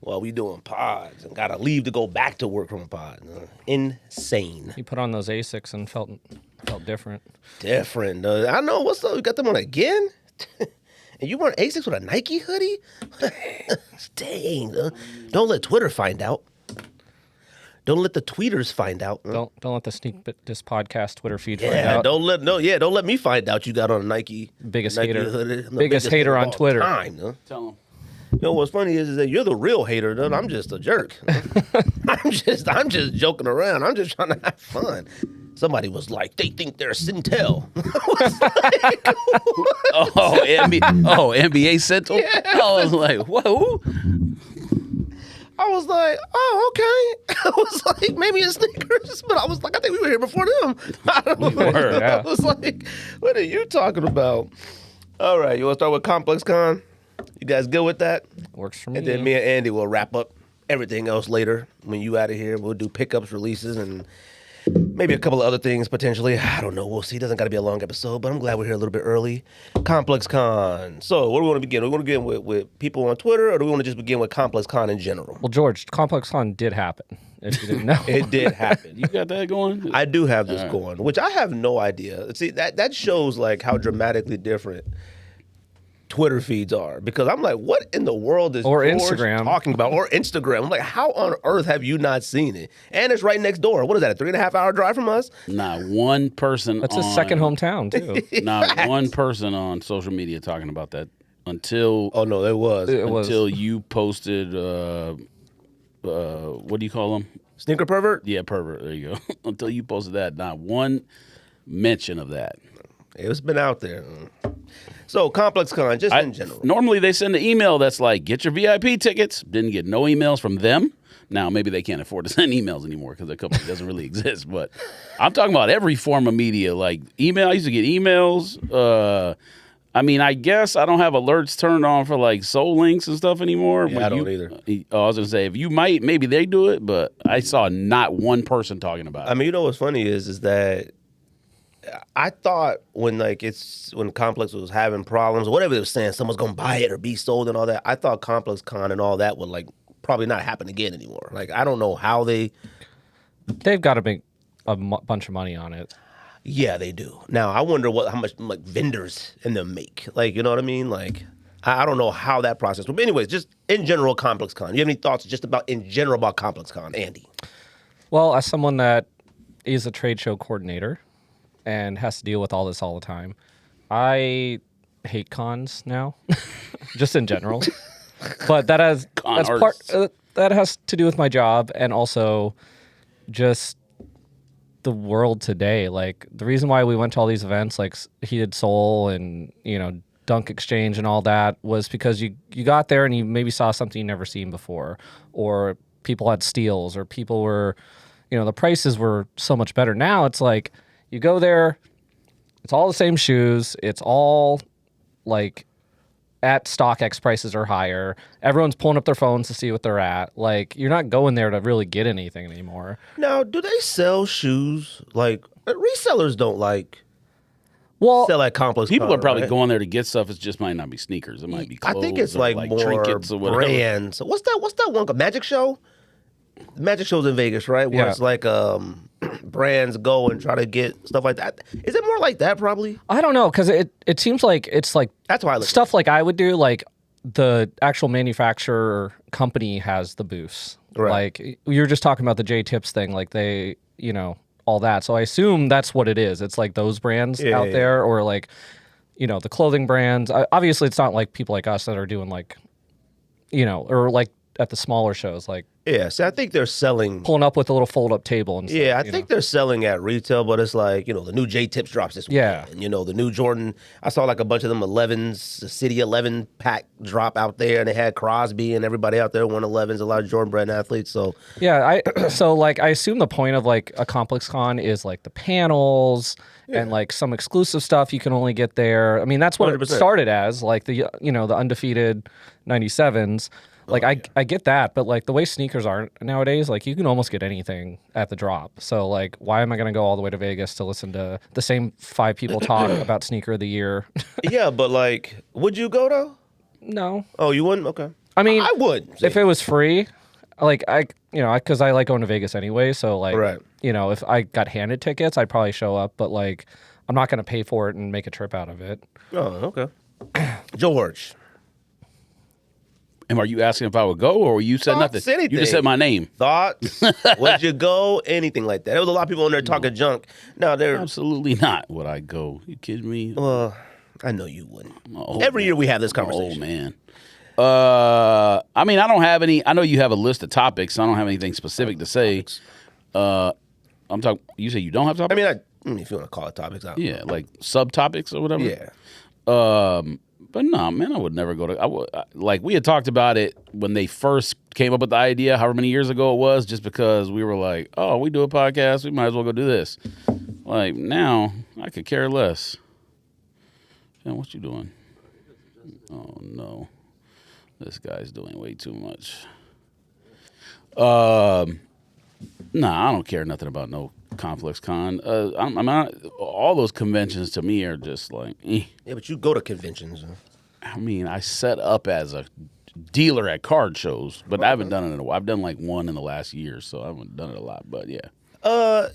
while we doing pods and gotta leave to go back to work from a pod. Insane. He put on those Asics and felt different. Different. I know. What's up? You got them on again? And you wearing Asics with a Nike hoodie? Dang. Don't let Twitter find out. Don't let the tweeters find out. Don't let the this podcast Twitter feed find out. Don't let me find out you got on a Nike. Biggest Nike hater. hoodie. Biggest hater on Twitter. Tell him. You know what's funny is that you're the real hater, dude. I'm just a jerk. I'm just joking around. I'm just trying to have fun. Somebody was like, they think they're Sintel. NBA Central? Yeah. I was like, whoa. I was like, oh, okay. I was like, maybe it's sneakers. But I was like, I think we were here before them. I don't know. Yeah. I was like, what are you talking about? All right, you want to start with ComplexCon? You guys good with that? Works for me. And then me and Andy will wrap up everything else later. When you out of here, we'll do pickups, releases, and maybe a couple of other things potentially. I don't know. We'll see. It doesn't got to be a long episode, but I'm glad we're here a little bit early. ComplexCon. So what do we want to begin? Do we want to begin with people on Twitter, or do we want to just begin with ComplexCon in general? Well, George, ComplexCon did happen, if you didn't know. It did happen. You got that going? I do have this going, which I have no idea. See, that shows like how dramatically different Twitter feeds are, because I'm like, what in the world is or George Instagram talking about? Or Instagram. I'm like, how on earth have you not seen it? And it's right next door. What is that, a 3.5 hour drive from us? Not one person. That's his second hometown, too. Not one person on social media talking about that until. Oh, no, there was. Until you posted, what do you call them? Sneaker pervert? Yeah, pervert. There you go. Until you posted that, not one mention of that. It's been out there. So, ComplexCon, just in general. Normally, they send an email that's like, get your VIP tickets. Didn't get no emails from them. Now, maybe they can't afford to send emails anymore because their company doesn't really exist. But I'm talking about every form of media. Like, email, I used to get emails. I mean, I guess I don't have alerts turned on for, like, soul links and stuff anymore. Yeah, I don't either. I was going to say, if you might, maybe they do it. But I saw not one person talking about it. I mean, you know what's funny is that I thought when Complex was having problems or whatever they were saying, someone's gonna buy it or be sold and all that, I thought ComplexCon and all that would like probably not happen again anymore. Like, I don't know how they've got to make a bunch of money on it. Yeah, they do. Now I wonder how much like vendors in them make. Like, you know what I mean? Like, I don't know how that process. But anyways, just in general, ComplexCon. You have any thoughts just about in general about ComplexCon, Andy? Well, as someone that is a trade show coordinator and has to deal with all this all the time, I hate cons now, just in general. But that has to do with my job and also just the world today. Like, the reason why we went to all these events, like Heated Soul and Dunk Exchange and all that, was because you got there and you maybe saw something you never seen before, or people had steals, or people were, the prices were so much better. Now it's like, you go there, it's all the same shoes. It's all like at StockX prices or higher. Everyone's pulling up their phones to see what they're at. Like, you're not going there to really get anything anymore. Now, do they sell shoes? Like, resellers don't sell at ComplexCon. People are probably right? going there to get stuff. It just might not be sneakers. It might be clothes. I think it's or more trinkets or whatever. brands. What's that one? Magic Show? Magic Show's in Vegas, right? Where it's like brands go and try to get stuff like that. Is it more like that probably? I don't know, because it seems like it's like that's why I stuff like I would do. Like, the actual manufacturer company has the booths. Right. Like, you're just talking about the J-Tips thing. Like, they, all that. So I assume that's what it is. It's like those brands out there, or like, the clothing brands. Obviously, it's not like people like us that are doing like, or like at the smaller shows, like. Yeah, see, I think they're selling... Pulling up with a little fold-up table and stuff. Yeah, I think they're selling at retail, but it's like, the new J-Tips drops this weekend. And, the new Jordan... I saw like a bunch of them 11s, the City 11 pack drop out there, and they had Crosby and everybody out there won 11s, a lot of Jordan brand athletes, so... Yeah, I assume the point of like a ComplexCon is like the panels and like some exclusive stuff you can only get there. I mean, that's what 100%. It started as, like the Undefeated 97s. Like, I get that, but like the way sneakers are nowadays, like you can almost get anything at the drop. So like, why am I going to go all the way to Vegas to listen to the same 5 people talk about sneaker of the year? Yeah, but like, would you go though? No. Oh, you wouldn't? Okay. I mean, I would. if it was free, like because I like going to Vegas anyway. So like, Right. if I got handed tickets, I'd probably show up. But like, I'm not gonna pay for it and make a trip out of it. Oh, okay. George. And are you asking if I would go, or you said Thoughts, nothing? anything. You just said my name. Thoughts? Would you go? Anything like that? There was a lot of people in there talking junk. No, they're. Absolutely not. Would I go? You kidding me? Well, I know you wouldn't. Oh, Every year we have this Oh conversation. man. I mean, I don't have any. I know you have a list of topics. So I don't have anything specific to say. I'm talking. You say you don't have topics? I mean, if you want to call it topics, I don't Yeah, like subtopics or whatever. Yeah. But no, man, I would never go to. Like we had talked about it when they first came up with the idea, however many years ago it was, just because we were like, oh, we do a podcast, we might as well go do this. Like now, I could care less. Man, what you doing? Oh no, this guy's doing way too much. Nah, I don't care nothing about no ComplexCon. I'm not. All those conventions to me are just like. Eh. Yeah, but you go to conventions. I mean, I set up as a dealer at card shows, but I haven't done it in a while. I've done like one in the last year, so I haven't done it a lot. But yeah. A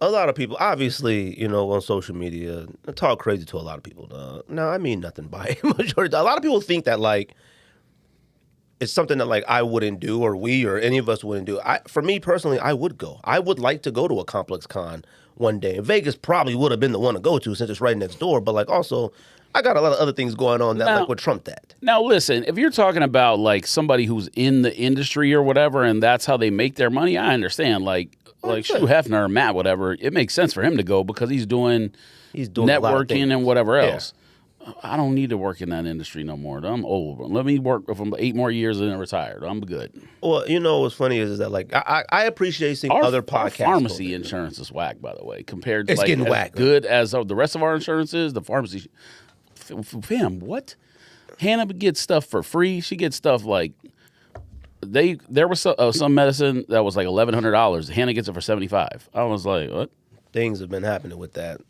lot of people, obviously, on social media, talk crazy to a lot of people. No, I mean nothing by it. Majority. A lot of people think that like it's something that like I wouldn't do, or we, or any of us wouldn't do. For me personally, I would go. I would like to go to a ComplexCon one day. Vegas probably would have been the one to go to since it's right next door. But like also, I got a lot of other things going on that like would trump that. Now listen, if you're talking about like somebody who's in the industry or whatever, and that's how they make their money, I understand. Like Hugh Hefner or Matt, whatever, it makes sense for him to go because he's doing networking and whatever else. I don't need to work in that industry no more. I'm old. Let me work for 8 more years and then retire. I'm good. Well, what's funny is that like I appreciate seeing other podcasts. Our pharmacy insurance is whack, by the way, compared to it's like getting as whack, good as the rest of our insurance is. The pharmacy, fam, what? Hannah gets stuff for free. She gets stuff like there was some medicine that was like $1,100. Hannah gets it for $75. I was like, what? Things have been happening with that.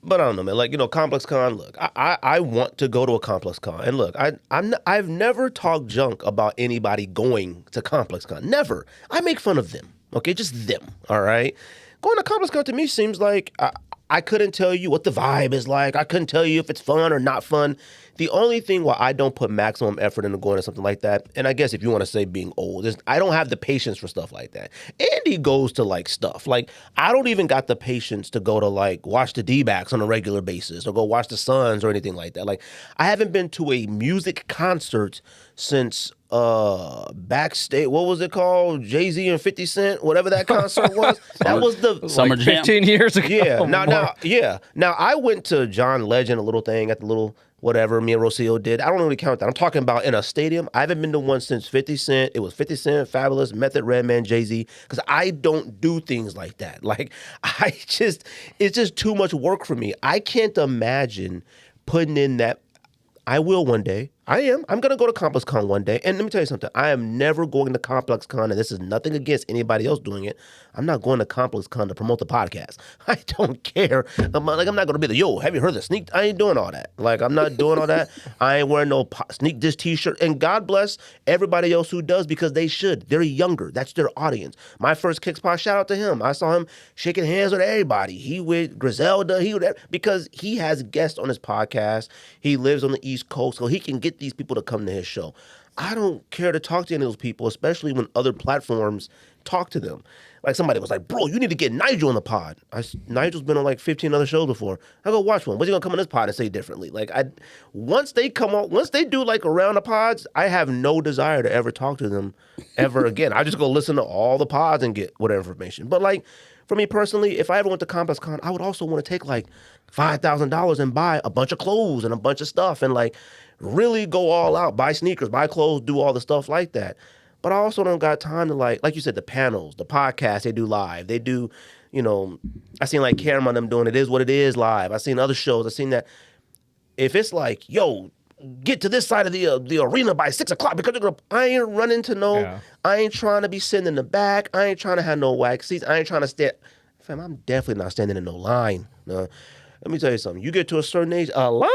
But I don't know, man. Like, ComplexCon, look, I want to go to a ComplexCon. And look, I've never talked junk about anybody going to ComplexCon. Never. I make fun of them. Okay, just them. All right? Going to ComplexCon to me seems like I couldn't tell you what the vibe is like. I couldn't tell you if it's fun or not fun. The only thing why I don't put maximum effort into going to something like that, and I guess if you want to say being old, is I don't have the patience for stuff like that. Andy goes to like stuff. Like, I don't even got the patience to go to like watch the D-backs on a regular basis or go watch the Suns or anything like that. Like, I haven't been to a music concert since backstage, what was it called? Jay-Z and 50 Cent, whatever that concert was. That was the Summer like Jam. 15 years ago. Yeah. Now I went to John Legend, a little thing at the little whatever me and Rocio did. I don't really count that. I'm talking about in a stadium. I haven't been to one since 50 Cent. It was 50 Cent, Fabulous, Method, Redman, Jay-Z. Because I don't do things like that. Like, it's just too much work for me. I can't imagine putting in that. I will one day. I am. I'm going to go to ComplexCon one day. And let me tell you something. I am never going to ComplexCon, and this is nothing against anybody else doing it. I'm not going to ComplexCon to promote the podcast. I don't care. I'm not going to be the, yo, have you heard of the sneak? I ain't doing all that. Like, I'm not doing all that. I ain't wearing no sneak this t-shirt. And God bless everybody else who does, because they should. They're younger. That's their audience. My first Kicks Pod, shout out to him. I saw him shaking hands with everybody. He with Griselda. Because he has guests on his podcast. He lives on the East Coast, so he can get these people to come to his show. I don't care to talk to any of those people, especially when other platforms talk to them. Like, somebody was like, bro, you need to get Nigel on the pod. Nigel's been on like 15 other shows before. I go watch one. What's he gonna come on this pod and say differently? Like, once they do like a round of pods, I have no desire to ever talk to them ever again. I just go listen to all the pods and get whatever information. But like, for me personally, if I ever went to ComplexCon, I would also want to take like $5,000 and buy a bunch of clothes and a bunch of stuff and like really go all out, buy sneakers, buy clothes, do all the stuff like that. But I also don't got time to like you said, the panels, the podcasts they do live. They do, I seen like Cameron them doing It Is What It Is live. I seen other shows. I seen that. If it's like, yo, get to this side of the arena by 6 o'clock because I ain't running to no, yeah. I ain't trying to be sitting in the back. I ain't trying to have no wax seats. I ain't trying to stand. Fam, I'm definitely not standing in no line. Let me tell you something. You get to a certain age, a line?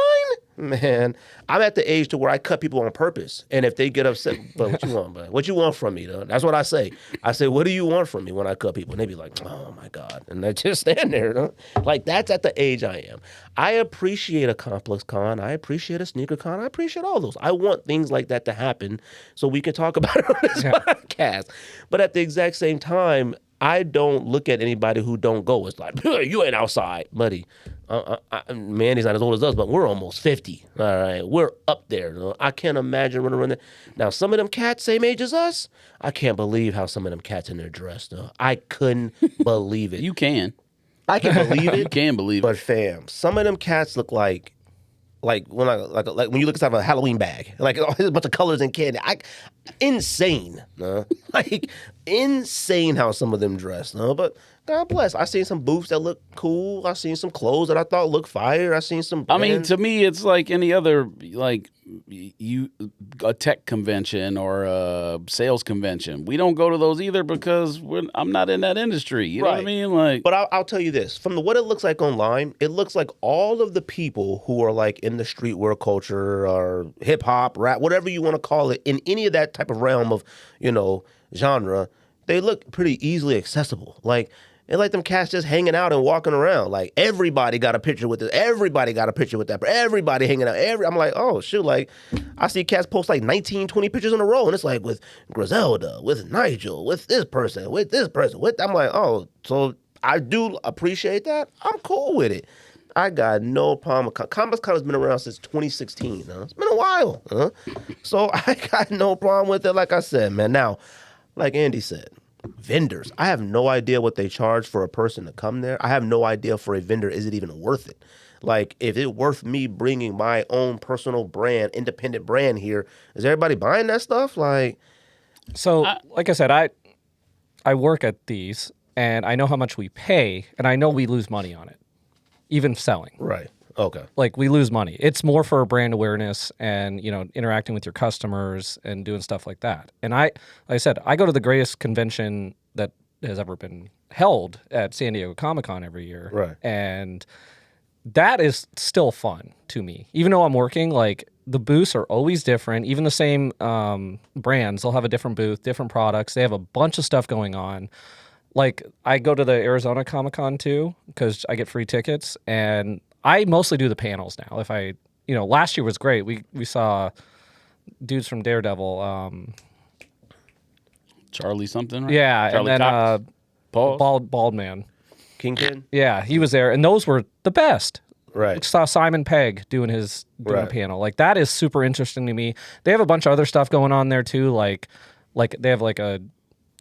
Man, I'm at the age to where I cut people on purpose. And if they get upset, but what you want, bud? What you want from me, though? That's what I say. I say, what do you want from me when I cut people? And they be like, oh my God. And they just stand there. Though. Like, that's at the age I am. I appreciate a ComplexCon. I appreciate a SneakerCon. I appreciate all those. I want things like that to happen so we can talk about it on this podcast. But at the exact same time, I don't look at anybody who don't go. It's like, you ain't outside, buddy. Mandy's not as old as us, but we're almost 50. All right, we're up there. You know? I can't imagine running around there. Now, some of them cats, same age as us, I can't believe how some of them cats in their dress, though. I couldn't believe it. You can. I can believe it. You can believe but it. fam, some of them cats look like when when you look inside of a Halloween bag, like a bunch of colors and candy. Insane, like insane how some of them dress, But God bless. I seen some booths that look cool. I seen some clothes that I thought looked fire. I seen some. I mean, to me, it's like any other a tech convention or a sales convention. We don't go to those either because I'm not in that industry. You know what I mean? Like, but I'll tell you this: from what it looks like online, it looks like all of the people who are like in the streetwear culture or hip hop, rap, whatever you want to call it, in any of that type of realm of genre, they look pretty easily accessible. Like. It's like them cats just hanging out and walking around. Like, everybody got a picture with this. Everybody got a picture with that. Everybody hanging out. I'm like, oh, shoot. Like, I see cats post like 19, 20 pictures in a row. And it's like with Griselda, with Nigel, with this person, with this person. I'm like, oh, so I do appreciate that. I'm cool with it. I got no problem with ComplexCon has been around since 2016. It's been a while. So I got no problem with it, like I said, man. Now, like Andy said, vendors. I have no idea what they charge for a person to come there. I have no idea for a vendor, is it even worth it? Like, if it's worth me bringing my own personal brand, independent brand here, is everybody buying that stuff? Like, so like I said, I work at these and I know how much we pay and I know we lose money on it, even selling. Right. Okay. Like, we lose money. It's more for brand awareness and, interacting with your customers and doing stuff like that. And like I said, I go to the greatest convention that has ever been held at San Diego Comic-Con every year. Right. And that is still fun to me. Even though I'm working, like, the booths are always different. Even the same brands, they'll have a different booth, different products. They have a bunch of stuff going on. Like, I go to the Arizona Comic-Con too because I get free tickets, and I mostly do the panels now. If I, last year was great. We saw dudes from Daredevil. Charlie something, right? Yeah, Charlie and then Cox? bald man. Kingpin? Yeah, he was there, and those were the best. Right. Saw Simon Pegg doing a panel. Like, that is super interesting to me. They have a bunch of other stuff going on there too. Like they have like a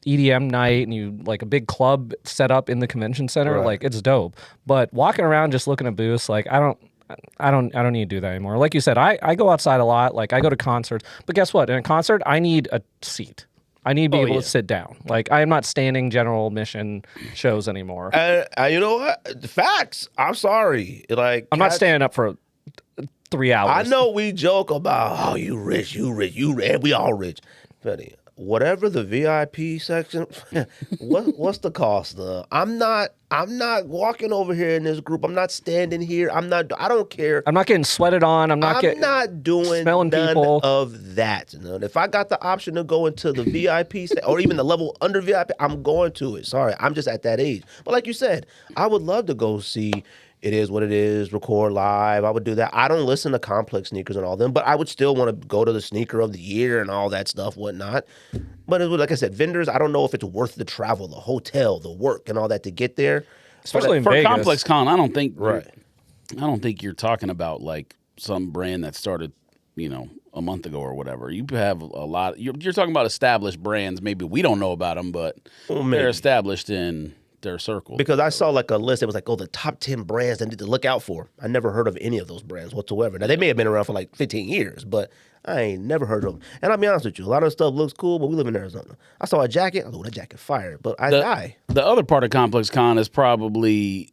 EDM night and like a big club set up in the convention center. Right. Like, it's dope. But walking around just looking at booths, like, I don't need to do that anymore. Like you said, I go outside a lot. Like, I go to concerts. But guess what? In a concert, I need a seat. I need to be able to sit down. Like, I am not standing general admission shows anymore. You know what? The facts. I'm sorry. Like, I'm not standing up for 3 hours. I know we joke about, oh, you rich, and we all rich. But whatever the VIP section, what's the cost? I'm not walking over here in this group. I'm not standing here. I don't care. I'm not getting sweated on. I'm not doing smelling none people. of that. If I got the option to go into the VIP or even the level under VIP, I'm going to it. Sorry, I'm just at that age. But like you said, I would love to go see It Is What It Is, record live. I would do that. I don't listen to Complex Sneakers and all them, but I would still want to go to the Sneaker of the Year and all that stuff, whatnot. But like I said, vendors, I don't know if it's worth the travel, the hotel, the work, and all that to get there. Especially in for Vegas. ComplexCon, I don't think Right. I don't think you're talking about like some brand that started, a month ago or whatever. You have a lot. You're talking about established brands. Maybe we don't know about them, but they're established in their circle. Because I saw like a list. It was like, the top 10 brands I need to look out for. I never heard of any of those brands whatsoever. Now, they may have been around for like 15 years, but I ain't never heard of them. And I'll be honest with you, a lot of the stuff looks cool, but we live in Arizona. I saw a jacket. That jacket fire, but I die. The other part of ComplexCon is probably,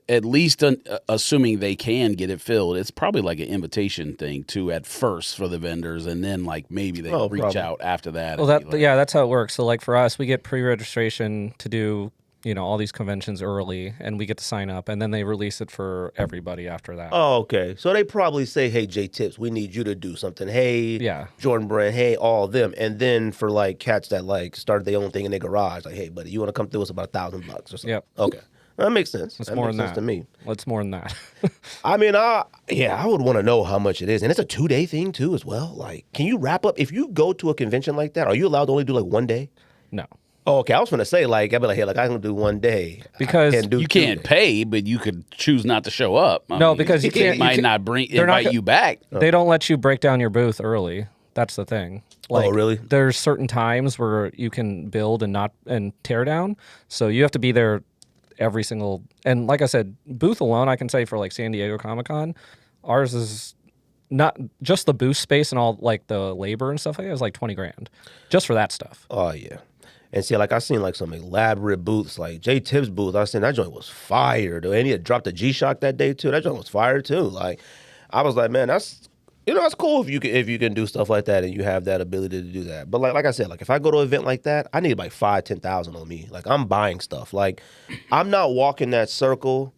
at least assuming they can get it filled, it's probably like an invitation thing too at first for the vendors, and then like maybe they reach out after that. Well, that's how it works. So like for us, we get pre-registration to do all these conventions early, and we get to sign up, and then they release it for everybody after that. Oh, okay. So they probably say, hey, J Tips, we need you to do something. Hey, Yeah. Jordan Brand, hey, all of them. And then for like cats that like started their own thing in their garage, like, hey, buddy, you want to come through? It's about $1,000 or something. Yep. Okay. That makes sense. It's that more makes than sense that. to me. It's more than that. I mean, I would want to know how much it is. And it's a 2-day thing too as well. Like, can you wrap up? If you go to a convention like that, are you allowed to only do like 1 day? No. Oh, okay. I was going to say, like, I'd be like, hey, like, I can do 1 day. Because I can't do You 2 can't days. pay, but you could choose not to show up. I No, mean, because you can't- It might you not bring they're not invite go- you back. They don't let you break down your booth early. That's the thing. Like, really? There's certain times where you can build and tear down. So you have to be there every single. And like I said, booth alone, I can say for like San Diego Comic-Con, ours is not just the booth space and all like the labor and stuff like that is like $20,000 just for that stuff. Oh, yeah. And see, like, I seen like some elaborate booths, like J Tips booth. I seen that joint was fire, though. And he had dropped a G-Shock that day too. That joint was fire too. Like, I was like, man, that's that's cool if you can do stuff like that and you have that ability to do that. But like I said, like if I go to an event like that, I need like 5,000-10,000 on me. Like I'm buying stuff. Like I'm not walking that circle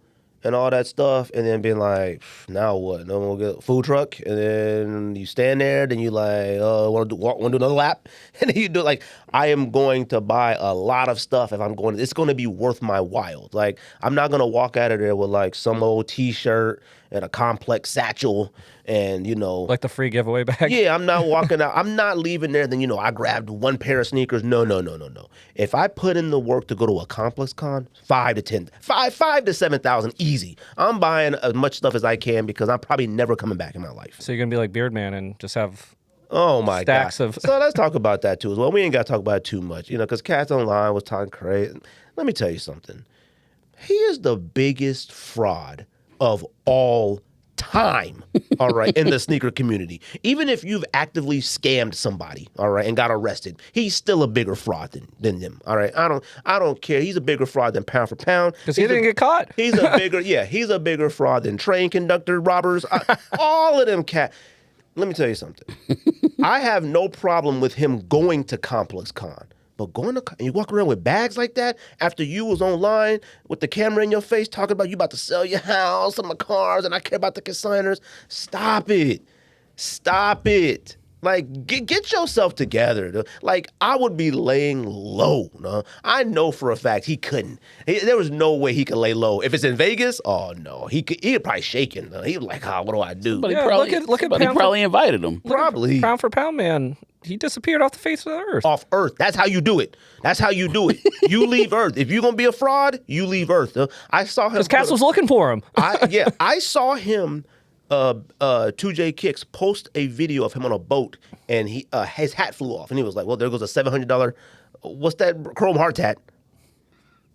and all that stuff, and then being like, now what? No one will get a food truck, and then you stand there, then you like, want to do another lap, and then you do like, I am going to buy a lot of stuff if I'm going. It's going to be worth my while. Like I'm not gonna walk out of there with like some old T-shirt and a complex satchel, and Like the free giveaway bag. yeah, I'm not walking out. I'm not leaving there. Then I grabbed 1 pair of sneakers. No. If I put in the work to go to a ComplexCon, 5 to 7,000 easy. I'm buying as much stuff as I can because I'm probably never coming back in my life. So you're gonna be like Beardman and just have Oh my stacks god! of- So let's talk about that too as well. We ain't got to talk about it too much, because Cats Online was talking crazy. Let me tell you something. He is the biggest fraud of all time, all right, in the sneaker community. Even if you've actively scammed somebody, all right, and got arrested, he's still a bigger fraud than them, all right? I don't care. He's a bigger fraud than pound for pound. because he didn't get caught. He's a bigger fraud than train conductor robbers. All of them cat. Let me tell you something. I have no problem with him going to ComplexCon. But going to, and you walk around with bags like that after you was online with the camera in your face talking about you about to sell your house and my cars and I care about the consigners. Stop it. Stop it. Like, get yourself together. Dude. Like, I would be laying low. No? I know for a fact he couldn't. There was no way he could lay low. If it's in Vegas, oh no. He'd probably shaking. He'd be like, what do I do? But he Yeah, probably, look at but he Pound for- probably invited him. Probably. Pound for pound, man. He disappeared off the face of the earth. Off Earth. That's how you do it. That's how you do it. You leave Earth. If you're going to be a fraud, you leave Earth. I saw him. Because Cass was looking for him. I saw him, 2J Kicks, post a video of him on a boat, and his hat flew off, and he was like, well, there goes a $700, what's that, chrome heart hat?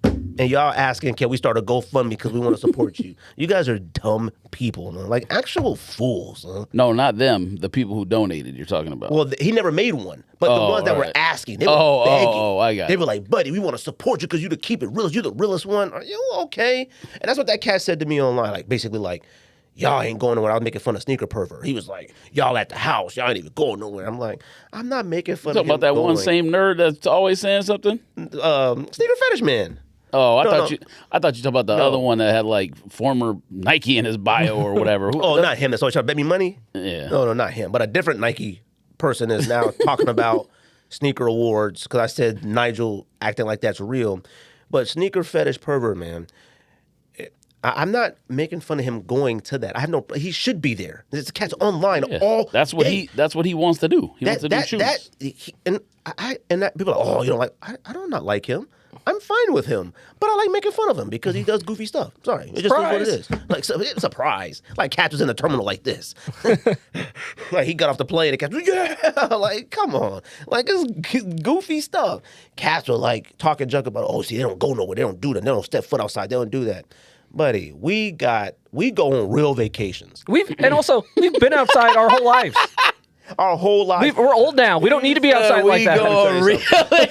And y'all asking, can we start a GoFundMe because we want to support you? You guys are dumb people, man. Like actual fools. Huh? No, not them. The people who donated. You're talking about. Well, he never made one, but the ones that were right. asking, they were begging. I got They it. were like, buddy, we want to support you because you to keep it real. You're the realest one. Are you okay? And that's what that cat said to me online. Like basically, like, y'all ain't going nowhere. I was making fun of Sneaker Pervert. He was like, y'all at the house. Y'all ain't even going nowhere. I'm like, I'm not making fun Talking of him about that one going. same nerd that's always saying something. Sneaker Fetish Man. Oh, I No, thought no. you talked about the other one that had like former Nike in his bio or whatever. Oh, not him. That's always trying to bet me money. Yeah. No, not him. But a different Nike person is now talking about sneaker awards because I said Nigel acting like that's real. But Sneaker Fetish Pervert, man. I'm not making fun of him going to that. He should be there. This cat's online Yeah. all That's what day. That's what he wants to do. He wants to do shoes. People are like, oh, you don't like. I don't not like him. I'm fine with him, but I like making fun of him because he does goofy stuff. Sorry, it just is what it is. Like, it's a surprise. Like, Cat was in the terminal like this. Like, he got off the plane and Cat was, yeah! Like, come on. Like, it's goofy stuff. Cats were like talking junk about, oh, see, they don't go nowhere. They don't do that. They don't step foot outside. They don't do that. Buddy, we go on real vacations. We've been outside our whole lives. Our whole life. We're old now. We don't need to be outside like that. go on real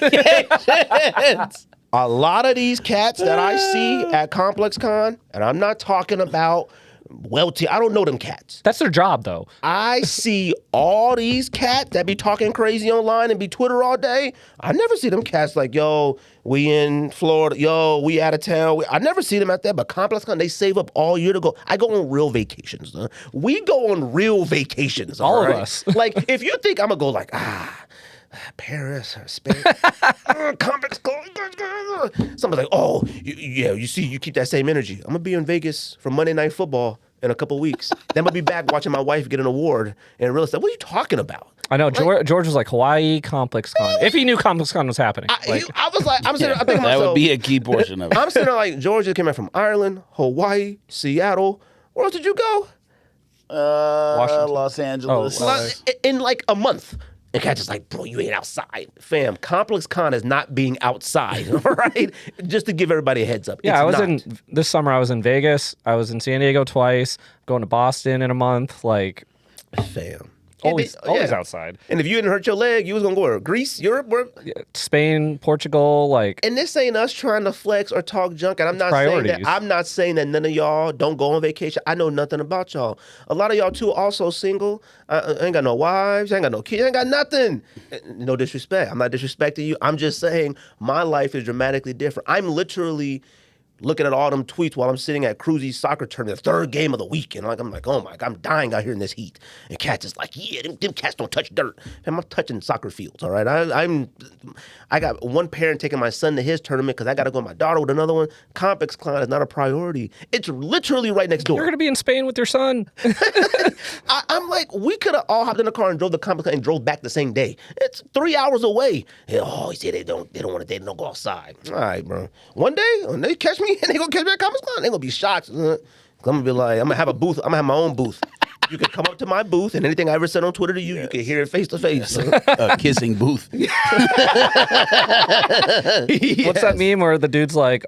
vacations. A lot of these cats that I see at ComplexCon, and I'm not talking about Welty. I don't know them cats. That's their job, though. I see all these cats that be talking crazy online and be Twitter all day. I never see them cats like, yo, we in Florida. Yo, we out of town. I never see them out there. But ComplexCon, they save up all year to go. I go on real vacations. Huh? We go on real vacations. All of right? us. Like, if you think I'm going to go like, Paris or Spain, ComplexCon. Somebody's like, oh, you see, you keep that same energy. I'm going to be in Vegas for Monday Night Football in a couple weeks. Then I'll be back watching my wife get an award and realize, what are you talking about? I know. George was like, Hawaii, ComplexCon. If he knew ComplexCon was happening. I was like, I'm sitting there, I'm thinking to That myself, would be a key portion of it. I'm sitting there like, Georgia came back from Ireland, Hawaii, Seattle. Where else did you go? Washington. Los Angeles. Oh, In like a month. And Cat's just like, bro, you ain't outside. Fam, ComplexCon is not being outside, all right? Just to give everybody a heads up. Yeah, It's this summer I was in Vegas. I was in San Diego twice, going to Boston in a month. Like, Fam. always Yeah. outside. And if you didn't hurt your leg, you was going to go where? Greece, Europe? Where? Spain, Portugal, like. And this ain't us trying to flex or talk junk. And I'm not saying that none of y'all don't go on vacation. I know nothing about y'all. A lot of y'all too also single. I ain't got no wives. I ain't got no kids. I ain't got nothing. No disrespect. I'm not disrespecting you. I'm just saying my life is dramatically different. I'm literally looking at all them tweets while I'm sitting at Cruzy's soccer tournament, the third game of the week. And I'm like, oh my God, I'm dying out here in this heat. And Cat's just like, yeah, them cats don't touch dirt. And I'm touching soccer fields, all right? I got one parent taking my son to his tournament because I got to go with my daughter with another one. ComplexCon is not a priority. It's literally right next door. You're going to be in Spain with your son. I'm like, we could have all hopped in the car and drove the ComplexCon and drove back the same day. It's 3 hours away. And, he said they don't go outside. All right, bro. One day, when they catch me, and they gonna catch me at ComplexCon, they gonna be shocked. I'm gonna be like, I'm gonna have a booth. I'm gonna have my own booth. You can come up to my booth, and anything I ever said on Twitter to you, you can hear it face to face. A kissing booth. What's that meme where the dude's like,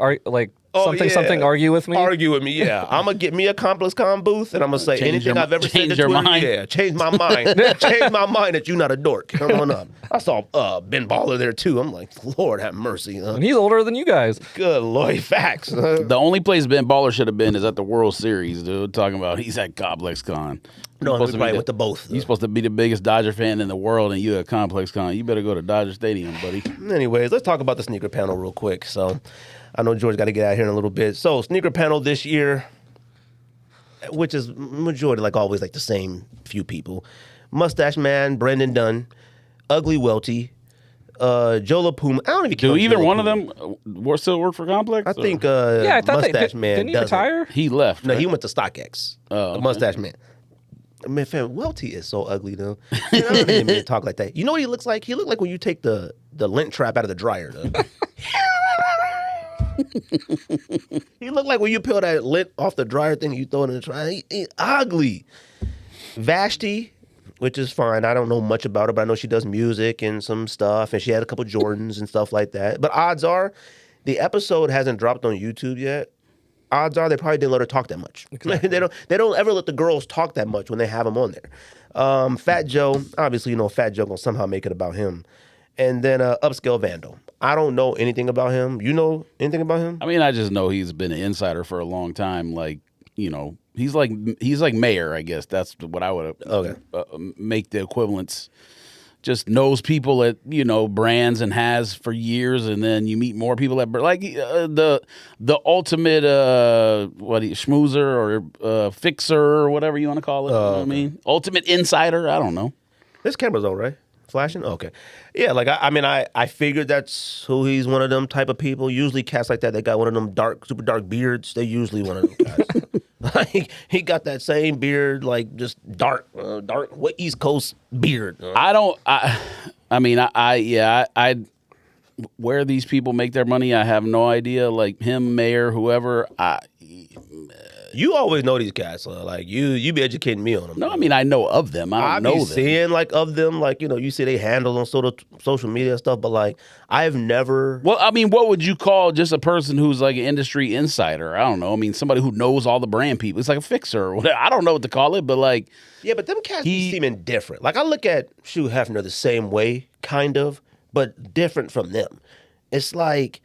something, argue with me? Argue with me, yeah. I'm going to get me a ComplexCon booth, and I'm going to say anything I've ever said to Twitter. Mind. Yeah, change my mind. Change my mind that you're not a dork. Come on up. I saw Ben Baller there, too. I'm like, Lord have mercy. And he's older than you guys. Good Lord, facts. The only place Ben Baller should have been is at the World Series, dude. Talking about he's at ComplexCon. No, he probably went to both. You're supposed to be the biggest Dodger fan in the world, and you at ComplexCon. You better go to Dodger Stadium, buddy. Anyways, let's talk about the sneaker panel real quick. So, I know George got to get out here in a little bit. So, sneaker panel this year, which is majority, like always, like the same few people. Mustache Man, Brendan Dunn, Ugly Welty, Joe LaPuma. I don't even Do either one of them still work for Complex? I think I thought Mustache Man didn't he doesn't. retire? He left. No, right? he went to StockX. Oh, okay. Mustache Man. Man, fam, Welty is so ugly, though. Man, I don't even mean to talk like that. You know what he looks like? He looked like when you take the lint trap out of the dryer, though. He looked like when you peel that lint off the dryer thing, you throw it in the dryer. He ugly. Vashti, which is fine. I don't know much about her, but I know she does music and some stuff, and she had a couple Jordans and stuff like that. But odds are, the episode hasn't dropped on YouTube yet. Odds are they probably didn't let her talk that much. Exactly. They don't ever let the girls talk that much when they have them on there. Fat Joe, obviously, you know, Fat Joe gonna somehow make it about him. And then Upscale Vandal. I don't know anything about him. You know anything about him? I mean, I just know he's been an insider for a long time. Like, you know, he's like Mayor, I guess. That's what I would make the equivalence. Just knows people at, you know, brands and has for years, and then you meet more people at like the ultimate schmoozer or fixer or whatever you want to call it. You know what I mean? Ultimate insider. I don't know. This camera's on, right? Flashing? Okay. Yeah, like, I figured that's who he's one of them type of people. Usually cats like that, they got one of them super dark beards. They usually one of them guys. Like, he got that same beard, like, just dark, what East Coast beard. I where these people make their money, I have no idea. Like him, Mayor, whoever, You always know these cats, like you be educating me on them. No, I mean I know of them. I don't know them. Seeing like of them, like, you know, you see they handle on social media and stuff, but like I've never. Well, I mean, what would you call just a person who's like an industry insider? I don't know. I mean, somebody who knows all the brand people. It's like a fixer or whatever. I don't know what to call it, but like. Yeah, but them cats be seeming different. Like I look at Hugh Hefner the same way, kind of, but different from them. It's like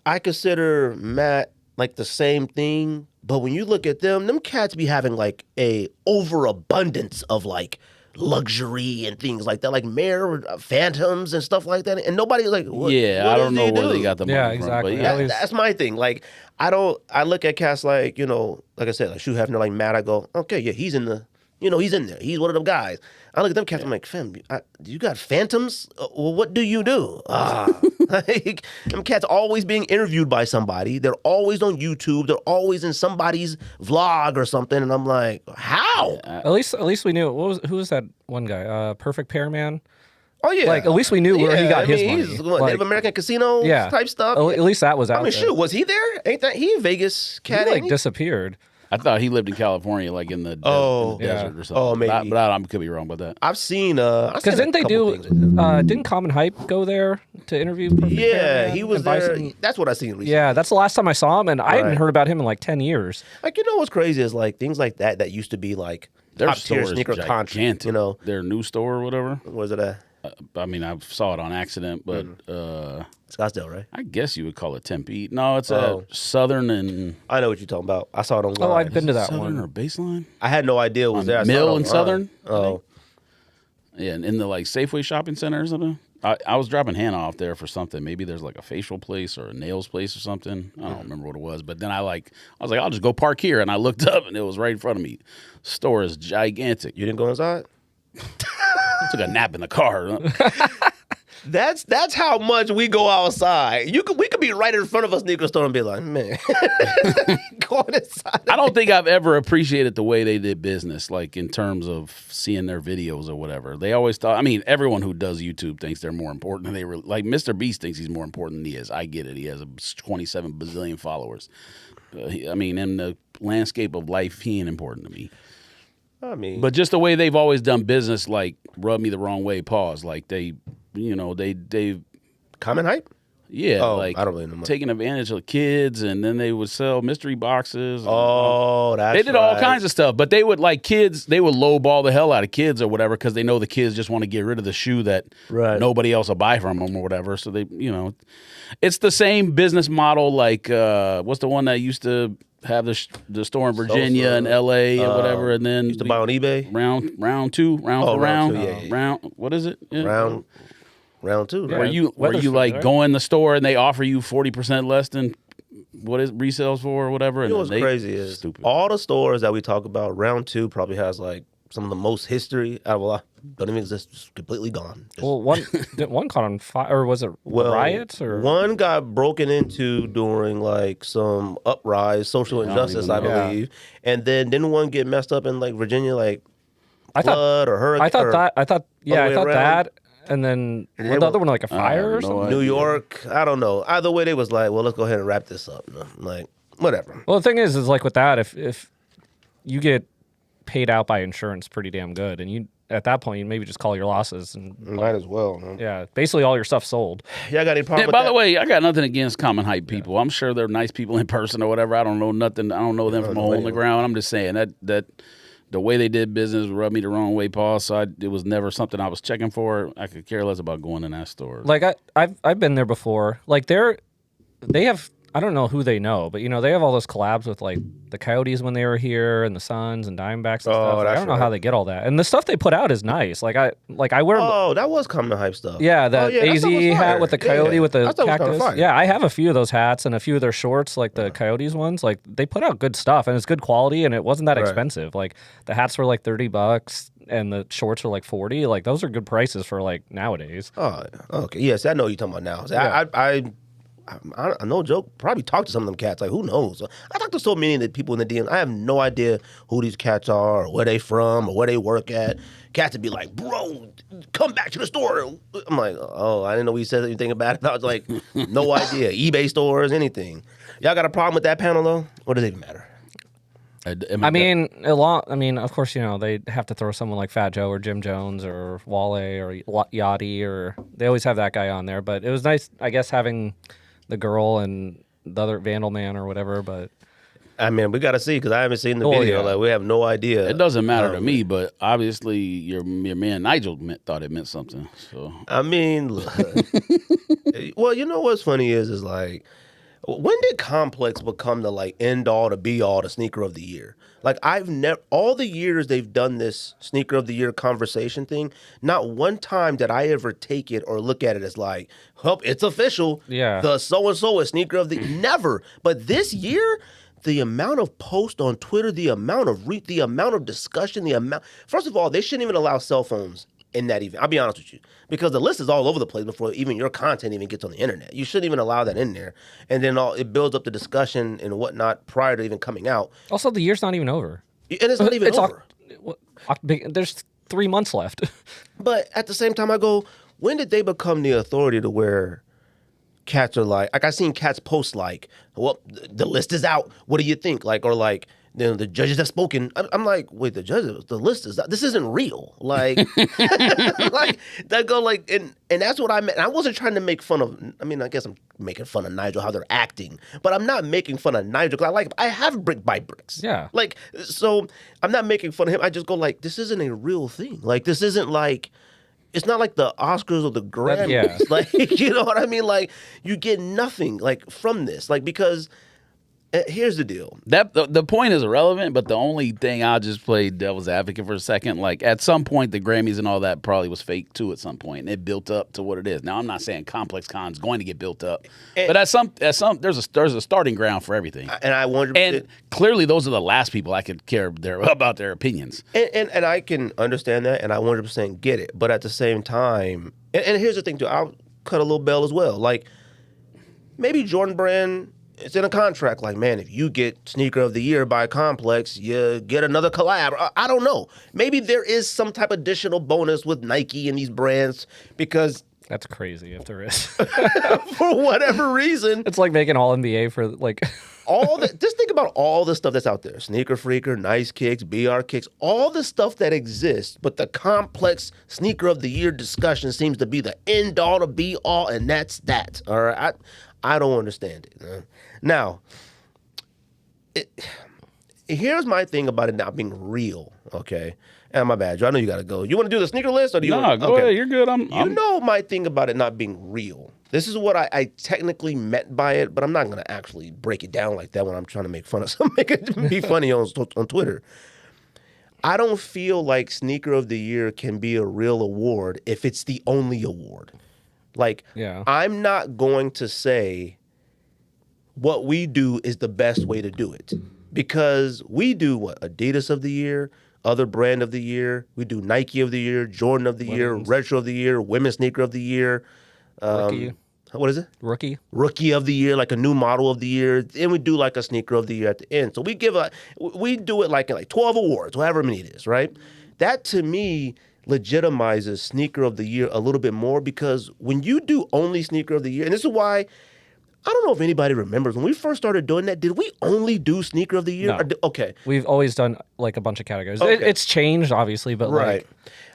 I consider Matt like the same thing, But when you look at them cats be having like a overabundance of like luxury and things like that, like Mare Phantoms and stuff like that. And nobody's like, what I don't does know he where do? they got the money Yeah, from. exactly. But yeah, That's my thing. Like, I look at cats like, like I said, like Shoe Hefner, like Matt, I go, okay, yeah, he's in the, he's in there. He's one of them guys. I look at them cats, I'm like, fam, you got Phantoms? Well, what do you do? Like, them cats always being interviewed by somebody. They're always on YouTube. They're always in somebody's vlog or something. And I'm like, how? At least we knew. Who was that one guy? Perfect Pair Man. Oh, yeah. Like, at least we knew where he got his money. He's what, Like, Native American Casino type stuff. At least that was out I mean, there. shoot, was he there? Ain't that he a Vegas cat? He like ain't he? disappeared. I thought he lived in California, like in the, Oh, desert yeah. or something. Oh, maybe. But I could be wrong about that. I've seen Because didn't they do? Didn't Common Hype go there to interview? Perfect Pair Yeah, Man he was and buy there. some- That's what I seen recently. Yeah, that's the last time I saw him, and I hadn't Right. heard about him in like 10 years. Like, what's crazy is like things like that used to be like Their top store tier is sneaker gigantic. content. Their new store or whatever. Was it a I mean, I saw it on accident, but Scottsdale, right? I guess you would call it Tempe. No, it's Oh. a Southern and I know what you're talking about. I saw it online. Oh, I've been to that Southern one. or Baseline. I had no idea it was On there. I saw Mill it and online. Southern, I Oh, Yeah, and in the like Safeway shopping center or something. I was dropping Hannah off there for something. Maybe there's like a facial place or a nails place or something. I don't remember what it was. But then I was like, I'll just go park here. And I looked up and it was right in front of me. Store is gigantic. you didn't go inside? I took a nap in the car. That's how much we go outside. We could be right in front of a sneaker store and be like, man, going inside. I don't think I've ever appreciated the way they did business, like in terms of seeing their videos or wwhatever. They always thought, I mean, everyone who does YouTube thinks they're more important than they were. Like Mr. Beast thinks he's more important than he is. I get it. He has 27 bazillion followers. I mean, in the landscape of life, he ain't important to me. I mean, But just the way they've always done business, like rub me the wrong way, pause. Like they Common Hype? yeah, Oh, like I don't really know much. taking advantage of kids, and then they would sell mystery boxes. and- Oh, that's they did all right. kinds of stuff, but they would they would lowball the hell out of kids or whatever because they know the kids just want to get rid of the shoe that Right. nobody else will buy from them or whatever. So they, it's the same business model. Like, what's the one that used to have the store in Virginia and L.A. or whatever, and then Used to buy on eBay? round two, round Oh, for round round, two, yeah. round. What is it? Yeah. Round two, Yeah. Where right? you Weatherford, like right? go in the store and they offer you 40% less than what it resales for or whatever. You And know what's then crazy is stupid. all the stores that we talk about, round two probably has like some of the most history out of a lot. Don't even exist, just completely gone. Just- Well, one caught on fire, or was it riots? Or one got broken into during like some uprise, social injustice, I even know. believe, and then didn't one get messed up in like Virginia, like I thought flood or hurricane? I thought the way I thought around? that, and then they the were- other one like a fire or no something. idea. New York. I don't know. Either way, they was like, well, let's go ahead and wrap this up. No, like whatever. Well, the thing is like with that, if you get paid out by insurance pretty damn good, and you at that point you maybe just call your losses, and Might as well. Huh? yeah, basically all your stuff sold. Y'all got any problem Yeah, with by that? the way, I got nothing against Common Hype people. I'm sure they're nice people in person or whatever. I don't know nothing. I don't know them from a hole in the ground. I'm just saying that the way they did business rubbed me the wrong way, Paul. So it was never something I was checking for. I could care less about going in that store. Like I've been there before. Like they have, I don't know who they know, but they have all those collabs with like the Coyotes when they were here and the Suns and Diamondbacks and stuff. Like, I that's don't know how right. they get all that. And the stuff they put out is nice. Like I wear Oh, that was Common Hype stuff. yeah, that that AZ stuff was hat fire. with the Yeah, coyote with the that stuff was kinda cactus. fire. Yeah, I have a few of those hats and a few of their shorts, like the Coyotes ones. Like they put out good stuff and it's good quality and it wasn't that Right. expensive. Like the hats were like $30 and the shorts were like $40. Like those are good prices for like nowadays. Oh, okay. Yes, I know what you're talking about now. So Yeah. I no joke. Probably talk to some of them cats. Like, who knows? I talk to so many of the people in the DM. I have no idea who these cats are, or where they from, or where they work at. Cats would be like, "Bro, come back to the store." I'm like, "Oh, I didn't know we said anything about it." I was like, "No idea." eBay stores, anything. Y'all got a problem with that panel though? What does it even matter? I mean, of course, they have to throw someone like Fat Joe or Jim Jones or Wale or Yachty or they always have that guy on there. But it was nice, I guess, having the girl and the other Vandal Man or whatever. But I mean, we got to see because I haven't seen the Oh, video. yeah. Like, we have no idea. it doesn't matter to me, but obviously your man Nigel thought it meant something. So I mean, look. Well, you know what's funny is like, When did Complex become the like end all to be all the sneaker of the year? Like I've never all the years they've done this sneaker of the year conversation thing, not one time did I ever take it or look at it as like, "Well, it's official. Yeah. The so and so is sneaker of the never." But this year, the amount of posts on Twitter, the amount of the amount of discussion, the amount. First of all, they shouldn't even allow cell phones in that event. I'll be honest with you, because the list is all over the place before even your content even gets on the internet. You shouldn't even allow that in there, and then it builds up the discussion and whatnot prior to even coming out. Also, the year's not even over. And it's not even over. There's 3 months left. But at the same time, I go, when did they become the authority to where cats are like I seen cats post like, well, the list is out. What do you think? Like, or like, the judges have spoken. I'm like, wait, the judges, the list is out. This isn't real. Like, like that go like, and that's what I meant. I wasn't trying to make fun of. I mean, I guess I'm making fun of Nigel how they're acting, but I'm not making fun of Nigel because I have brick by bricks. Yeah. Like, so I'm not making fun of him. I just go like, this isn't a real thing. Like, this isn't like. It's not like the Oscars or the Grammys. Yeah. Like, you know what I mean? Like, you get nothing like from this. Like, because here's the deal. The point is irrelevant, but the only thing, I'll just play devil's advocate for a second. Like, at some point, the Grammys and all that probably was fake too. At some point, and it built up to what it is now. I'm not saying ComplexCon is going to get built up, but at some there's a starting ground for everything. And I wonder. And clearly, those are the last people I could care about their opinions. And I can understand that, and I 100% get it. But at the same time, and here's the thing too. I'll cut a little bell as well. Like, maybe Jordan Brand. It's in a contract. Like, man, if you get Sneaker of the Year by Complex, you get another collab. I don't know. Maybe there is some type of additional bonus with Nike and these brands because That's crazy if there is. for whatever reason, It's like making all NBA for like. just think about all the stuff that's out there. Sneaker Freaker, Nice Kicks, BR Kicks, all the stuff that exists, but the Complex Sneaker of the Year discussion seems to be the end all to be all, and that's that. All right. I don't understand it. Now, here's my thing about it not being real, okay? And my bad, Joe. I know you got to go. You want to do the sneaker list? Or do you No, go ahead. You're good. You know my thing about it not being real. This is what I technically meant by it, but I'm not going to actually break it down like that when I'm trying to make fun of something, make it be funny on Twitter. I don't feel like Sneaker of the Year can be a real award if it's the only award. Like, Yeah. I'm not going to say what we do is the best way to do it because we do what? Adidas of the Year, other brand of the year. We do Nike of the year, Jordan of the year, Retro of the year, Women's Sneaker of the year. Rookie. What is it? Rookie. Rookie of the year, like a new model of the year. Then we do like a sneaker of the year at the end. So we do it like 12 awards, however many it is, right? That to me legitimizes sneaker of the year a little bit more because when you do only sneaker of the year, and this is why I don't know if anybody remembers when we first started doing that. Did we only do sneaker of the year? No. Okay, We've always done like a bunch of categories. Okay. It's changed, obviously, but right. like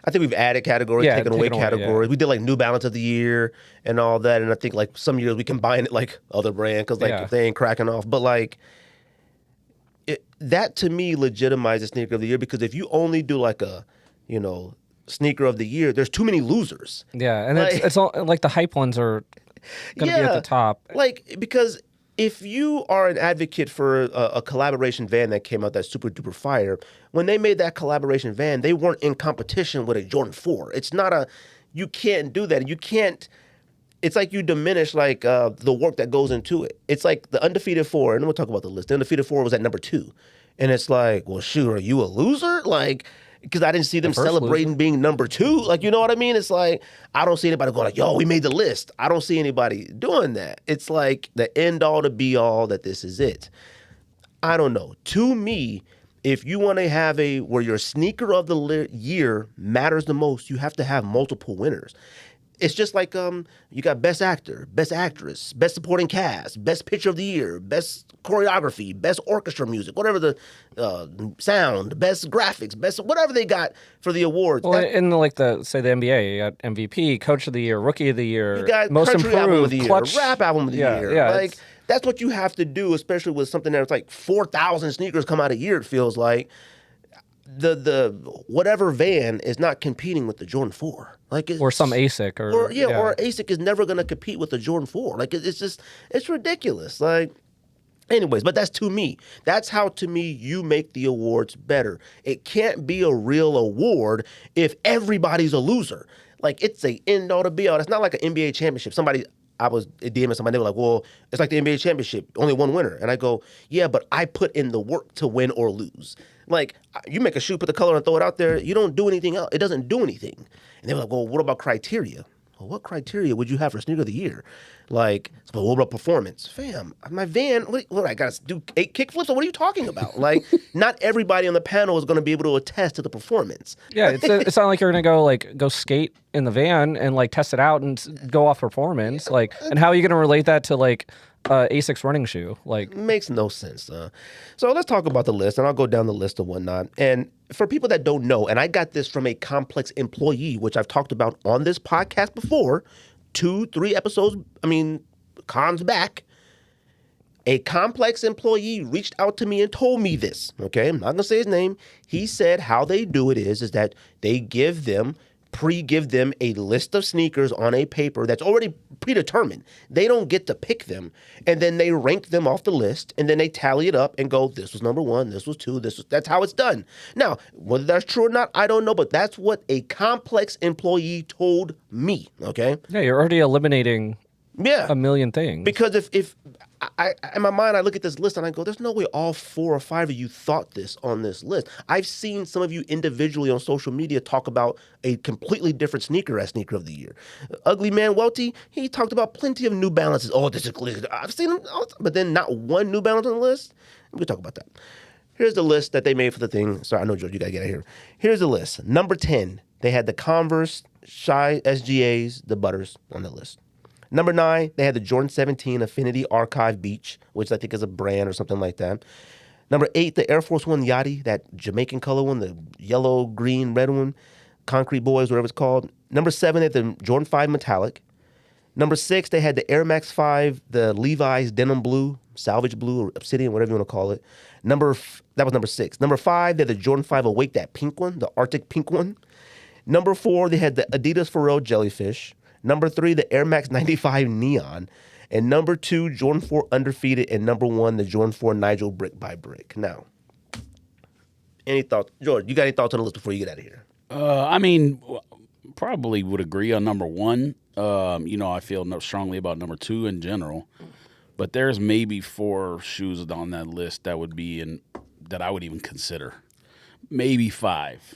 I think we've added categories, Yeah, taken away taken away, categories. yeah. We did like New Balance of the year and all that. And I think like some years we combine it like other brand because like Yeah. if they ain't cracking off. But like that to me legitimizes sneaker of the year because if you only do like a, sneaker of the year, there's too many losers. yeah, and Like- it's all like the hype ones are gonna be at the top. Like, because if you are an advocate for a collaboration van that came out that's super duper fire, when they made that collaboration van, they weren't in competition with a Jordan 4. It's not you can't do that. You can't, it's like you diminish like the work that goes into it. It's like the Undefeated 4, and we'll talk about the list. The Undefeated 4 was at number 2. And it's like, well, shoot, are you a loser? Like, because I didn't see them first celebrating being number 2. Like, you know what I mean? It's like, I don't see anybody going like, yo, we made the list. I don't see anybody doing that. It's like the end all to be all that this is it. I don't know. To me, if you want to have where your sneaker of the year matters the most, you have to have multiple winners. It's just like you got best actor, best actress, best supporting cast, best picture of the year, best choreography, best orchestra music, whatever the sound, best graphics, best whatever they got for the awards. Well, in like the NBA, you got MVP, Coach of the Year, Rookie of the Year, You got Most country Improved, album of the year, Clutch, rap album of the year. Yeah, Like that's what you have to do, especially with something that's like 4,000 sneakers come out a year. It feels like. the whatever Van is not competing with the Jordan 4. Like or some ASIC or ASIC is never going to compete with the Jordan 4. Like it's ridiculous. Like anyways, but that's to me. That's how to me you make the awards better. It can't be a real award if everybody's a loser. Like it's a end all to be all. It's not like an NBA championship. I was DMing somebody, they were like, well, it's like the NBA championship, only one winner. And I go, yeah, but I put in the work to win or lose. Like, you make a shoe, put the color and throw it out there, you don't do anything else. It doesn't do anything. And they were like, well, what about criteria? Well, what criteria would you have for Sneaker of the Year? Like, but what about performance? Fam, my Van, what I got to do 8 kickflips? Or what are you talking about? Like, not everybody on the panel is going to be able to attest to the performance. Yeah, it's not like you're going to go skate in the van and like test it out and go off performance. Like, and how are you going to relate that to like ASIC's running shoe? Like, makes no sense. So let's talk about the list, and I'll go down the list and whatnot. And for people that don't know, and I got this from a Complex employee, which I've talked about on this podcast before, 2-3 episodes, cons back. A Complex employee reached out to me and told me this, okay? I'm not going to say his name. He said how they do it is that they give them a list of sneakers on a paper that's already predetermined. They don't get to pick them, and then they rank them off the list, and then they tally it up and go, this was number 1, this was 2, that's how it's done. Now, whether that's true or not, I don't know, but that's what a Complex employee told me, okay? Yeah, you're already eliminating a million things. Because if I in my mind, I look at this list and I go, there's no way all 4 or 5 of you thought this on this list. I've seen some of you individually on social media talk about a completely different sneaker as Sneaker of the Year. Ugly Man Welty, he talked about plenty of New Balances. Oh, this is, I've seen them, but then not one New Balance on the list. We can talk about that. Here's the list that they made for the thing. Sorry, I know, George, you got to get out of here. Here's the list. Number 10, they had the Converse Shy SGAs, the Butters on the list. Number 9, they had the Jordan 17 Affinity Archive Beach, which I think is a brand or something like that. Number 8, the Air Force One Yachty, that Jamaican color one, the yellow, green, red one, Concrete Boys, whatever it's called. Number 7, they had the Jordan 5 Metallic. Number 6, they had the Air Max 5, the Levi's Denim Blue, Salvage Blue, or Obsidian, whatever you want to call it. That was number 6. Number 5, they had the Jordan 5 Awake, that pink one, the Arctic pink one. Number 4, they had the Adidas Pharrell Jellyfish. Number 3, the Air Max 95 Neon. And number 2, Jordan 4 Undefeated. And number 1, the Jordan 4 Nigel Brick by Brick. Now, any thoughts? George, you got any thoughts on the list before you get out of here? Probably would agree on number 1. I feel strongly about number 2 in general. But there's maybe 4 shoes on that list that would be that I would even consider. Maybe 5.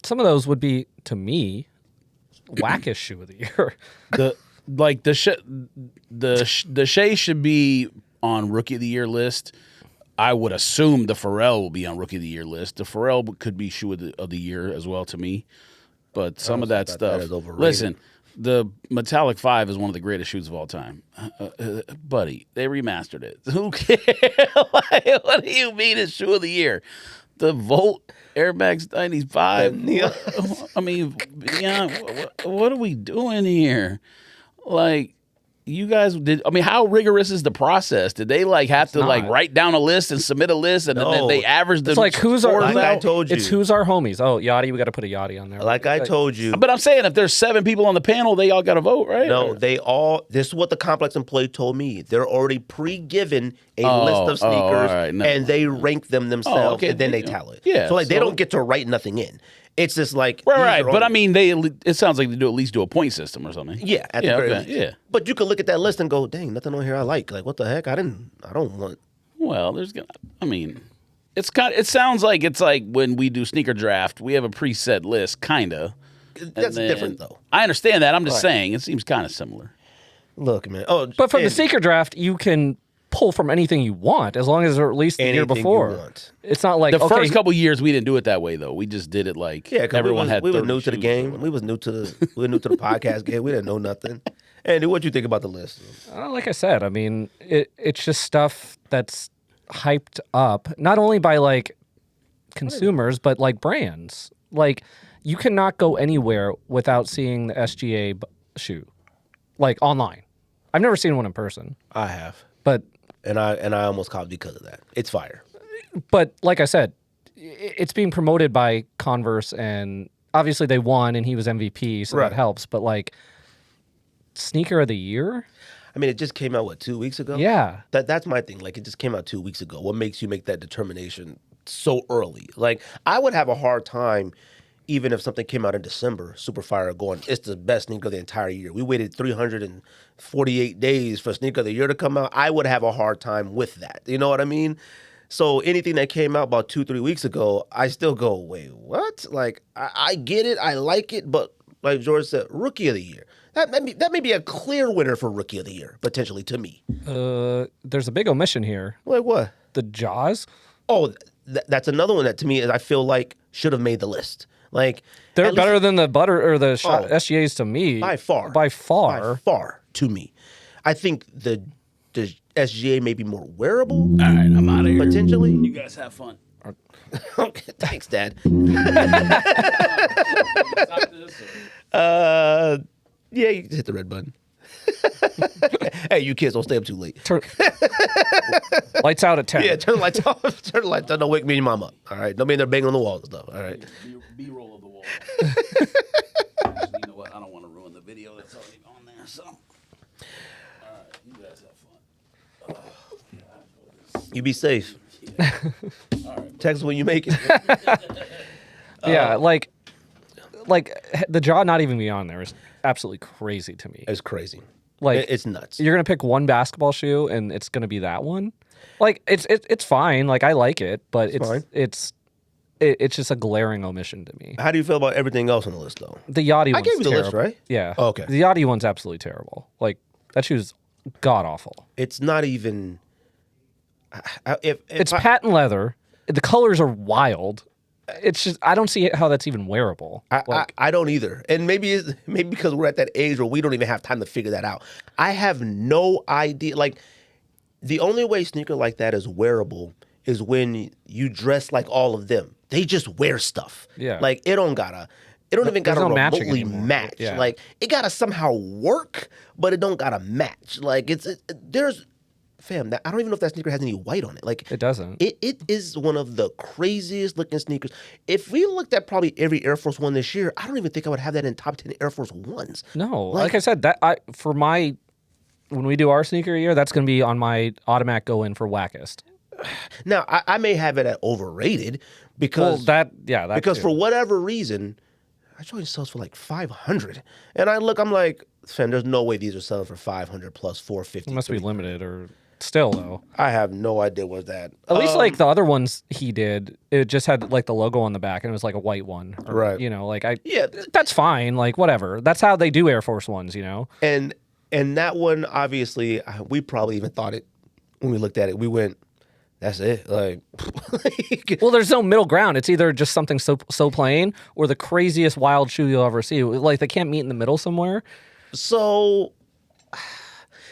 Some of those would be, to me, wackish shoe of the year. The Shea should be on Rookie of the Year list. I would assume the Pharrell will be on Rookie of the Year list. The Pharrell could be shoe of the year as well to me. But some of that stuff. That is overrated. Listen, the Metallic 5 is one of the greatest shoes of all time. Buddy, they remastered it. Who cares? What do you mean it's shoe of the year? The Volt Air Max 95. What are we doing here? Like, you guys did. How rigorous is the process? Did they have to write down a list and submit a list, and then they average the? It's like I told you. It's who's our homies. Oh, Yachty, we got to put a Yachty on there. I told you. But I'm saying if there's 7 people on the panel, they all got to vote, right? No, this is what the Complex employee told me. They're already pre-given a list of sneakers, and they rank them themselves, and then they tally it. Yeah. So they don't get to write nothing in. It's just like right. But it sounds like they do at least do a point system or something. Yeah, at the very least. Yeah. But you could look at that list and go, dang, nothing on here I like. Like, what the heck? I don't want. Well, it sounds like it's like when we do sneaker draft, we have a preset list, kinda. That's different though. I understand that. I'm just saying it seems kind of similar. Look, man. But from the sneaker draft, you can pull from anything you want as long as they're released the year before. It's not like the first couple years we didn't do it that way though. We just did it like everyone had. We were new to the game. We were new to the podcast game. We didn't know nothing. Andy, what do you think about the list? Like I said, it's just stuff that's hyped up not only by consumers but brands. You cannot go anywhere without seeing the SGA shoe, online. I've never seen one in person. I have, but. And I almost copped because of that. It's fire. But like I said, it's being promoted by Converse, and obviously they won, and he was MVP, so Right. that helps. But like, sneaker of the year? I mean, it just came out, what, 2 weeks ago? Yeah. That's my thing. Like, it just came out 2 weeks ago. What makes you make that determination so early? Like, I would have a hard time, even if something came out in December, Superfire going, it's the best sneaker of the entire year. We waited 348 days for sneaker of the year to come out. I would have a hard time with that. You know what I mean? So anything that came out about 2-3 weeks ago, I still go, wait, what? Like, I get it. I like it. But like George said, Rookie of the Year. That may be a clear winner for Rookie of the Year, potentially, to me. There's a big omission here. Like what? The Jaws. Oh, that's another one that to me I feel like should have made the list. Like They're at better least than the butter or the SGAs to me. by far. By far. By far to me. I think the SGA may be more wearable. All right, I'm out of here. Potentially. You guys have fun. Okay, thanks, Dad. Stop this, or- Yeah, you can hit the red button. Hey, you kids don't stay up too late. Lights out at 10. Yeah, turn the lights off. Turn the lights on. Don't wake me and your mom up. All right. Don't be in there banging on the walls and stuff. All right. B-roll of the wall. Actually, you know what? I don't want to ruin the video that's already on there. So, all right, you guys have fun. You be safe. Text when you make it. Yeah, like the jaw not even being on there is absolutely crazy to me. It's crazy. Like It's nuts. You're gonna pick one basketball shoe and it's gonna be that one. Like it's fine. Like I like it, but fine. it's just a glaring omission to me. How do you feel about everything else on the list, though? The Yachty one's I gave you the terrible. list, right? Yeah. Oh, okay. The Yachty one's absolutely terrible. Like that shoe's god awful. It's not even. If It's I, patent leather. The colors are wild. It's just I don't see how that's even wearable. I don't either, and maybe because we're at that age where we don't even have time to figure that out. I have no idea. Like the only way sneaker like that is wearable is when you dress like all of them. They just wear stuff. Yeah. Like it don't even gotta no matching remotely anymore. match. Yeah. Like it gotta somehow work, but it don't gotta match. Like there's. Fam, I don't even know if that sneaker has any white on it. Like It doesn't. It is one of the craziest looking sneakers. If we looked at probably every Air Force One this year, I don't even think I would have that in top 10 Air Force Ones. No, like I said, when we do our sneaker year, that's going to be on my automatic go in for wackest. Now I may have it at overrated because because for whatever reason, I saw it sells for like $500, and I'm like, fam, there's no way these are selling for $500 plus $450. it must be limited or still though. I have no idea what that. At least like the other ones he did, it just had like the logo on the back and it was like a white one, Right. You know, like that's fine, like whatever. That's how they do Air Force Ones, you know. And that one, obviously, we probably even thought it when we looked at it. We went, that's it. Like, Well, there's no middle ground. It's either just something so plain or the craziest wild shoe you'll ever see. Like they can't meet in the middle somewhere. so.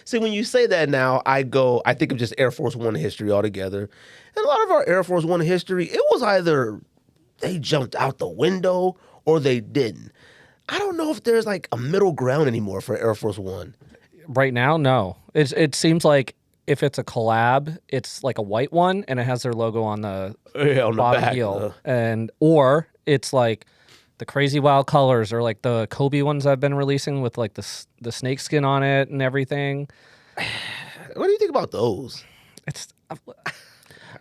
See, when you say that now, I think of just Air Force One history altogether. And a lot of our Air Force One history, it was either they jumped out the window or they didn't. I don't know if there's like a middle ground anymore for Air Force One. Right now, no. It seems like if it's a collab, it's like a white one and it has their logo on the On the bottom back, heel, or it's like the crazy wild colors, or like the Kobe ones I've been releasing with like the snake skin on it and everything. What do you think about those? It's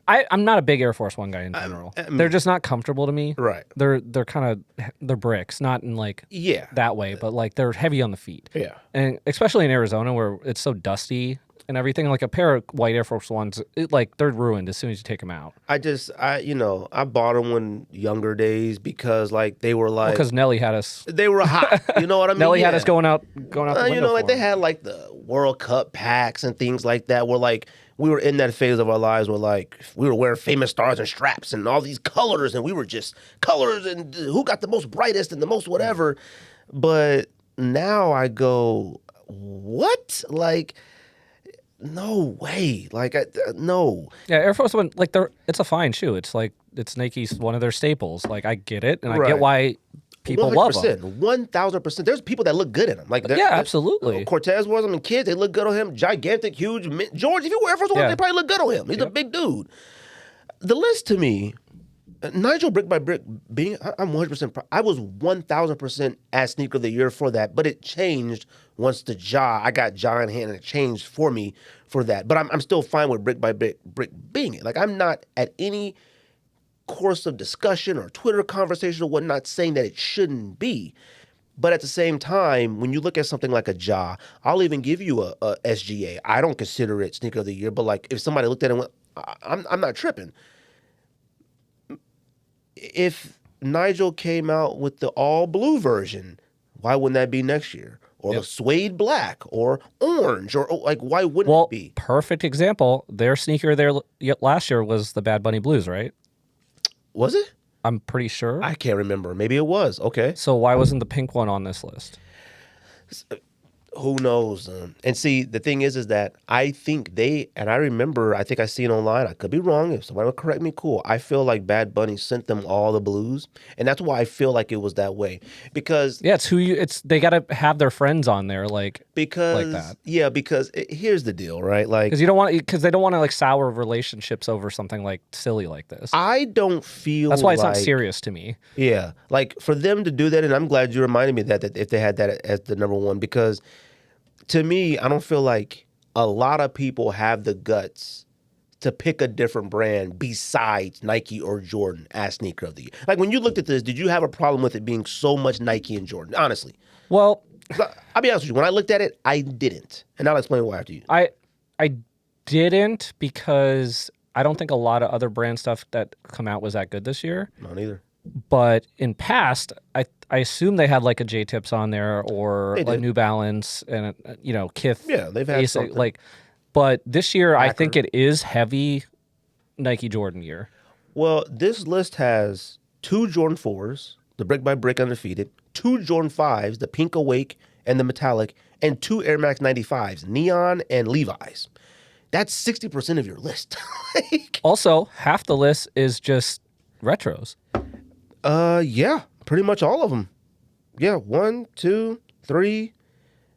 I'm not a big Air Force One guy in general. They're just not comfortable to me. Right. They're they're bricks, not in like that way, but like they're heavy on the feet. Yeah. And especially in Arizona where it's so dusty and everything, like a pair of white Air Force Ones, they're ruined as soon as you take them out. I bought them when younger days because like they were like Because Nelly had us. they were hot. You know what I mean? Nelly had us going out the window. like for they 'em. had like the World Cup packs and things like that. Where like we were in that phase of our lives where like we were wearing famous stars and straps and all these colors, and we were just colors and who got the most brightest and the most whatever. But now I go, what? Like, no way. Like, no. Yeah, Air Force One, like it's a fine shoe. It's like it's Nike's one of their staples. Like I get it, and I Right. get why people love them. 1,000%. There's people that look good in them. Like, Yeah, absolutely. Cortez was them, and kids, they look good on him. Gigantic, huge. George, if you wear Air Force One, Yeah. they probably look good on him. He's a big dude. The list to me, Nigel brick by brick being, I'm 100%. I was 1,000% as sneaker of the year for that, but it changed once I got Ja in hand, and it changed for me for that. But I'm still fine with brick by brick being it. Like, I'm not at any course of discussion or Twitter conversation or whatnot saying that it shouldn't be. But at the same time, when you look at something like a Ja, I'll even give you a SGA. I don't consider it sneaker of the year, but like if somebody looked at it and went, I'm not tripping. If Nigel came out with the all blue version, why wouldn't that be next year? Or the suede black or orange or like why wouldn't it be? Perfect example. Their sneaker there last year was the Bad Bunny Blues, right? Was it? I'm pretty sure. I can't remember. Maybe it was. Okay. So why wasn't the pink one on this list? Who knows? And see, the thing is that I think I remember, I think I seen online, I could be wrong, if somebody would correct me, cool. I feel like Bad Bunny sent them all the blues, and that's why I feel like it was that way. Because yeah, they got to have their friends on there like that. Yeah, because here's the deal, right? Like, because they don't want to like sour relationships over something like silly like this. I don't feel that's why it's not serious to me. Yeah, like for them to do that, and I'm glad you reminded me that if they had that as the number one, because to me, I don't feel like a lot of people have the guts to pick a different brand besides Nike or Jordan as sneaker of the year. Like when you looked at this, did you have a problem with it being so much Nike and Jordan? Honestly. Well, I'll be honest with you. When I looked at it, I didn't. And I'll explain why after you. I didn't because I don't think a lot of other brand stuff that come out was that good this year. Not either. But in past, I assume they had like a J-Tips on there or a New Balance and Kith. Yeah, they've had something. Like, but this year I think it is heavy Nike Jordan year. Well, this list has 2 Jordan 4s, the brick by brick undefeated, 2 Jordan 5s, the pink awake and the metallic, and 2 Air Max 95s, neon and Levi's. That's 60% of your list. Also, half the list is just retros. Yeah, pretty much all of them. Yeah, 1, 2, 3.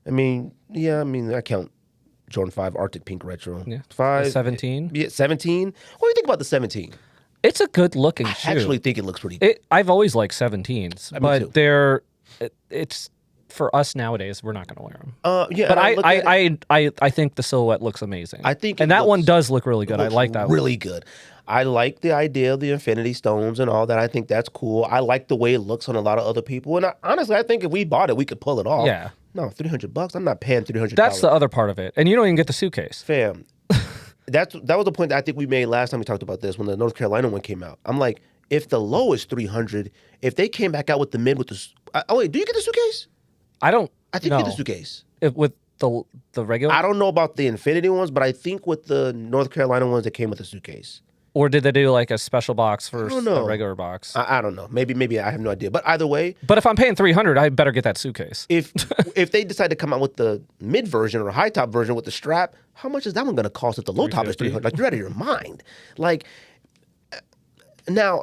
I count Jordan 5 Arctic Pink Retro. Yeah. 5. 17. Yeah, 17. What do you think about the 17? It's a good looking shoe. I actually think it looks pretty good. I've always liked 17s, but it's for us nowadays. We're not going to wear them. Yeah, but I think the silhouette looks amazing. I think, and that one does look really good. I like that. Really good. I like the idea of the infinity stones and all that. I think that's cool. I like the way it looks on a lot of other people. And honestly, I think if we bought it, we could pull it off. Yeah. No, $300. I'm not paying $300. That's the other part of it. And you don't even get the suitcase. Fam. That was the point that I think we made last time we talked about this when the North Carolina one came out. I'm like, if the low is $300, if they came back out with the mid with the... wait, do you get the suitcase? I think you get the suitcase. With the regular? I don't know about the Infinity ones, but I think with the North Carolina ones, they came with a suitcase. Or did they do like a special box versus a regular box? I don't know. Maybe I have no idea. But either way... But if I'm paying $300, I better get that suitcase. If they decide to come out with the mid version or high top version with the strap, how much is that one going to cost if the low top is $300? Like, you're out of your mind. Like, now,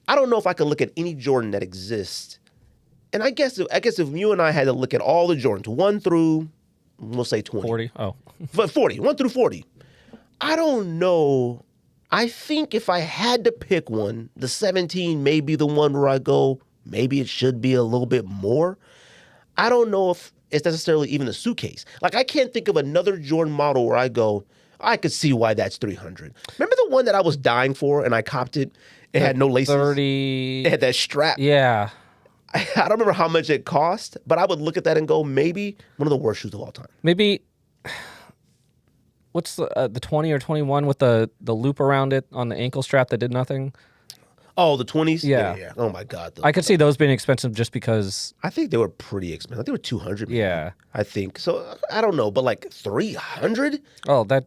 I don't know if I could look at any Jordan that exists. And I guess if you and I had to look at all the Jordans, 1 through, we'll say 20. 40? Oh. 40, 1 through 40. I don't know. I think if I had to pick one, the 17 may be the one where I go, maybe it should be a little bit more. I don't know if it's necessarily even a suitcase. Like, I can't think of another Jordan model where I go, I could see why that's $300. Remember the one that I was dying for and I copped it? It had no laces. 30. It had that strap. Yeah. I don't remember how much it cost, but I would look at that and go, maybe one of the worst shoes of all time. Maybe... What's the 20 or 21 with the loop around it on the ankle strap that did nothing? Oh, the 20s? Yeah. Oh, my God. I could see those being expensive just because... I think they were pretty expensive. I think they were $200. Yeah. I think. So, I don't know, but like $300? Oh, that...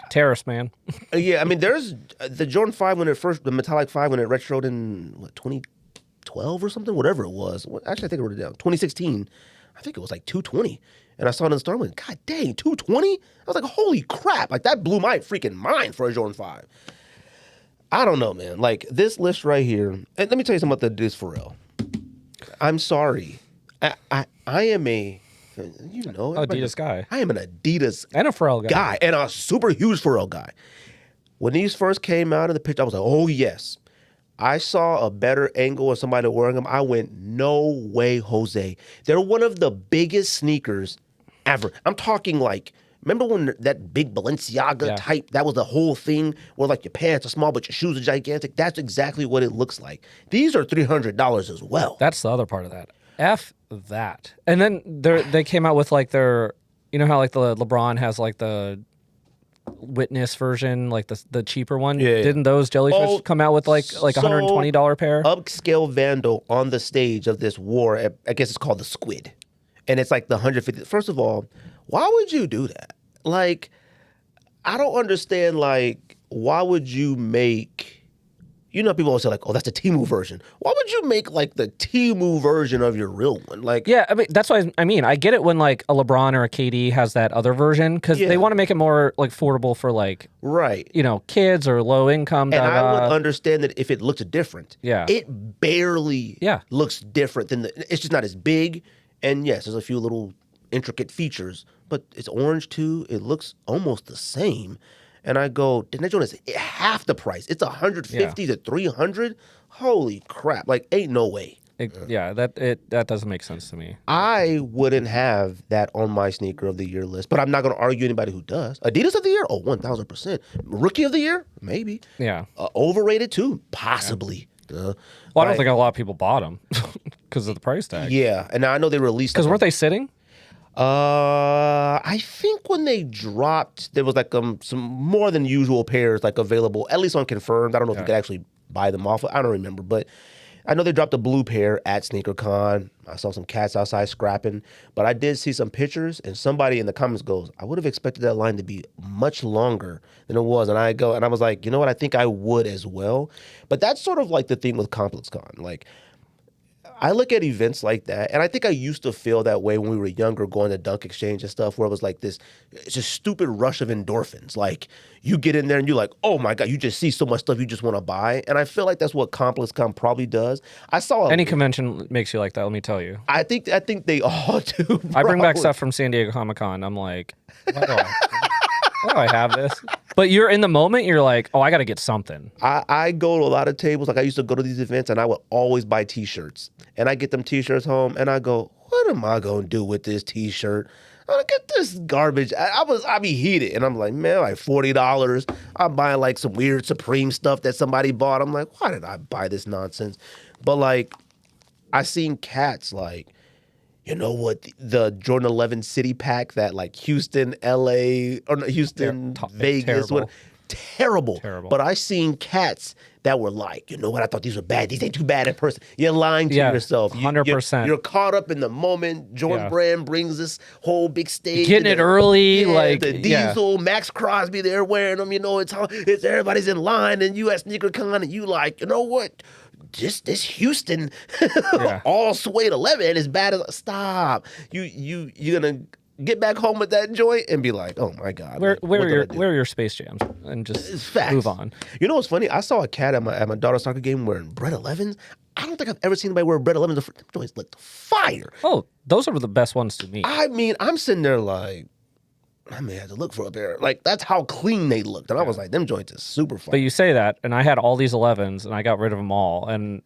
Terrace, man. Yeah, I mean, there's the Jordan 5 the Metallic 5 when it retroed in, 2012 or something? Whatever it was. Actually, I think I wrote it down. 2016. I think it was like $220. And I saw it in the store and went, God dang, $220? I was like, holy crap. Like, that blew my freaking mind for a Jordan 5. I don't know, man. Like, this list right here, and let me tell you something about this Pharrell. I'm sorry. I am a, Adidas guy. I am an Adidas and a Pharrell guy. And a super huge Pharrell guy. When these first came out in the picture, I was like, oh, yes. I saw a better angle of somebody wearing them. I went, no way, Jose. They're one of the biggest sneakers ever. I'm talking like, remember when that big Balenciaga type, that was the whole thing where like your pants are small but your shoes are gigantic? That's exactly what it looks like. These are $300 as well. That's the other part of that. F that. And then they came out with like their, you know how like the LeBron has like the Witness version, like the cheaper one. Yeah. Didn't those jellyfish come out with like $120 pair? Upscale Vandal on the stage of this war, I guess it's called the Squid. And it's like the 150. First of all, why would you do that? Like, I don't understand, like, why would you make, you know, people always say like, oh, that's the Temu version. Why would you make like the Temu version of your real one? Like, yeah, I mean, that's why I mean, I get it when like a LeBron or a KD has that other version because they want to make it more like affordable for like, right, you know, kids or low income. And I would understand that if it looked different. Yeah, it barely looks different than it's just not as big. And yes, there's a few little intricate features, but it's orange too. It looks almost the same. And I go, that joint is half the price. It's 150 to 300. Holy crap! Like, ain't no way. That doesn't make sense to me. I wouldn't have that on my sneaker of the year list, but I'm not going to argue anybody who does. Adidas of the year? Oh, 1,000%. Rookie of the year? Maybe. Yeah. Overrated too? Possibly. Well, I don't think a lot of people bought them because of the price tag. Yeah, and I know they released. Because weren't they sitting? I think when they dropped, there was like some more than usual pairs like available, at least on Confirmed. I don't know if you could actually buy them off. I don't remember, but I know they dropped a blue pair at SneakerCon. I saw some cats outside scrapping, but I did see some pictures, and somebody in the comments goes, "I would have expected that line to be much longer than it was." And I was like, you know what? I think I would as well. But that's sort of like the thing with ComplexCon, like. I look at events like that, and I think I used to feel that way when we were younger, going to Dunk Exchange and stuff, where it was like this, it's a stupid rush of endorphins. Like, you get in there and you're like, oh my God, you just see so much stuff you just want to buy. And I feel like that's what ComplexCon probably does. I saw any convention makes you like that, let me tell you. I think they all do. I bring back stuff from San Diego Comic-Con. I'm like, why do I have this? But you're in the moment, you're like, oh, I got to get something. I go to a lot of tables. Like, I used to go to these events, and I would always buy T-shirts. And I get them T-shirts home, and I go, what am I going to do with this T-shirt? I'm going to get this garbage. I be heated. And I'm like, man, like $40. I'm buying like some weird Supreme stuff that somebody bought. I'm like, why did I buy this nonsense? But like, I seen cats like, you know what, the Jordan 11 City Pack that like Houston, LA, or no, Houston, Vegas, terrible. But I seen cats that were like, you know what, I thought these were bad. These ain't too bad in person. You're lying to yourself. 100%. You're caught up in the moment. Jordan Brand brings this whole big stage. Getting it early. Like the Diesel, Max Crosby, they're wearing them. You know, it's everybody's in line, and you at SneakerCon, and you like, you know what? This Houston all suede 11 is bad as stop. You're gonna get back home with that joint and be like, oh my God, where are your Space Jams and just move on. You know what's funny? I saw a cat at my daughter's soccer game wearing Bread 11s. I don't think I've ever seen anybody wear Bread 11s. The joints looked fire. Oh, those are the best ones to me. I mean, I'm sitting there like, I may have to look for a pair. Like, that's how clean they looked. And I was like, them joints is super fun. But you say that, and I had all these 11s, and I got rid of them all. And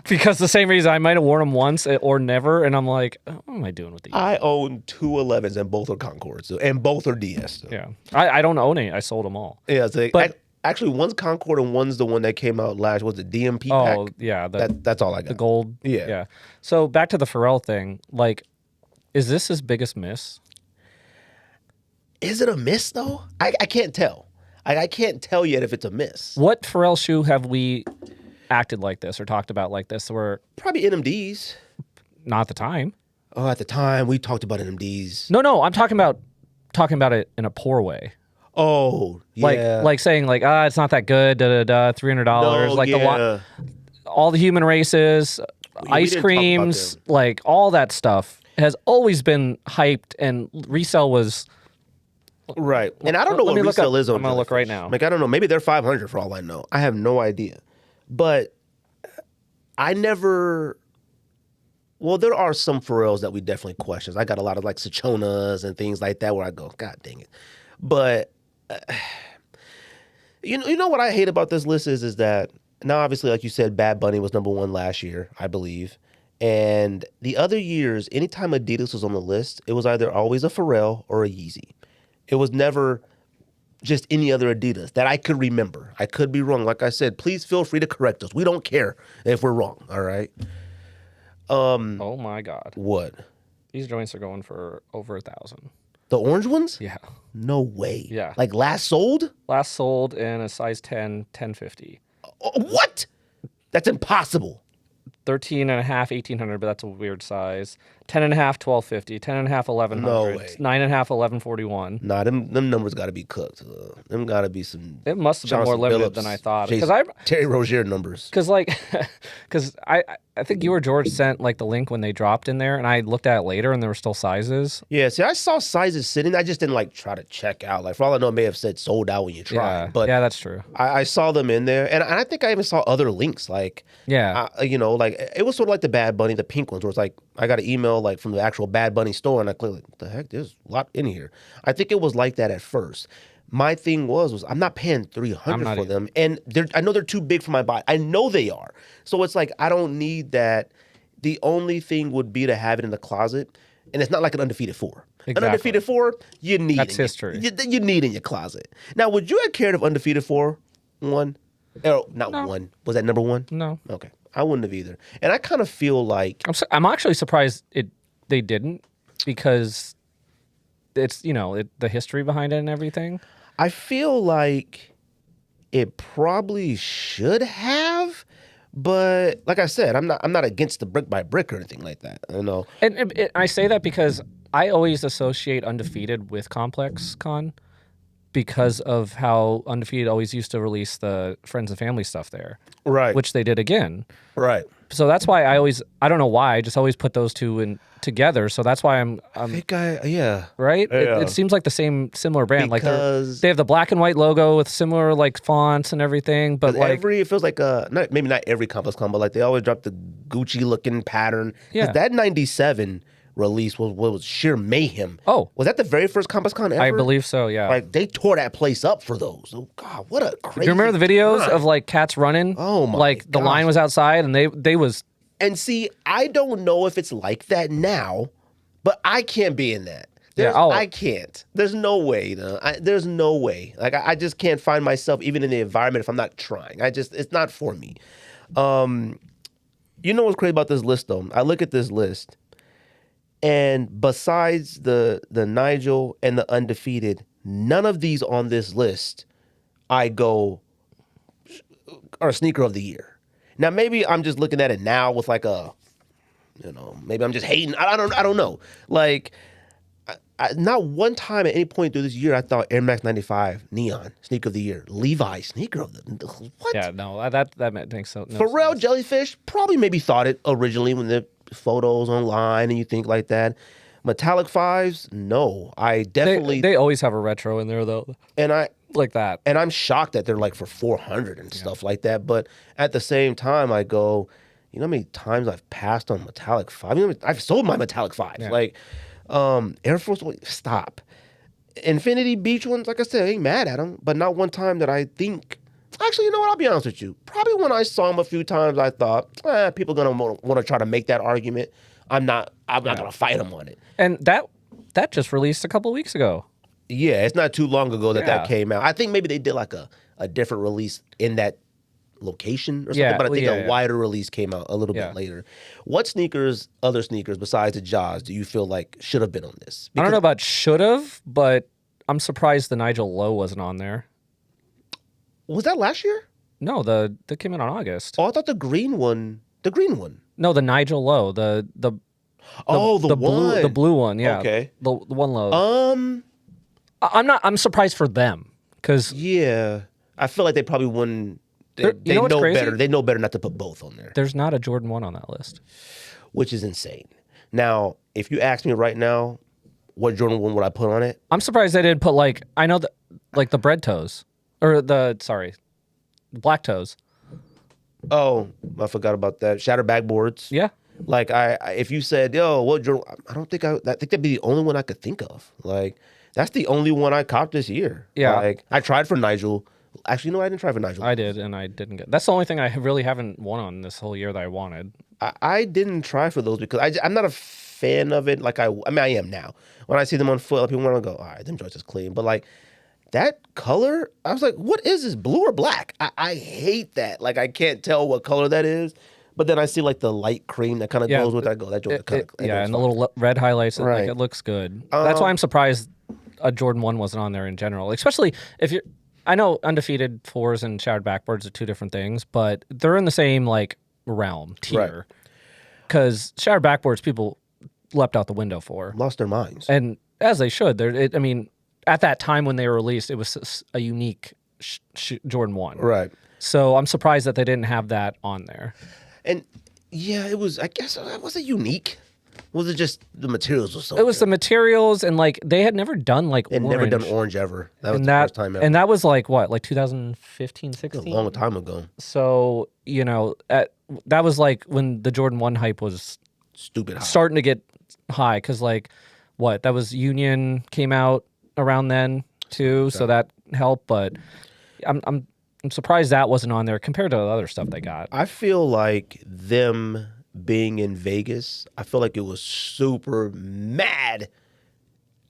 because the same reason I might have worn them once or never, and I'm like, what am I doing with these? I own two 11s, and both are Concords, and both are DS. Yeah. I don't own any. I sold them all. Yeah, so actually, one's Concord, and one's the one that came out last. Was it DMP pack? Oh, yeah. That's all I got. The gold. Yeah. So back to the Pharrell thing. Like, is this his biggest miss? Is it a miss, though? I can't tell. I can't tell yet if it's a miss. What Pharrell shoe have we acted like this or talked about like this? Where probably NMDs. Not at the time. Oh, at the time, we talked about NMDs. No, I'm talking about it in a poor way. Oh, yeah. Like saying like, it's not that good, $300. No, like all the human races, ice creams, like all that stuff has always been hyped, and resale was... Right. And I don't know what resale is on I'm going to look right now. Like, I don't know. Maybe they're 500 for all I know. I have no idea. But I never... Well, there are some Pharrells that we definitely question. I got a lot of like Sachonas and things like that where I go, God dang it. But You know what I hate about this list is that now obviously, like you said, Bad Bunny was number one last year, I believe. And the other years, anytime Adidas was on the list, it was either always a Pharrell or a Yeezy. It was never just any other Adidas that I could remember. I could be wrong. Like I said, please feel free to correct us. We don't care if we're wrong, all right? Oh my God. What? These joints are going for over 1,000. The orange ones? Yeah. No way. Yeah. Like last sold? Last sold in a size 10, 1050. What? That's impossible. 13 and a half, 1,800, but that's a weird size. 10 and a half, 1,250. 10 and a half, 1,100. No way. 9 and a half, 1,141. Nah, them numbers got to be cooked. Them got to be some. It must have been more Chauncey limited Billups, than I thought. Terry Rozier numbers. Because I think you or George sent like the link when they dropped in there, and I looked at it later, and there were still sizes. Yeah, see, I saw sizes sitting. I just didn't like try to check out. Like for all I know, it may have said sold out when you tried. Yeah, But yeah, that's true. I saw them in there, and I think I even saw other links. Like, Yeah, like it was sort of like the Bad Bunny, the pink ones, where it's like I got an email like from the actual Bad Bunny store, and I clicked, like, what the heck? There's a lot in here. I think it was like that at first. My thing was I'm not paying $300 for them, and I know they're too big for my body. I know they are, so it's like I don't need that. The only thing would be to have it in the closet, and it's not like an Undefeated 4. Exactly. An Undefeated 4, you need That's history. You need in your closet. Now, would you have cared if Undefeated 4 won? Oh, not one. Was that number one? no. Okay. I wouldn't have either. And I kind of feel like I'm actually surprised they didn't, because it's the history behind it and everything. I feel like it probably should have, but like I said, I'm not against the brick by brick or anything like that. I know. And I say that because I always associate Undefeated with ComplexCon because of how Undefeated always used to release the Friends and Family stuff there, Right. which they did again. Right. So that's why I don't know why, I just always put those two in together. So that's why I think yeah. right? Yeah. It seems like the similar brand. Because like they have the black and white logo with similar like fonts and everything, but like it feels like maybe not every ComplexCon, but like they always drop the Gucci looking pattern. 'Cause Yeah. that 97 release was sheer mayhem. Oh. Was that the very first ComplexCon ever? I believe so, yeah. Like they tore that place up for those. Oh God, what a crazy. Do you remember the videos time. of like cats running? Oh, my Like the gosh. line was outside and they was And see, I don't know if it's like that now, but I can't be in that. I can't. There's no way. There's no way. Like I just can't find myself even in the environment if I'm not trying. It's not for me. You know what's crazy about this list though? I look at this list, and besides the Nigel and the Undefeated, none of these on this list I go are sneaker of the year. Now maybe I'm just looking at it now with like maybe I'm just hating. I don't know. Like, not one time at any point through this year I thought Air Max 95 Neon sneaker of the year, Levi sneaker of the what? yeah, no, that makes so no Pharrell sense. Jellyfish probably maybe thought it originally when the photos online and you think like that. Metallic Fives, no, I definitely They always have a retro in there though, and like that. And I'm shocked that they're like for 400 and stuff like that. But at the same time, I go, you know how many times I've passed on Metallic 5? You know, I've sold my Metallic 5s. Yeah. Like, Air Force One, stop. Infinity Beach ones, like I said, I ain't mad at them. But not one time that I think, actually, you know what? I'll be honest with you. Probably when I saw them a few times, I thought, people are going to want to try to make that argument. I'm not going to fight them on it. And that just released a couple weeks ago. Yeah, it's not too long ago that Yeah. came out. I think maybe they did like a different release in that location or something, Yeah, but I think yeah. a wider release came out a little Yeah. bit later. What other sneakers besides the Jaws, do you feel like should have been on this? I don't know about should have, but I'm surprised the Nigel Low wasn't on there. Was that last year? No, that came out in August. Oh, I thought the green one. No, the Nigel Low, the one. blue one, yeah. Okay. The one low. I'm surprised for them because Yeah. I feel like they probably wouldn't. They You know what's know crazy? better. They know better not to put both on there, there's not a Jordan 1 on that list. which is insane. Now, if you ask me right now, what Jordan 1 would I put on it? I'm surprised they didn't put the bread toes or the black toes. Oh, I forgot about that. Shatter backboards. Yeah. Like if you said, "Yo, what Jordan?" I don't think I think that'd be the only one I could think of. Like that's the only one I copped this year. Yeah. Like I tried for Nigel Actually, no, I didn't try for Nigel. I did, and I didn't get. That's the only thing I really haven't won on this whole year that I wanted. I didn't try for those because I'm not a fan of it. Like I mean, I am now. When I see them on foot, people want to go, all right, them joints is clean. But like that color, I was like, what is this, blue or black? I hate that. Like I can't tell what color that is. But then I see like the light cream that kind of goes with that. I go, that joint kind of and the little red highlights. Like it looks good. That's why I'm surprised a Jordan 1 wasn't on there in general. Especially if you're, I know Undefeated 4s and Shattered Backboards are two different things, but they're in the same like realm tier. Because Shattered Backboards people leapt out the window for, lost their minds, and as they should. I mean, at that time when they were released, it was a unique Jordan 1. Right. So I'm surprised that they didn't have that on there. And yeah, it was. I guess was it unique? Was it just the materials or something? It was the materials, and like they had never done like They'd orange. never done orange ever. That was and the first time ever. And that was like what, like 2015, 16? A long time ago. So you know, that was like when the Jordan 1 hype was Stupid high. starting to get high, because like what, that was Union came out around then too, so that helped. But I'm surprised that wasn't on there compared to the other stuff they got. I feel like them being in Vegas, I feel like it was super mad,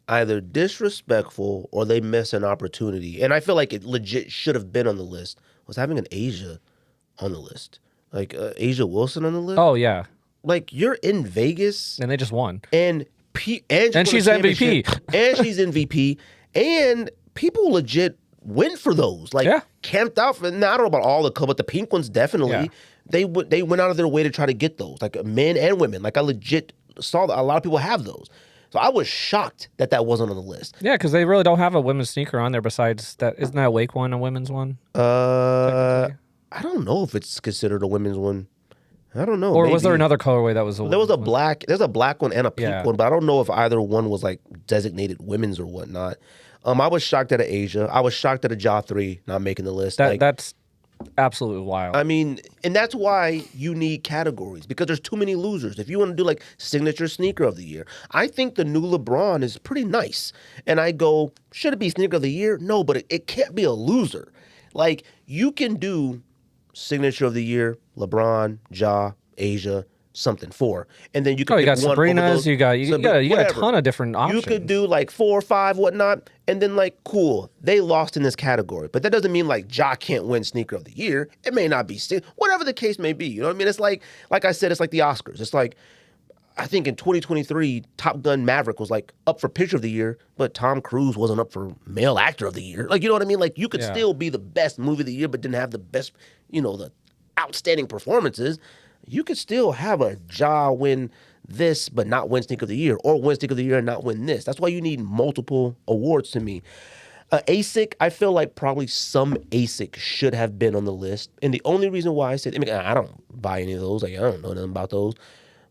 either disrespectful or they missed an opportunity. And I feel like it legit should have been on the list. Was having an Asia on the list, like Asia Wilson on the list. Oh yeah, like you're in Vegas and they just won. and she's MVP. and she's MVP, and people legit went for those, like camped out for. Now I don't know about all the color, but the pink ones definitely. Yeah. They went out of their way to try to get those, like men and women. Like I legit saw that a lot of people have those, so I was shocked that wasn't on the list. Yeah, because they really don't have a women's sneaker on there besides that. Isn't that Wake one a women's one? I don't know if it's considered a women's one. I don't know. Or maybe. was there another colorway that was a There was a one? black. There's a black one and a pink Yeah. one, but I don't know if either one was like designated women's or whatnot. I was shocked at a Asia. I was shocked at a Jaw 3 not making the list. That's absolutely wild. I mean, and that's why you need categories, because there's too many losers. If you want to do like signature sneaker of the year, I think the new LeBron is pretty nice. And I go, should it be sneaker of the year? No, but it can't be a loser. Like you can do signature of the year, LeBron, Ja, Asia, something 4, and then you can. You got pick one over Sabrina's. those. You got a Whatever. ton of different options. You could do like 4 or 5, whatnot, and then like cool, they lost in this category, but that doesn't mean like Ja can't win sneaker of the year. It may not be whatever the case may be. You know what I mean? It's like I said, it's like the Oscars. It's like I think in 2023, Top Gun Maverick was like up for picture of the year, but Tom Cruise wasn't up for male actor of the year. Like you know what I mean? Like you could still be the best movie of the year, but didn't have the best, the outstanding performances. You could still have a Ja win this, but not win sneaker of the year, or win sneaker of the year and not win this. That's why you need multiple awards to me. ASIC, I feel like probably some ASIC should have been on the list. And the only reason why I don't buy any of those. Like I don't know nothing about those.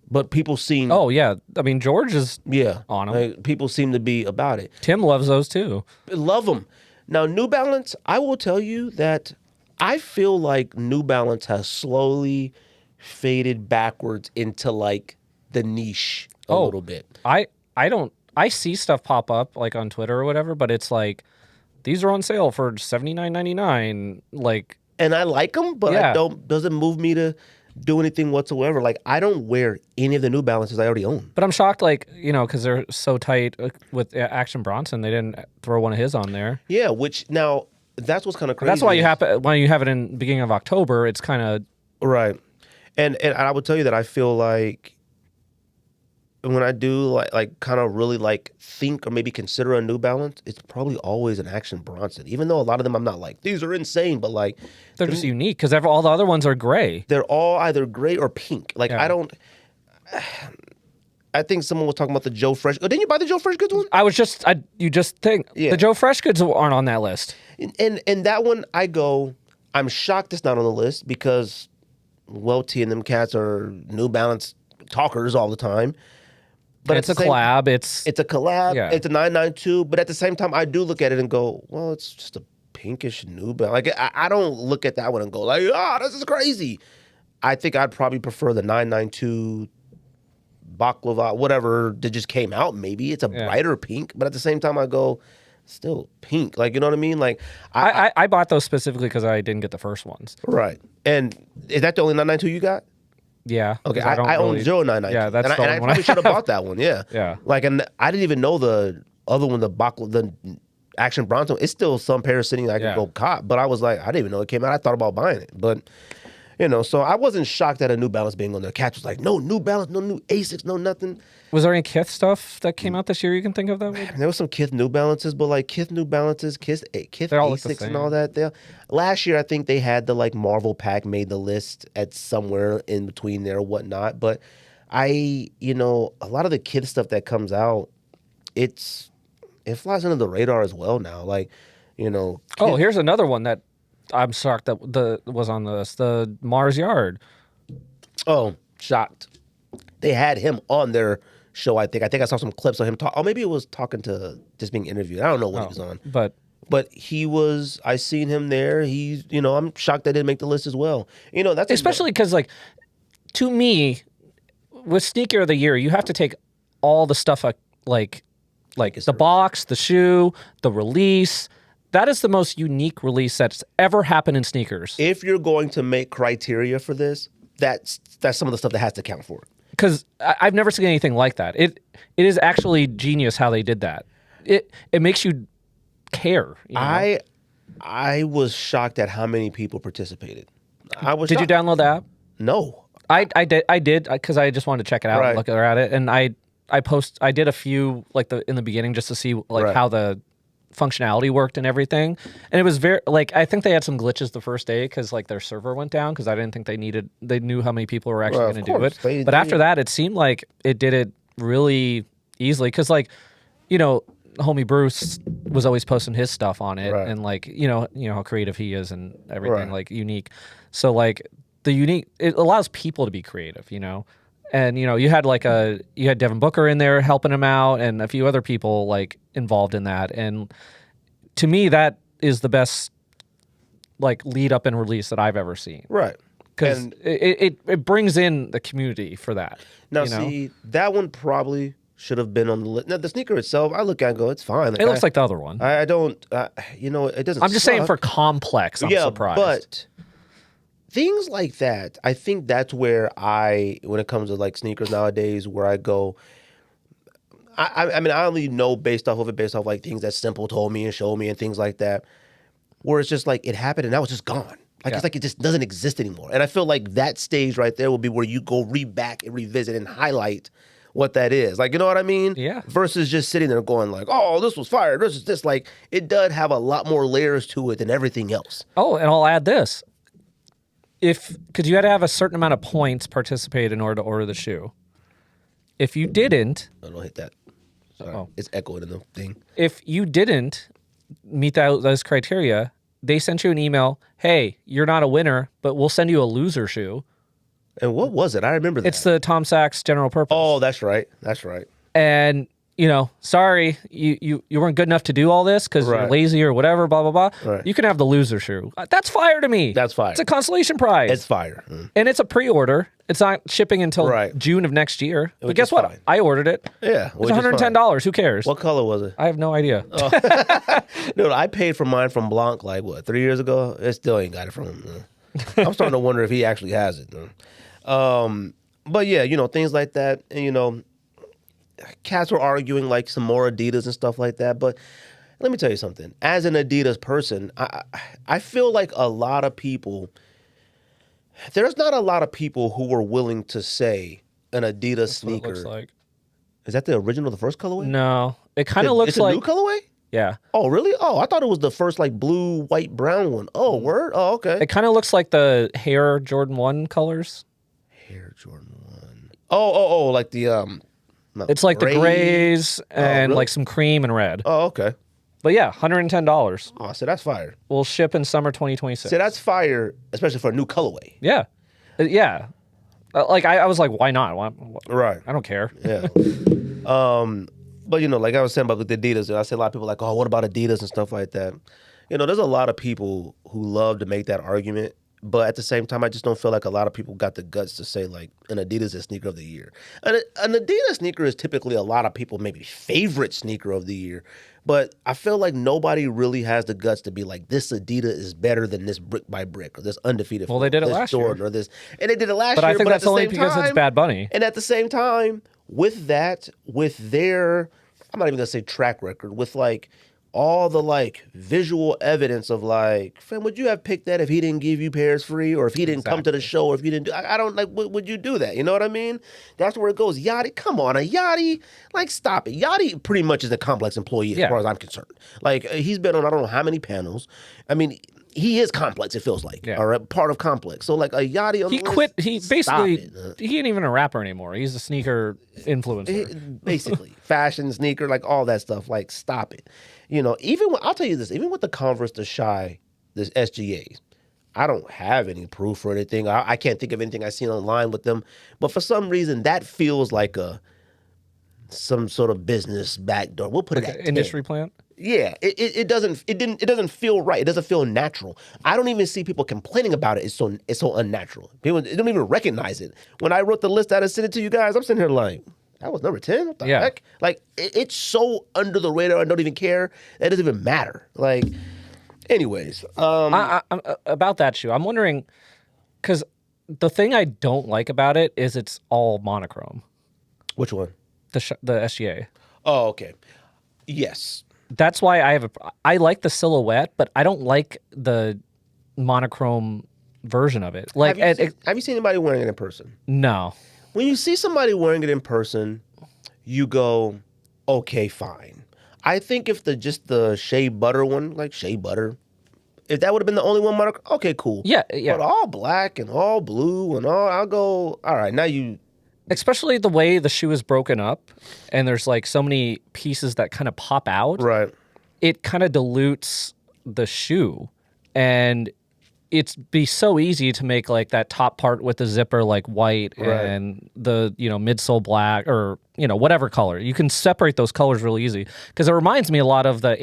But people seem... Oh, yeah. I mean, George is on them. Like, people seem to be about it. Tim loves those, too. Love them. Now, New Balance, I will tell you that I feel like New Balance has slowly faded backwards into, like, the niche a little bit. I see stuff pop up, like, on Twitter or whatever, but it's like, these are on sale for $79.99, like... And I like them, but doesn't move me to do anything whatsoever. Like I don't wear any of the New Balances I already own. But I'm shocked, like, because they're so tight with Action Bronson, they didn't throw one of his on there. Yeah, which now that's what's kind of crazy. That's why when you have it in the beginning of October, it's kind of right. And I would tell you that I feel like when I do like kind of really like think or maybe consider a New Balance, it's probably always an Action Bronson. Even though a lot of them I'm not like, these are insane, but like they're just unique because all the other ones are gray. They're all either gray or pink. Like I think someone was talking about the Joe Fresh. Oh, didn't you buy the Joe Fresh Goods one? You just think the Joe Fresh Goods aren't on that list. And that one I'm shocked it's not on the list because Welty and them cats are New Balance talkers all the time. But it's a collab. It's a collab. Yeah. It's a 992. But at the same time, I do look at it and go, well, it's just a pinkish New Balance. Like I don't look at that one and go like, this is crazy. I think I'd probably prefer the 992 baklava, whatever that just came out. Maybe it's a brighter pink. But at the same time, I go, still pink. Like, you know what I mean? Like, I bought those specifically because I didn't get the first ones. right. And is that the only 992 you got? Yeah. Okay, 'cause I own really- 0992. Yeah, that's and the I only one probably should have bought that one. Yeah. Yeah. Like, and I didn't even know the other one, the Action Bronson. It's still some pair sitting I can go cop. But I was like, I didn't even know it came out. I thought about buying it. But, you know, so I wasn't shocked at a New Balance being on there. Catch was like, no New Balance, no new Asics, no nothing. Was there any Kith stuff that came out this year you can think of that? There was some Kith New Balances, but like Kith New Balances, Kith They all look the Asics and same. all that. Last year, I think they had the like Marvel pack made the list at somewhere in between there or whatnot. But a lot of the Kith stuff that comes out, it flies under the radar as well now. Like, Oh, here's another one that I'm shocked that was on the list. The Mars Yard. Oh, shocked. They had him on their show, I think. I think I saw some clips of him talk. Oh, maybe it was talking to just being interviewed. I don't know what he was on. But he was, I seen him there. He's, I'm shocked that didn't make the list as well. That's especially because, like, to me, with Sneaker of the Year, you have to take all the stuff like the box, the shoe, the release. That is the most unique release that's ever happened in sneakers. If you're going to make criteria for this, that's some of the stuff that has to count for it. Because I've never seen anything like that. It is actually genius how they did that. It makes you care. I was shocked at how many people participated. Did you download the app? No. I did because I just wanted to check it out and look at it. And I did a few in the beginning just to see how the functionality worked and everything. And it was very I think they had some glitches the first day because their server went down because I didn't think they knew how many people were actually going to do it. But after that, it seemed like it did it really easily because homie Bruce was always posting his stuff on it and how creative he is and everything unique. So the unique, it allows people to be creative, and you had Devin Booker in there helping him out and a few other people involved in that. And to me, that is the best lead up and release that I've ever seen. Right. Because it brings in the community for that. Now, see, that one probably should have been on the list. Now, the sneaker itself, I look at it and go, it's fine. It looks like the other one. I don't, it doesn't I'm just saying for Complex, I'm surprised. But things like that, I think that's where when it comes to sneakers nowadays, where I go, I mean, I only know based off things that Simple told me and showed me and things like that, where it's just it happened and now it's just gone. It's it just doesn't exist anymore. And I feel like that stage right there will be where you go back and revisit and highlight what that is. You know what I mean? Yeah. Versus just sitting there going oh, this was fire. This is this. It does have a lot more layers to it than everything else. Oh, and I'll add this. Because you had to have a certain amount of points participated in order to order the shoe. If you didn't... No, don't hit that. Sorry. It's echoing in the thing. If you didn't meet those criteria, they sent you an email, hey, you're not a winner, but we'll send you a loser shoe. And what was it? I remember that. It's the Tom Sachs General Purpose. Oh, that's right. That's right. And... sorry, you weren't good enough to do all this because you're lazy or whatever, blah, blah, blah. Right. You can have the loser shoe. That's fire to me. That's fire. It's a consolation prize. It's fire. And it's a pre-order. It's not shipping until June of next year. But guess what? I ordered it. Yeah. It's $110. Who cares? What color was it? I have no idea. Dude, I paid for mine from Blanc 3 years ago. It still ain't got it from him. I'm starting to wonder if he actually has it. But yeah, things like that. And, cats were arguing some more Adidas and stuff like that. But let me tell you something. As an Adidas person, I feel like there's not a lot of people who were willing to say an Adidas sneaker. What it looks like. Is that the original, the first colorway? No. It kind of looks like... It's a new colorway? Yeah. Oh, really? Oh, I thought it was the first blue, white, brown one. Oh, word? Oh, okay. It kind of looks like the Hair Jordan 1 colors. Hair Jordan 1. Oh, like the... It's like the grays and really? some cream and red. Oh, okay. But yeah, $110. Oh, so that's fire. We'll ship in summer 2026. So that's fire, especially for a new colorway. Yeah. Yeah. I was like, why not? Right. I don't care. Yeah. But, like I was saying about the Adidas, I see a lot of people oh, what about Adidas and stuff like that. There's a lot of people who love to make that argument. But at the same time, I just don't feel like a lot of people got the guts to say like an Adidas is sneaker of the year. An Adidas sneaker is typically a lot of people maybe favorite sneaker of the year. But I feel like nobody really has the guts to be like, this Adidas is better than this Brick by Brick or this Undefeated. Well, they did it this last Jordan year. Or this, and they did it last But year. I think but that's at the only same because time, it's Bad Bunny. And at the same time, with that, with their, I'm not even gonna say track record, with like all the like visual evidence of like, fam, would you have picked that if he didn't give you pairs free, or if he didn't come to the show, or if you didn't do? I don't like. Would you do that? You know what I mean? That's where it goes. Yachty, come on, a Yachty, like stop it. Yachty pretty much is a Complex employee as far as I'm concerned. Like he's been on I don't know how many panels. I mean. He is Complex, it feels like, or a part of Complex. So, like, a Yachty on He the list, quit. He basically, stop it. he ain't even a rapper anymore. He's a sneaker influencer. Basically, fashion, sneaker, like all that stuff. Like, stop it. You know, I'll tell you this, even with the Converse, the Shy, this SGAs, I don't have any proof or anything. I can't think of anything I've seen online with them. But for some reason, that feels like some sort of business backdoor. We'll put Like it at an industry plant. Yeah, it doesn't feel right. It doesn't feel natural. I don't even see people complaining about it. It's so unnatural. People don't even recognize it. When I wrote the list out and sent it to you guys, I'm sitting here like, that was number 10? What the heck? Like it's so under the radar. I don't even care. That doesn't even matter. Like, anyways, About that shoe, I'm wondering because the thing I don't like about it is it's all monochrome. which one? The SGA. Oh, okay. Yes. That's why I like the silhouette, but I don't like the monochrome version of it. Like, have you seen anybody wearing it in person? no. When you see somebody wearing it in person, you go, okay, fine. I think if just the shea butter one, like shea butter, if that would have been the only one, okay, cool. Yeah. But all black and all blue and I'll go, all right, now you. Especially the way the shoe is broken up and there's like so many pieces that kind of pop out. Right. It kind of dilutes the shoe. And it'd be so easy to make like that top part with the zipper like white and the, midsole black or, whatever color. You can separate those colors really easy. Because it reminds me a lot of the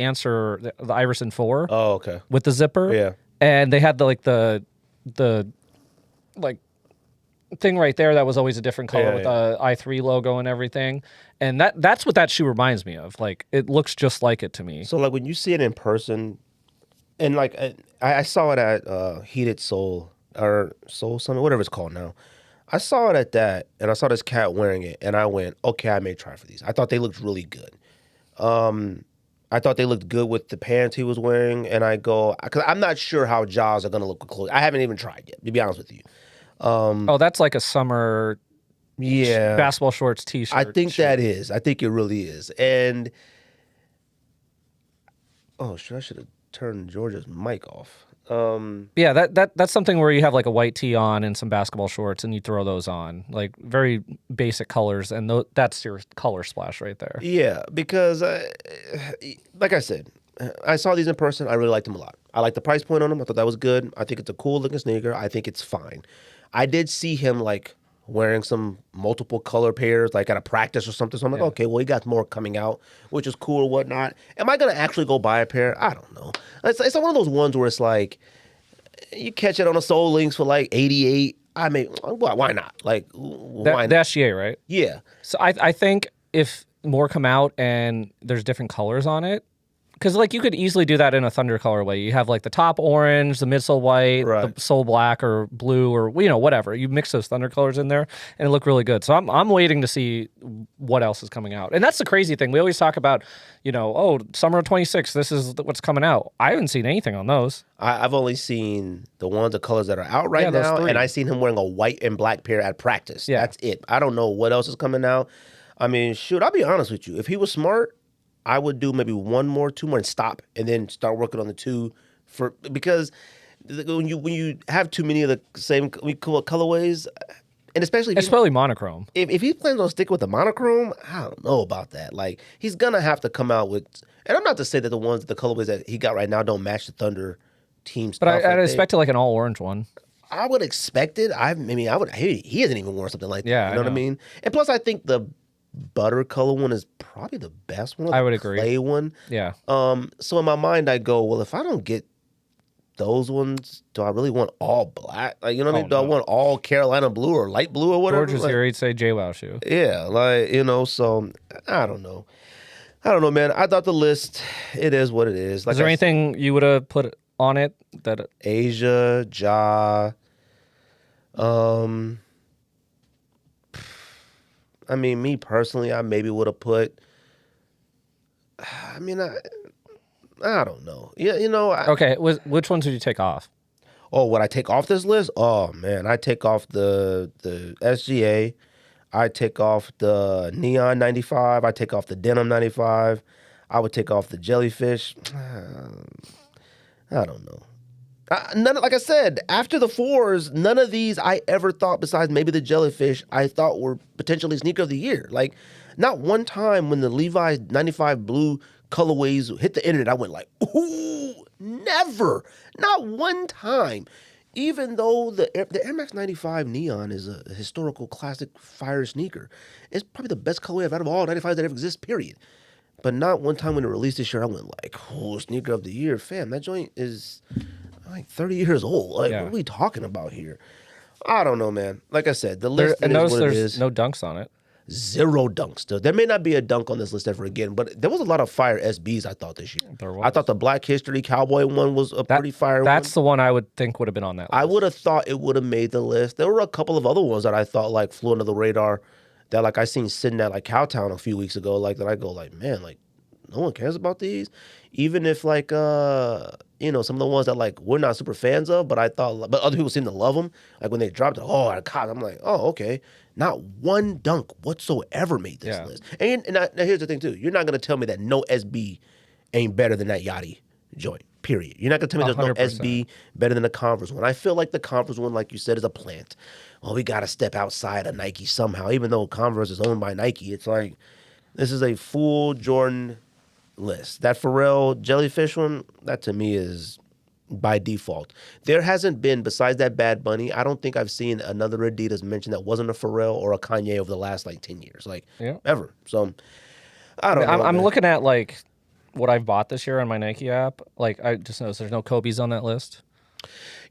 Iverson 4. Oh, okay. With the zipper. Yeah. And they had the thing right there that was always a different color with the I3 logo and everything. And that's what that shoe reminds me of. Like, it looks just like it to me. So, like, when you see it in person, and, like, I saw it at Heated Soul, or Soul Summit, whatever it's called now. I saw it at that, and I saw this cat wearing it, and I went, okay, I may try for these. I thought they looked really good. I thought they looked good with the pants he was wearing, and I go, because I'm not sure how Jaws are going to look with clothes. I haven't even tried yet, to be honest with you. That's like a summer basketball shorts t-shirt. I think that is. I think it really is. And I should have turned Georgia's mic off. That's something where you have like a white tee on and some basketball shorts and you throw those on. Like very basic colors, and that's your color splash right there. Yeah, because like I said, I saw these in person. I really liked them a lot. I liked the price point on them. I thought that was good. I think it's a cool looking sneaker. I think it's fine. I did see him like wearing some multiple color pairs, like at a practice or something. So I'm like, okay, well, he got more coming out, which is cool or whatnot. Am I going to actually go buy a pair? I don't know. It's one of those ones where it's like, you catch it on a Soul Links for like 88. I mean, why not? Like, why not? The SGA, right? Yeah. So I think if more come out and there's different colors on it, because like you could easily do that in a Thunder colorway. You have like the top orange, the midsole white, the sole black or blue or whatever. You mix those Thunder colors in there and it look really good. So I'm waiting to see what else is coming out. And that's the crazy thing. We always talk about, summer of 26. This is what's coming out. I haven't seen anything on those. I've only seen the colors that are out right now, and I seen him wearing a white and black pair at practice. Yeah. That's it. I don't know what else is coming out. I mean, shoot, I'll be honest with you. If he was smart, I would do maybe 1 more, 2 more, and stop, and then start working on the 2 because when you have too many of the same colorways, and especially monochrome. If he plans on sticking with the monochrome, I don't know about that. Like, he's gonna have to come out with, and I'm not to say that the colorways that he got right now don't match the Thunder team stuff. But I'd expect like an all orange one. I would expect it. He hasn't even worn something like that. Yeah, you know what I mean? And plus, I think the butter color one is probably the best one. I would agree. Clay one. Yeah. So in my mind, I go, well, if I don't get those ones, do I really want all black? Like, you know what I mean? Do I no. want all Carolina blue or light blue or whatever? George was Like, here, he'd say JWoww shoe. yeah, like, so I don't know. I don't know, man. I thought the list, it is what it is. Like Is there anything you would have put on it that Asia, Ja, I mean, me personally, I maybe would have put. I mean, I don't know. Yeah, okay, which ones did you take off? Oh, would I take off this list? Oh man, I take off the SGA. I take off the Neon 95. I take off the Denim 95. I would take off the Jellyfish. I don't know. Like I said, after the fours, none of these I ever thought, besides maybe the Jellyfish, I thought were potentially sneaker of the year. Like, not one time when the Levi's 95 blue colorways hit the internet, I went like, ooh, never. Not one time. Even though the Air Max 95 Neon is a historical classic fire sneaker, it's probably the best colorway out of all 95s that ever exist, period. But not one time when it released this year, I went like, oh, sneaker of the year. Fam, that joint is like 30 years old. Like, What are we talking about here? I don't know, man. Like I said, the list And is notice what it there's is. no dunks on it. Zero dunks. There may not be a dunk on this list ever again, but there was a lot of fire SBs, I thought, this year. There was. I thought the Black History Cowboy one was a pretty fire one. That's the one I would think would have been on that list. I would have thought it would have made the list. There were a couple of other ones that I thought like flew under the radar that like I seen sitting at like Cowtown a few weeks ago, like that I go like, man, like no one cares about these. Even if like some of the ones that like we're not super fans of, but I thought but other people seem to love them. Like when they dropped it, God, I'm like, oh, okay. Not one dunk whatsoever made this list. And now here's the thing too. You're not gonna tell me that no SB ain't better than that Yachty joint. Period. You're not gonna tell me there's no 100%. SB better than the Converse one. I feel like the Converse one, like you said, is a plant. Well, we gotta step outside of Nike somehow. Even though Converse is owned by Nike, it's like this is a full Jordan list. That Pharrell Jellyfish one, that to me is by default. There hasn't been, besides that Bad Bunny, I don't think I've seen another Adidas mention that wasn't a Pharrell or a Kanye over the last like 10 years, like ever. So I don't know. I'm looking at like what I've bought this year on my Nike app. Like I just noticed there's no Kobe's on that list.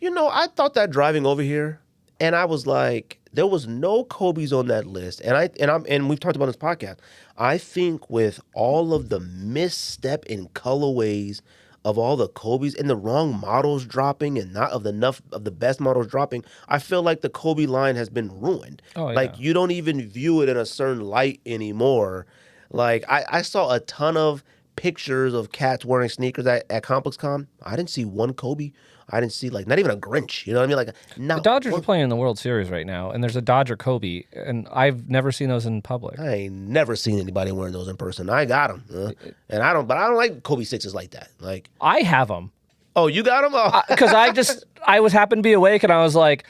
I thought that driving over here, and I was like, there was no Kobe's on that list. And we've talked about this podcast. I think with all of the misstep in colorways of all the Kobe's and the wrong models dropping and not of enough of the best models dropping, I feel like the Kobe line has been ruined. Oh, yeah. Like you don't even view it in a certain light anymore. Like I saw a ton of pictures of cats wearing sneakers at ComplexCon. I didn't see one Kobe. I didn't see not even a Grinch. You know what I mean? Like The Dodgers are playing in the World Series right now, and there's a Dodger Kobe, and I've never seen those in public. I ain't never seen anybody wearing those in person. I got them, and I don't like Kobe sixes like that. Like I have them oh, you got them? Oh. because I was happened to be awake, and I was like,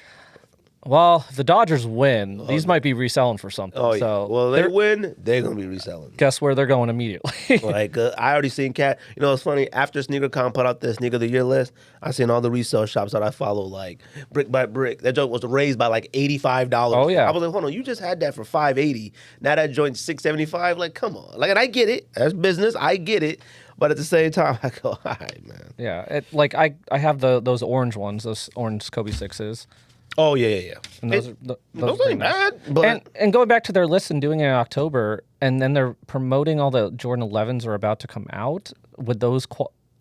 well, if the Dodgers win, these might be reselling for something. Oh, yeah. So Well, they win, they're going to be reselling. guess where they're going immediately. Like, I already seen Cat. It's funny. After SneakerCon put out the Sneaker of the Year list, I seen all the resale shops that I follow, like, brick by brick. That joint was raised by, like, $85. Oh, yeah. I was like, hold on, you just had that for $580. Now that joint's $675. Like, come on. Like, and I get it. That's business. I get it. But at the same time, I go, all right, man. Yeah, I have those orange ones, those orange Kobe sixes. Oh, yeah. And those Those are ain't nice. bad. But And going back to their list and doing it in October, and then they're promoting all the Jordan 11s are about to come out with those.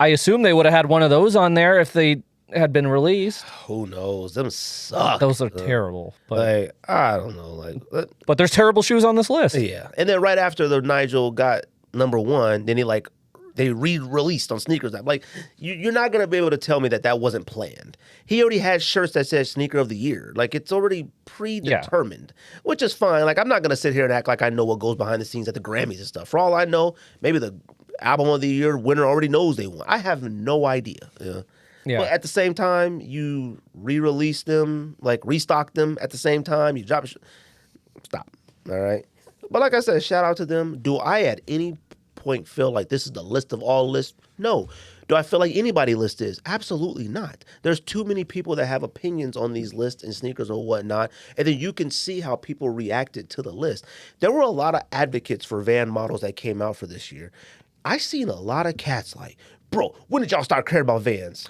I assume they would have had one of those on there if they had been released. who knows? Them suck. Those are terrible. But Like, I don't know. but there's terrible shoes on this list. Yeah. And then right after the Nigel got number one, then they re-released on Sneakers App. Like, you're not going to be able to tell me that wasn't planned. He already had shirts that said Sneaker of the Year. Like, it's already predetermined, which is fine. Like, I'm not going to sit here and act like I know what goes behind the scenes at the Grammys and stuff. For all I know, maybe the Album of the Year winner already knows they won. I have no idea. Yeah. But at the same time, you re-release them, like restock them at the same time. You drop stop. All right. But like I said, shout out to them. Do I at any point feel like this is the list of all lists? No. Do I feel like anybody list is? Absolutely not. There's too many people that have opinions on these lists and sneakers or whatnot, and then you can see how people reacted to the list. There were a lot of advocates for van models that came out for this year. I seen a lot of cats like, bro, when did y'all start caring about Vans?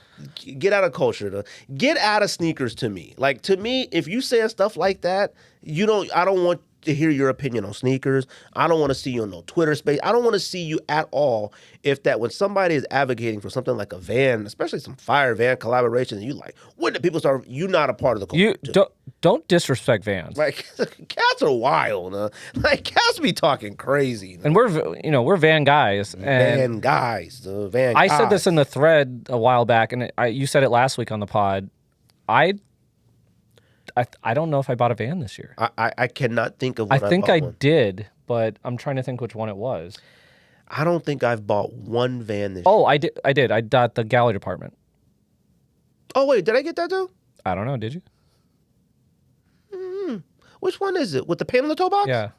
Get out of culture. Get out of sneakers to me. Like, to me, if you say stuff like that, I don't want to hear your opinion on sneakers. I don't want to see you on no Twitter space. I don't want to see you at all when somebody is advocating for something like a Van, especially some fire Van collaboration, and you like, when did people start? You're not a part of the culture. You don't disrespect Vans. Like, cats are wild. Like, cats be talking crazy. And we're Van guys. And Van guys. Van I guys. said this in the thread a while back, and you said it last week on the pod. I don't know if I bought a Van this year. I cannot think of what I think bought I one. did, but I'm trying to think which one it was. I don't think I've bought one Van this year. Oh, I did. I got the gallery department. Oh, wait, did I get that too? I don't know. Did you? Which one is it? With the paint on the toe box? Yeah.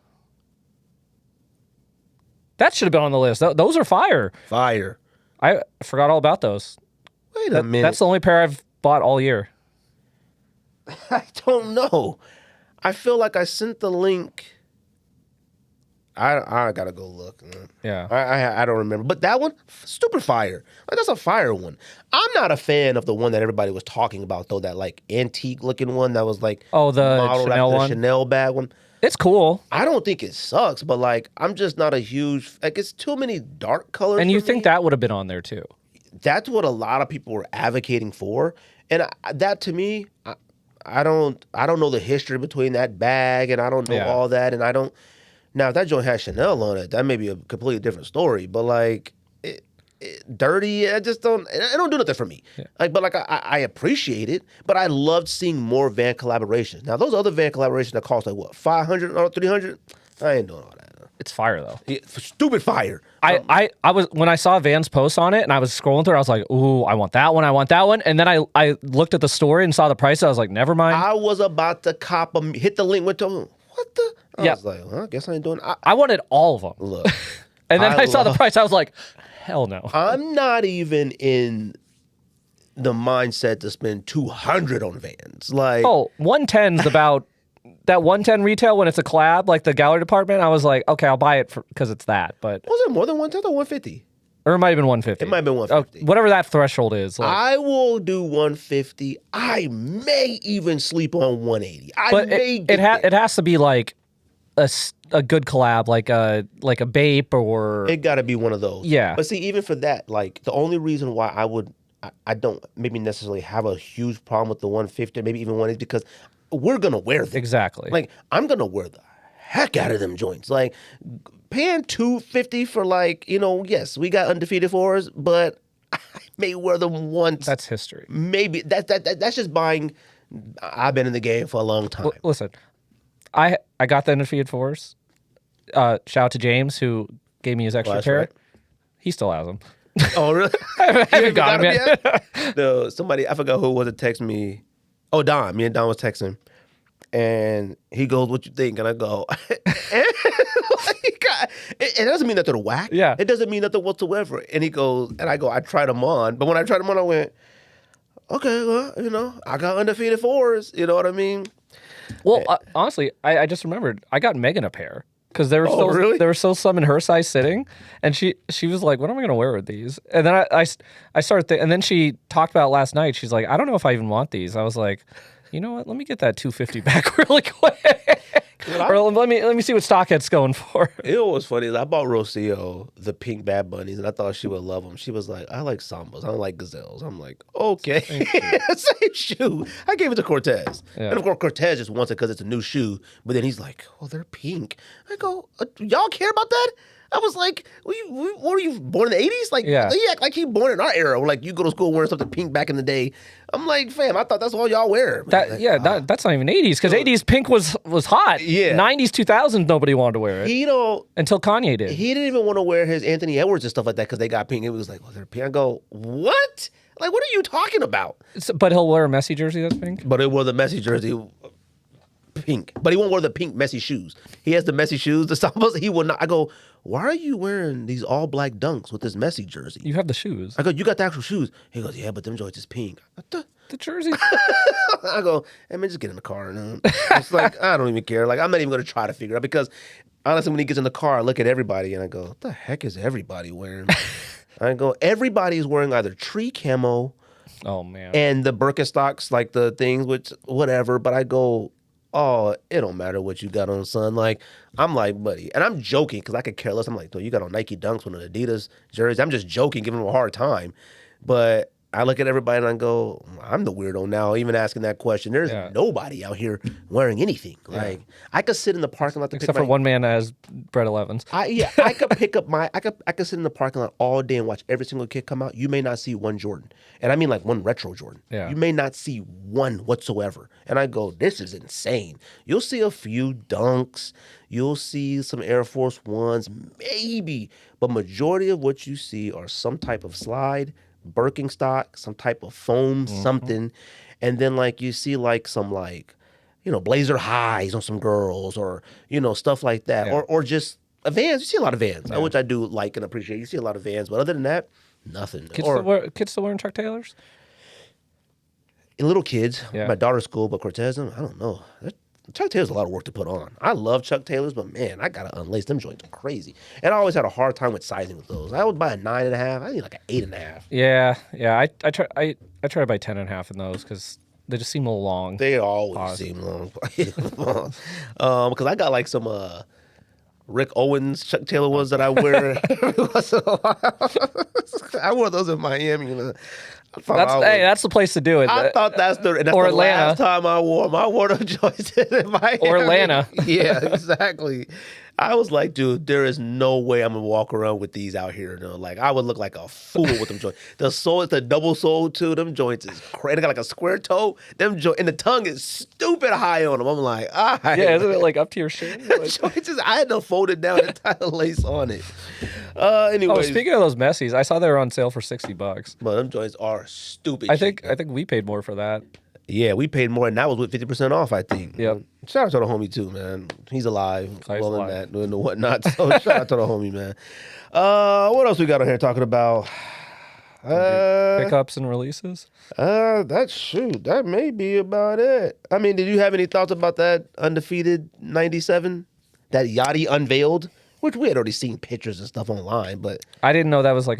That should have been on the list. Those are fire. Fire. I forgot all about those. Wait a minute. That's the only pair I've bought all year. I don't know. I feel like I sent the link. I gotta go look. Yeah. I don't remember. But that one, stupid fire. Like, that's a fire one. I'm not a fan of the one that everybody was talking about, though, that like antique looking one that was like Oh, the modeled Chanel after the one? Chanel bag one. It's cool. I don't think it sucks, but like I'm just not a huge like it's too many dark colors. And you for think me. that would have been on there too. That's what a lot of people were advocating for, and that to me, I don't know the history between that bag, and I don't know all that, and I don't. Now, if that joint has Chanel on it, that may be a completely different story. But like, dirty, I just don't. It don't do nothing for me. Yeah. Like, but like, I appreciate it. But I loved seeing more Van collaborations. Now, those other Van collaborations that cost like what, 500 or 300, I ain't doing all that. It's fire though. Yeah, stupid fire. I was when I saw Van's post on it and I was scrolling through, I was like, ooh, I want that one. And then I looked at the story and saw the price. I was like, never mind. I was about to cop them, hit the link with them. What the? I Yeah. was like, well, I guess I ain't doing. I wanted all of them. Look, And then I saw the love- price. I was like, hell no. I'm not even in the mindset to spend 200 on Vans. Like, Oh, 110's about that 110 retail when it's a collab, like the gallery department. I was like, okay, I'll buy it because it's that. But was it more than 110 or 150? or it might have been 150. It might have been 150. Whatever that threshold is. Like, I will do 150. I may even sleep on 180. but it has to be like a good collab, like a Bape or It got to be one of those. Yeah. But see, even for that, like the only reason why I don't maybe necessarily have a huge problem with the 150, maybe even 180, because we're gonna wear them. exactly. Like, I'm gonna wear the heck out of them joints. Like, paying $250 for like, yes, we got Undefeated 4s, but I may wear them once. That's history. Maybe that's just buying. I've been in the game for a long time. Listen, I got the Undefeated 4s. Shout out to James who gave me his extra that's pair. right. He still has them. Oh, really? I haven't got him yet. No, somebody, I forgot who was it, text me. Oh, Don. Me and Don was texting. And he goes, "What you think?" And I go, it doesn't mean that they're whack. Yeah. It doesn't mean nothing whatsoever. And he goes, and I go, I tried them on. But when I tried them on, I went, okay, well, I got Undefeated 4s. You know what I mean? Well, honestly, I just remembered I got Megan a pair because there were still some in her size sitting, and she was like, "What am I going to wear with these?" And then I started and then she talked about it last night. She's like, "I don't know if I even want these." I was like, you know what? Let me get that 250 back really quick. Or let me see what StockX going for. You know what's funny is I bought Rocio the pink Bad Bunnies, and I thought she would love them. She was like, "I like Sambas. I don't like Gazelles." I'm like, okay. Same shoe. I gave it to Cortez. Yeah. And of course, Cortez just wants it because it's a new shoe. But then he's like, "Well, they're pink." I go, "Y'all care about that?" I was like, what were you, born in the 80s? Like, Yeah. he act like he born in our era. Like, you go to school wearing something pink back in the day. I'm like, fam, I thought that's all y'all wear. That's not even 80s because 80s pink was hot. Yeah. 90s, 2000s, nobody wanted to wear it He don't. until Kanye did. He didn't even want to wear his Anthony Edwards and stuff like that because they got pink. It was like, well, they're pink. I go, what? Like, what are you talking about? But he'll wear a Messi jersey that's pink. But it wore the Messi jersey pink. But he won't wear the pink Messi shoes. He has the Messi shoes, the Sambas. He will not. I go, why are you wearing these all black dunks with this Messi jersey? You have the shoes. I go, you got the actual shoes. He goes, yeah, but them joints is pink. What the? The jersey. I go, hey man, just get in the car. It's like, I don't even care. Like, I'm not even going to try to figure it out because honestly, when he gets in the car, I look at everybody and I go, what the heck is everybody wearing? I go, everybody's wearing either tree camo Oh man. and the Birkenstocks, like the things, which whatever. But I go, oh, it don't matter what you got on, son. Like, I'm like, buddy, and I'm joking because I could care less. I'm like, you got on Nike Dunks with an Adidas jersey. I'm just joking, giving them a hard time. But I look at everybody and I go, I'm the weirdo now, even asking that question. There's nobody out here wearing anything. Like, I could sit in the parking lot Except for one man that has Brett 11s. I could pick up I could sit in the parking lot all day and watch every single kid come out. You may not see one Jordan. And I mean like one retro Jordan. Yeah. You may not see one whatsoever. And I go, this is insane. You'll see a few Dunks. You'll see some Air Force Ones, maybe. But majority of what you see are some type of slide, Birkenstock, some type of foam, something. And then like you see like some like, blazer highs on some girls or, stuff like that. Yeah. Or just a Vans. You see a lot of Vans, which I do like and appreciate. You see a lot of Vans. But other than that, nothing. Kids still wearing Chuck Taylors? Little kids. Yeah. My daughter's school, but Cortez, I don't know. Chuck Taylor's a lot of work to put on. I love Chuck Taylors, but man, I gotta unlace them joints. Are crazy. And I always had a hard time with sizing with those. I would buy a 9.5. I need like an 8.5. Yeah. I try to buy 10.5 in those because they just seem a little long. They always seem long. Because I got like some Rick Owens Chuck Taylor ones that I wear every once in a while. I wore those in Miami. That's the place to do it. I thought that's the Atlanta. Last time I wore them. I wore them joints in Miami. Or Atlanta. Yeah, exactly. I was like, dude, there is no way I'm gonna walk around with these out here. Like, I would look like a fool with them joints. The sole, it's a double sole too. Them joints is crazy. They got like a square toe. Them joints, and the tongue is stupid high on them. I'm like, all right. Yeah, isn't it like up to your shin? Joints I had to fold it down and tie the lace on it. Anyway. Speaking of those Messies, I saw they were on sale for $60. But them joints are stupid. I think we paid more for that. Yeah, we paid more, and that was with 50% off, I think. Yep. Shout out to the homie, too, man. He's alive. He's alive. That, and whatnot. So shout out to the homie, man. What else we got on here talking about? Pickups and releases? That may be about it. I mean, did you have any thoughts about that Undefeated 97? That Yachty unveiled? Which we had already seen pictures and stuff online, but... I didn't know that was like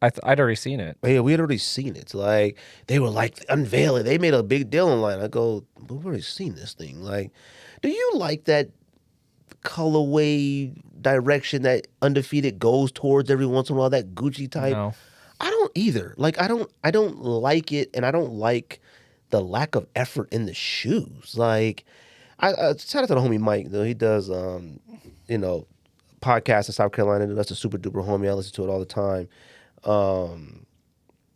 I'd already seen it. Yeah, we had already seen it. Like, they were like, unveil it. They made a big deal online. I go, but we've already seen this thing. Like, do you like that colorway direction that Undefeated goes towards every once in a while, that Gucci type? No. I don't either. Like, I don't like it, and I don't like the lack of effort in the shoes. Like, I shout out to the homie Mike, though. He does, podcast in South Carolina. That's a super duper homie. I listen to it all the time. I'm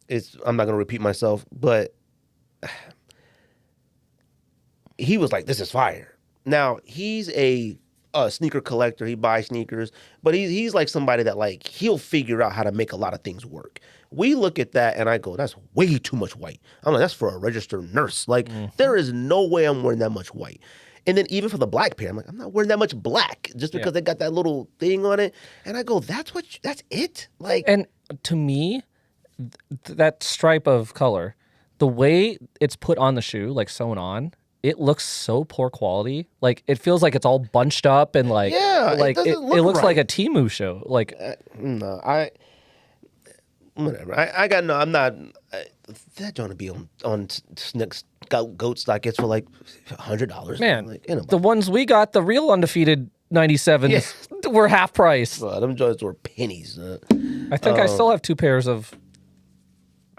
not gonna repeat myself, but he was like, "This is fire." Now he's a sneaker collector. He buys sneakers, but he's like somebody that like he'll figure out how to make a lot of things work. We look at that and I go, "That's way too much white." I'm like, "That's for a registered nurse." Like, there is no way I'm wearing that much white. And then even for the black pair, I'm like, I'm not wearing that much black just because they got that little thing on it. And I go, that's it. Like, and to me, that stripe of color, the way it's put on the shoe, like sewn on, it looks so poor quality. Like, it feels like it's all bunched up and like, it looks right. like a Temu show. Like, whatever. I'm not. That joint to be on Snick's goat stock gets for like $100. Man, like, the ones we got, the real Undefeated 97s, were half price. Them joints were pennies. I think I still have 2 pairs of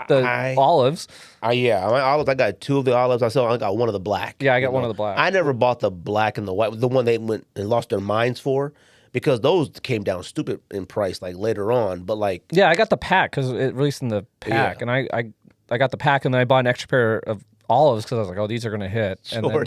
the olives. My olives. I got 2 of the olives. I got one of the black. Yeah, I got one of the black. I never bought the black and the white. The one they went and lost their minds for. Because those came down stupid in price, like later on. But like, yeah, I got the pack because it released in the pack, and I got the pack, and then I bought an extra pair of olives because I was like, oh, these are gonna hit. And then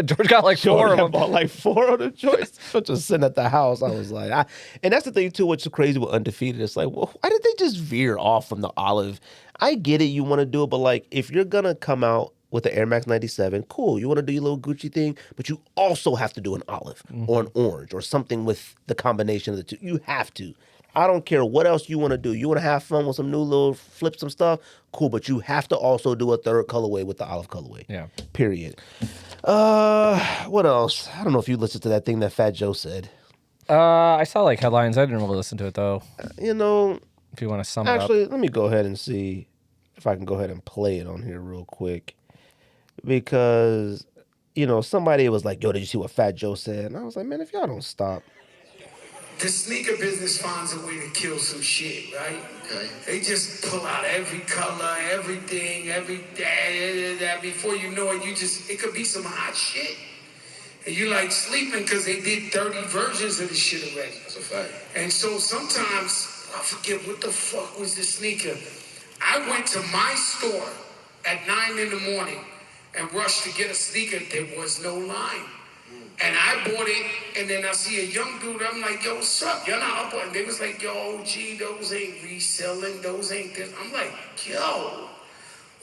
George got like 4 of them. Bought like 4 of the joints. Just sitting at the house. I was like, and that's the thing too. What's crazy with Undefeated? It's like, well, why did they just veer off from the olive? I get it, you want to do it, but like, if you're gonna come out with the Air Max 97, cool. You want to do your little Gucci thing, but you also have to do an olive or an orange or something with the combination of the two. You have to. I don't care what else you want to do. You want to have fun with some new little flips, some stuff, cool, but you have to also do a third colorway with the olive colorway. Yeah. Period. What else? I don't know if you listened to that thing that Fat Joe said. I saw like headlines. I didn't really listen to it though. If you want to sum it up. Actually, let me go ahead and see if I can go ahead and play it on here real quick. Because, somebody was like, yo, did you see what Fat Joe said? And I was like, man, if y'all don't stop. The sneaker business finds a way to kill some shit, right? Okay. They just pull out every color, everything, before you know it, it could be some hot shit. And you like sleeping because they did 30 versions of the shit already. That's a fact. And so sometimes, I forget what the fuck was the sneaker. I went to my store at 9 in the morning and rushed to get a sneaker. There was no line. And I bought it, and then I see a young dude. I'm like, yo, what's up? You're not up on it. They was like, yo, gee, those ain't reselling. Those ain't this. I'm like, yo,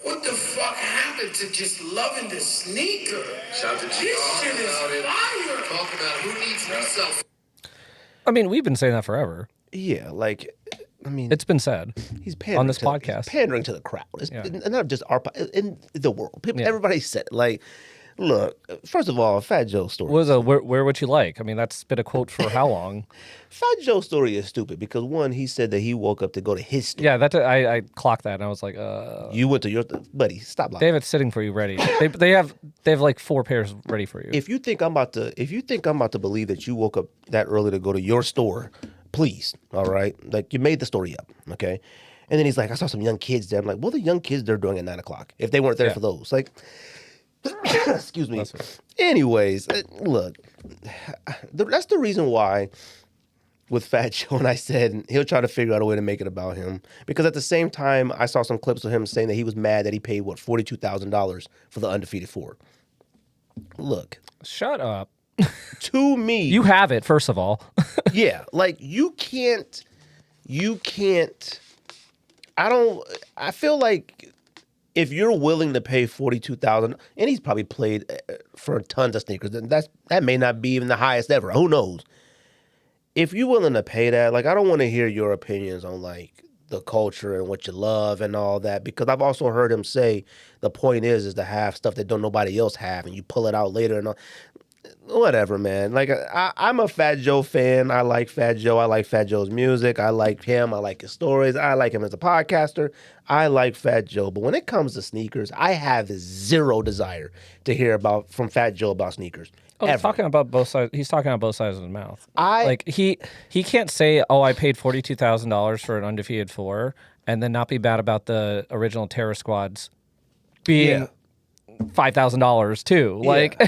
what the fuck happened to just loving the sneaker? Shout out to This shit is fire. Talk about who needs resell. I mean, we've been saying that forever. Yeah, It's been said. He's pandering on this he's podcast. pandering to the crowd. It's not just in the world. People, Yeah. everybody said it. Like, look, first of all, Fat Joe's story. Where would you like? I mean, that's been a quote for how long? Fat Joe's story is stupid because one, he said that he woke up to go to his store. Yeah, I clocked that and I was like, You went to your buddy. Stop lying. they have it sitting for you ready. they have like 4 pairs ready for you. If you think I'm about to believe that you woke up that early to go to your store, please, all right? Like, you made the story up, okay? And then he's like, I saw some young kids there. I'm like, what are the young kids they're doing at 9 o'clock if they weren't there for those? Like, excuse me. Anyways, look, that's the reason why with Fat Joe, and I said he'll try to figure out a way to make it about him. Because at the same time, I saw some clips of him saying that he was mad that he paid, $42,000 for the Undefeated 4. Look. Shut up. To me. You have it, first of all. Yeah, like you can't, I feel like if you're willing to pay $42,000, and he's probably played for tons of sneakers, then that may not be even the highest ever. Who knows? If you're willing to pay that, like, I don't want to hear your opinions on like the culture and what you love and all that, because I've also heard him say the point is to have stuff that don't nobody else have, and you pull it out later and all. Whatever, man. Like, I'm a Fat Joe fan. I like Fat Joe. I like Fat Joe's music. I like him. I like his stories. I like him as a podcaster. I like Fat Joe. But when it comes to sneakers, I have zero desire to hear from Fat Joe about sneakers. Oh, he's talking about both sides. He's talking about both sides of his mouth. He can't say, "Oh, I paid $42,000 for an Undefeated 4," and then not be bad about the original Terror Squads being $5,000 too. Like,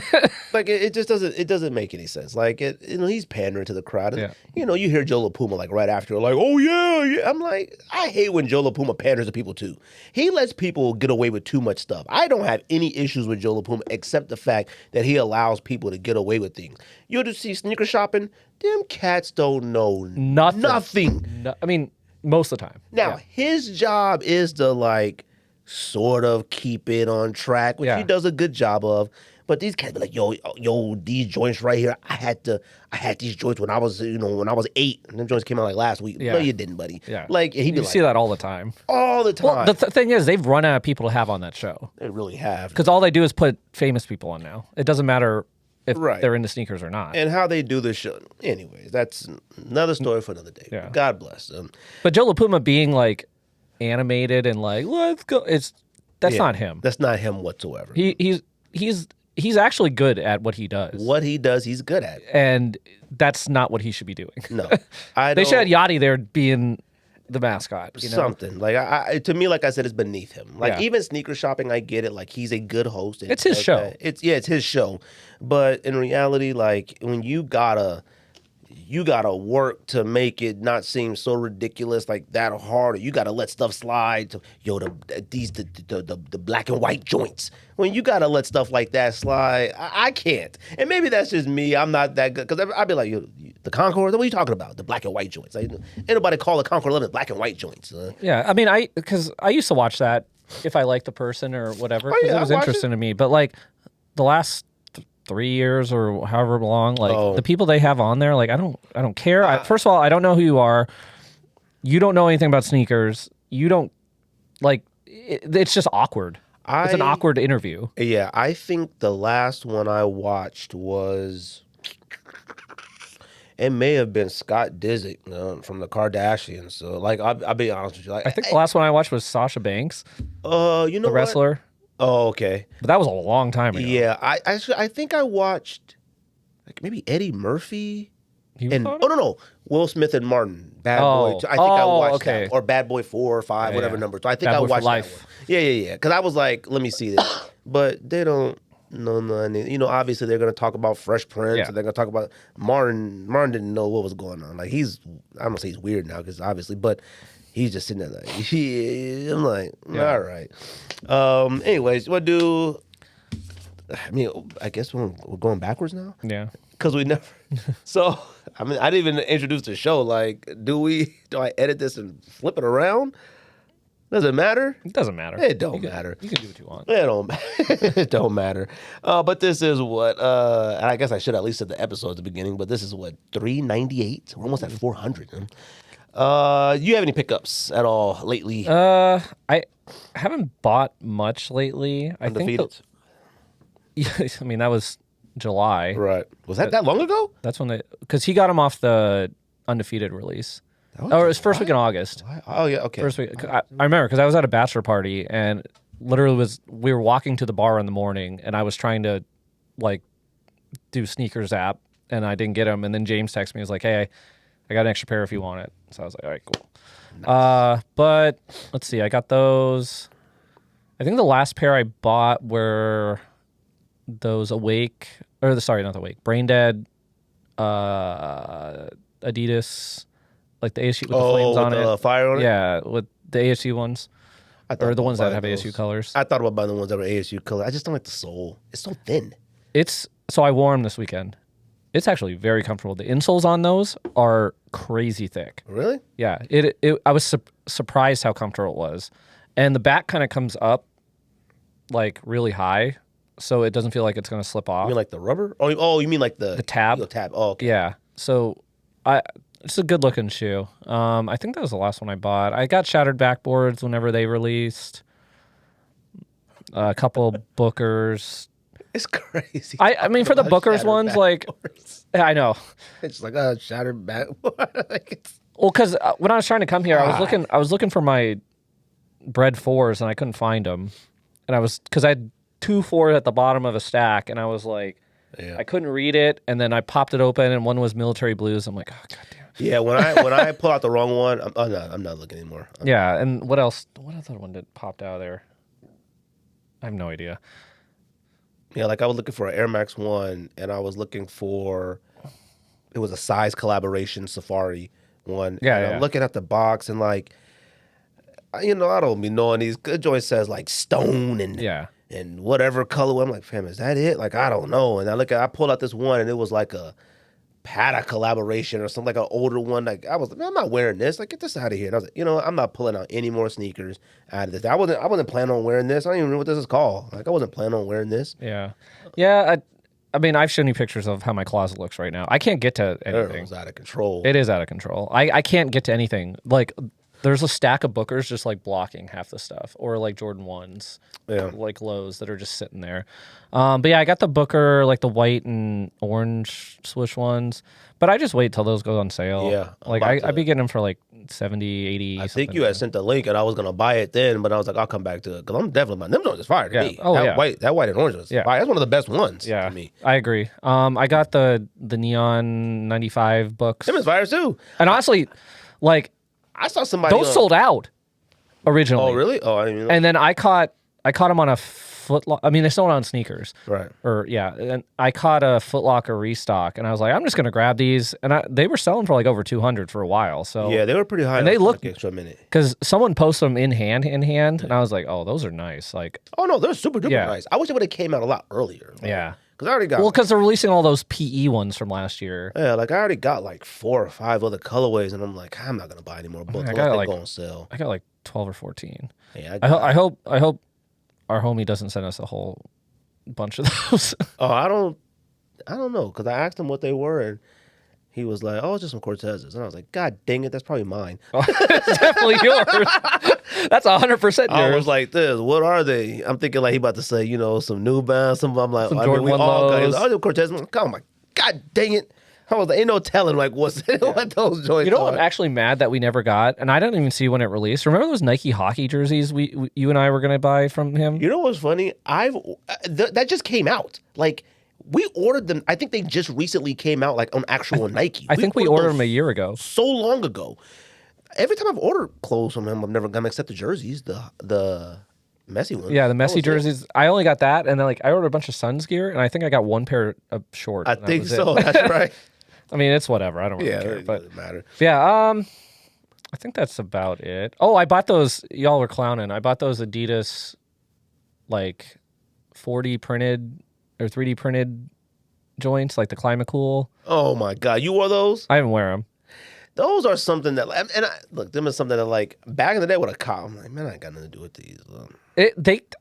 like it just doesn't make any sense. Like, he's pandering to the crowd. And, you hear Joe LaPuma like right after, like, oh yeah. I'm like, I hate when Joe LaPuma panders to people too. He lets people get away with too much stuff. I don't have any issues with Joe LaPuma except the fact that he allows people to get away with things. You'll just see sneaker shopping. Them cats don't know nothing. No, I mean, most of the time. Now his job is to like sort of keep it on track, which he does a good job of. But these cats be like, yo, these joints right here, I had these joints when I was 8, and them joints came out like last week. Yeah. No, you didn't, buddy. Yeah. Like, he'd be you see that all the time. All the time. Well, the thing is, they've run out of people to have on that show. They really have. Because all they do is put famous people on now. It doesn't matter if they're into sneakers or not. And how they do this show. Anyways, that's another story for another day. Yeah. God bless them. But Joe LaPuma being like animated and like, let's go, that's not him. That's not him whatsoever. He's actually good at what he does. What he does, he's good at. And that's not what he should be doing. No. They should have Yachty there being the mascot. You know? Something. Like, to me, like I said, it's beneath him. Like, even sneaker shopping, I get it. Like, he's a good host. It's his show. It's his show. But in reality, like, when you gotta work to make it not seem so ridiculous, like that hard, or you gotta let stuff slide. The black and white joints. When you gotta let stuff like that slide, I can't. And maybe that's just me. I'm not that good, because I'd be like, the Concord. What are you talking about? The black and white joints. Like, ain't nobody call the Concord 11 black and white joints. Yeah, I mean, because I used to watch that if I liked the person or whatever, because it was interesting to me. But like the last 3 years or however long, like the people they have on there, like I don't care. First of all, I don't know who you are. You don't know anything about sneakers. You don't like. It's just awkward. It's an awkward interview. Yeah, I think the last one I watched was It may have been Scott Disick from the Kardashians. So, like, I'll be honest with you. Like, I think the last one I watched was Sasha Banks, you know the what? wrestler. Oh, okay. But that was a long time ago. Yeah, I think I watched like maybe Eddie Murphy He was and on it? no, Will Smith and Martin, Bad Oh. Boy. I think I Oh, watched okay. that, or Bad Boy 4 or 5, Yeah, whatever yeah. number. So I think Bad I Boy for watched that Life. one. Yeah. Because I was like, let me see this, but they don't. No, you know, obviously they're gonna talk about Fresh Prince, Yeah. and they're gonna talk about Martin. Martin didn't know what was going on. Like I don't say he's weird now, because obviously, but he's just sitting there like, I'm like, Yeah. all right. Anyways, what do? I mean, I guess we're going backwards now, Yeah. because we never. So I mean, I didn't even introduce the show. Like, do I edit this and flip it around? Does it matter? It doesn't matter. It don't matter. You can do what you want. It don't matter. It don't matter. But this is what, and I guess I should at least said the episode at the beginning, but this is what, 398? We're almost at 400. You have any pickups at all lately? I haven't bought much lately. I Undefeated? think I mean, that was July. Right. Was that long ago? That's when because he got him off the Undefeated release. was Or it was first week in August. Oh, yeah, okay. First week. I remember because I was at a bachelor party and literally we were walking to the bar in the morning and I was trying to like do sneakers app and I didn't get them. And then James texted me. He was like, hey, I got an extra pair if you want it. So I was like, all right, cool. Nice. But let's see. I got those. I think the last pair I bought were those sorry, not Awake, Brain Dead, Adidas, like the ASU with the flames on with it. the fire on it? Yeah, with the ASU ones. I thought Or the about ones that buying have those. ASU colors. I thought about buying the ones that were ASU color. I just don't like the sole. It's so thin. So I wore them this weekend. It's actually very comfortable. The insoles on those are crazy thick. Really? Yeah, I was surprised how comfortable it was, and the back kind of comes up like really high, so it doesn't feel like it's going to slip off. You mean like the rubber? Oh, you mean like the tab? The tab. Oh, okay. Yeah. So it's a good looking shoe. I think that was the last one I bought. I got Shattered Backboards whenever they released. A couple Bookers. It's crazy. I mean, for the About Bookers shattered ones, like, backboards. I know. It's like shattered back. Well, because when I was trying to come here, I was looking for my Bread 4s and I couldn't find them, and because I had 2 4 at the bottom of a stack, and I was like, Yeah. I couldn't read it, and then I popped it open, and one was Military Blues. I'm like, oh goddamn. Yeah, when I pull out the wrong one, I'm not looking anymore. Yeah, and what else? What other one did popped out of there? I have no idea. Yeah, like I was looking for an Air Max 1, and I was looking for, it was a size collaboration Safari one. Yeah, and yeah. I'm looking at the box, and like, you know, I don't be knowing these. Good joint says like stone and Yeah. and whatever color. I'm like, fam, is that it? Like, I don't know. And I pulled out this one, and it was like a Pata collaboration or something, like an older one. Like, I was like, I'm not wearing this. Like, get this out of here. And I was like, you know, I'm not pulling out any more sneakers out of this. I wasn't planning on wearing this. I don't even know what this is called. Like, I wasn't planning on wearing this. Yeah. Yeah. I mean, I've shown you pictures of how my closet looks right now. I can't get to anything. It's out of control. It is out of control. I can't get to anything. Like, there's a stack of Bookers just like blocking half the stuff, or like Jordan 1s, Yeah. like lows that are just sitting there. But yeah, I got the Booker, like the white and orange swoosh ones, but I just wait till those go on sale. Yeah, Like I'd be getting them for like 70, 80. I think you had sent the link, and I was gonna buy it then, but I was like, I'll come back to it because I'm definitely buying them. Joints is fire to Yeah. me. Oh, that yeah. white and orange was Yeah. fire. That's one of the best ones. Yeah, to me. I agree. I got the Neon 95 books, Them is fire too. and honestly, like I saw somebody. those sold out originally. Oh really? Oh, I didn't even know. And then I caught them on a I mean, they sold on sneakers. Right. Or yeah, and I caught a Foot Locker restock, and I was like, I'm just gonna grab these, and they were selling for like over 200 for a while. So Yeah, they were pretty high. And they for look- like extra minute. because someone posted them in hand, and I was like, oh, those are nice. Like, Oh no, they're super duper Yeah. nice. I wish it would have came out a lot earlier. yeah. Because I already got. Well, because they're releasing all those PE ones from last year. yeah, like I already got like 4 or 5 other colorways, and I'm like, I'm not gonna buy any more books I unless got, they like- go on sale. I got like 12 or 14. Yeah, I hope our homie doesn't send us a whole bunch of those. Oh, I don't know, because I asked him what they were, and he was like, "Oh, it's just some Cortezes," and I was like, "God dang it, that's probably mine." It's definitely yours. That's 100% yours. I was like, "This, what are they?" I'm thinking like he about to say, you know, some New Balance. Some I'm like, Some I Jordan mean, we 1 all got. He was lows. like, "Oh, Cortez." I'm like, oh my God, dang it! I was like, ain't no telling like what those joints You know, are. I'm actually mad that we never got, and I didn't even see when it released. Remember those Nike hockey jerseys you and I were gonna buy from him? You know what's funny? That just came out. Like we ordered them. I think they just recently came out like on actual Nike. I think we ordered them those a year ago. so long ago. Every time I've ordered clothes from him, I've never gone except the jerseys, the messy ones. Yeah, the That messy was it. jerseys. I only got that, and then like I ordered a bunch of Suns gear, and I think I got one pair of shorts. I and that think was it. so. That's right. I mean, it's whatever. I don't really Yeah, care. it But doesn't matter. yeah, I think that's about it. Oh, I bought those. Y'all were clowning. I bought those Adidas, like 4D printed or 3D printed joints, like the Climate Cool. Oh my God, you wore those? I didn't wear them. Those are something that, look, them is something that like back in the day with a cop. I'm like, man, I ain't got nothing to do with these.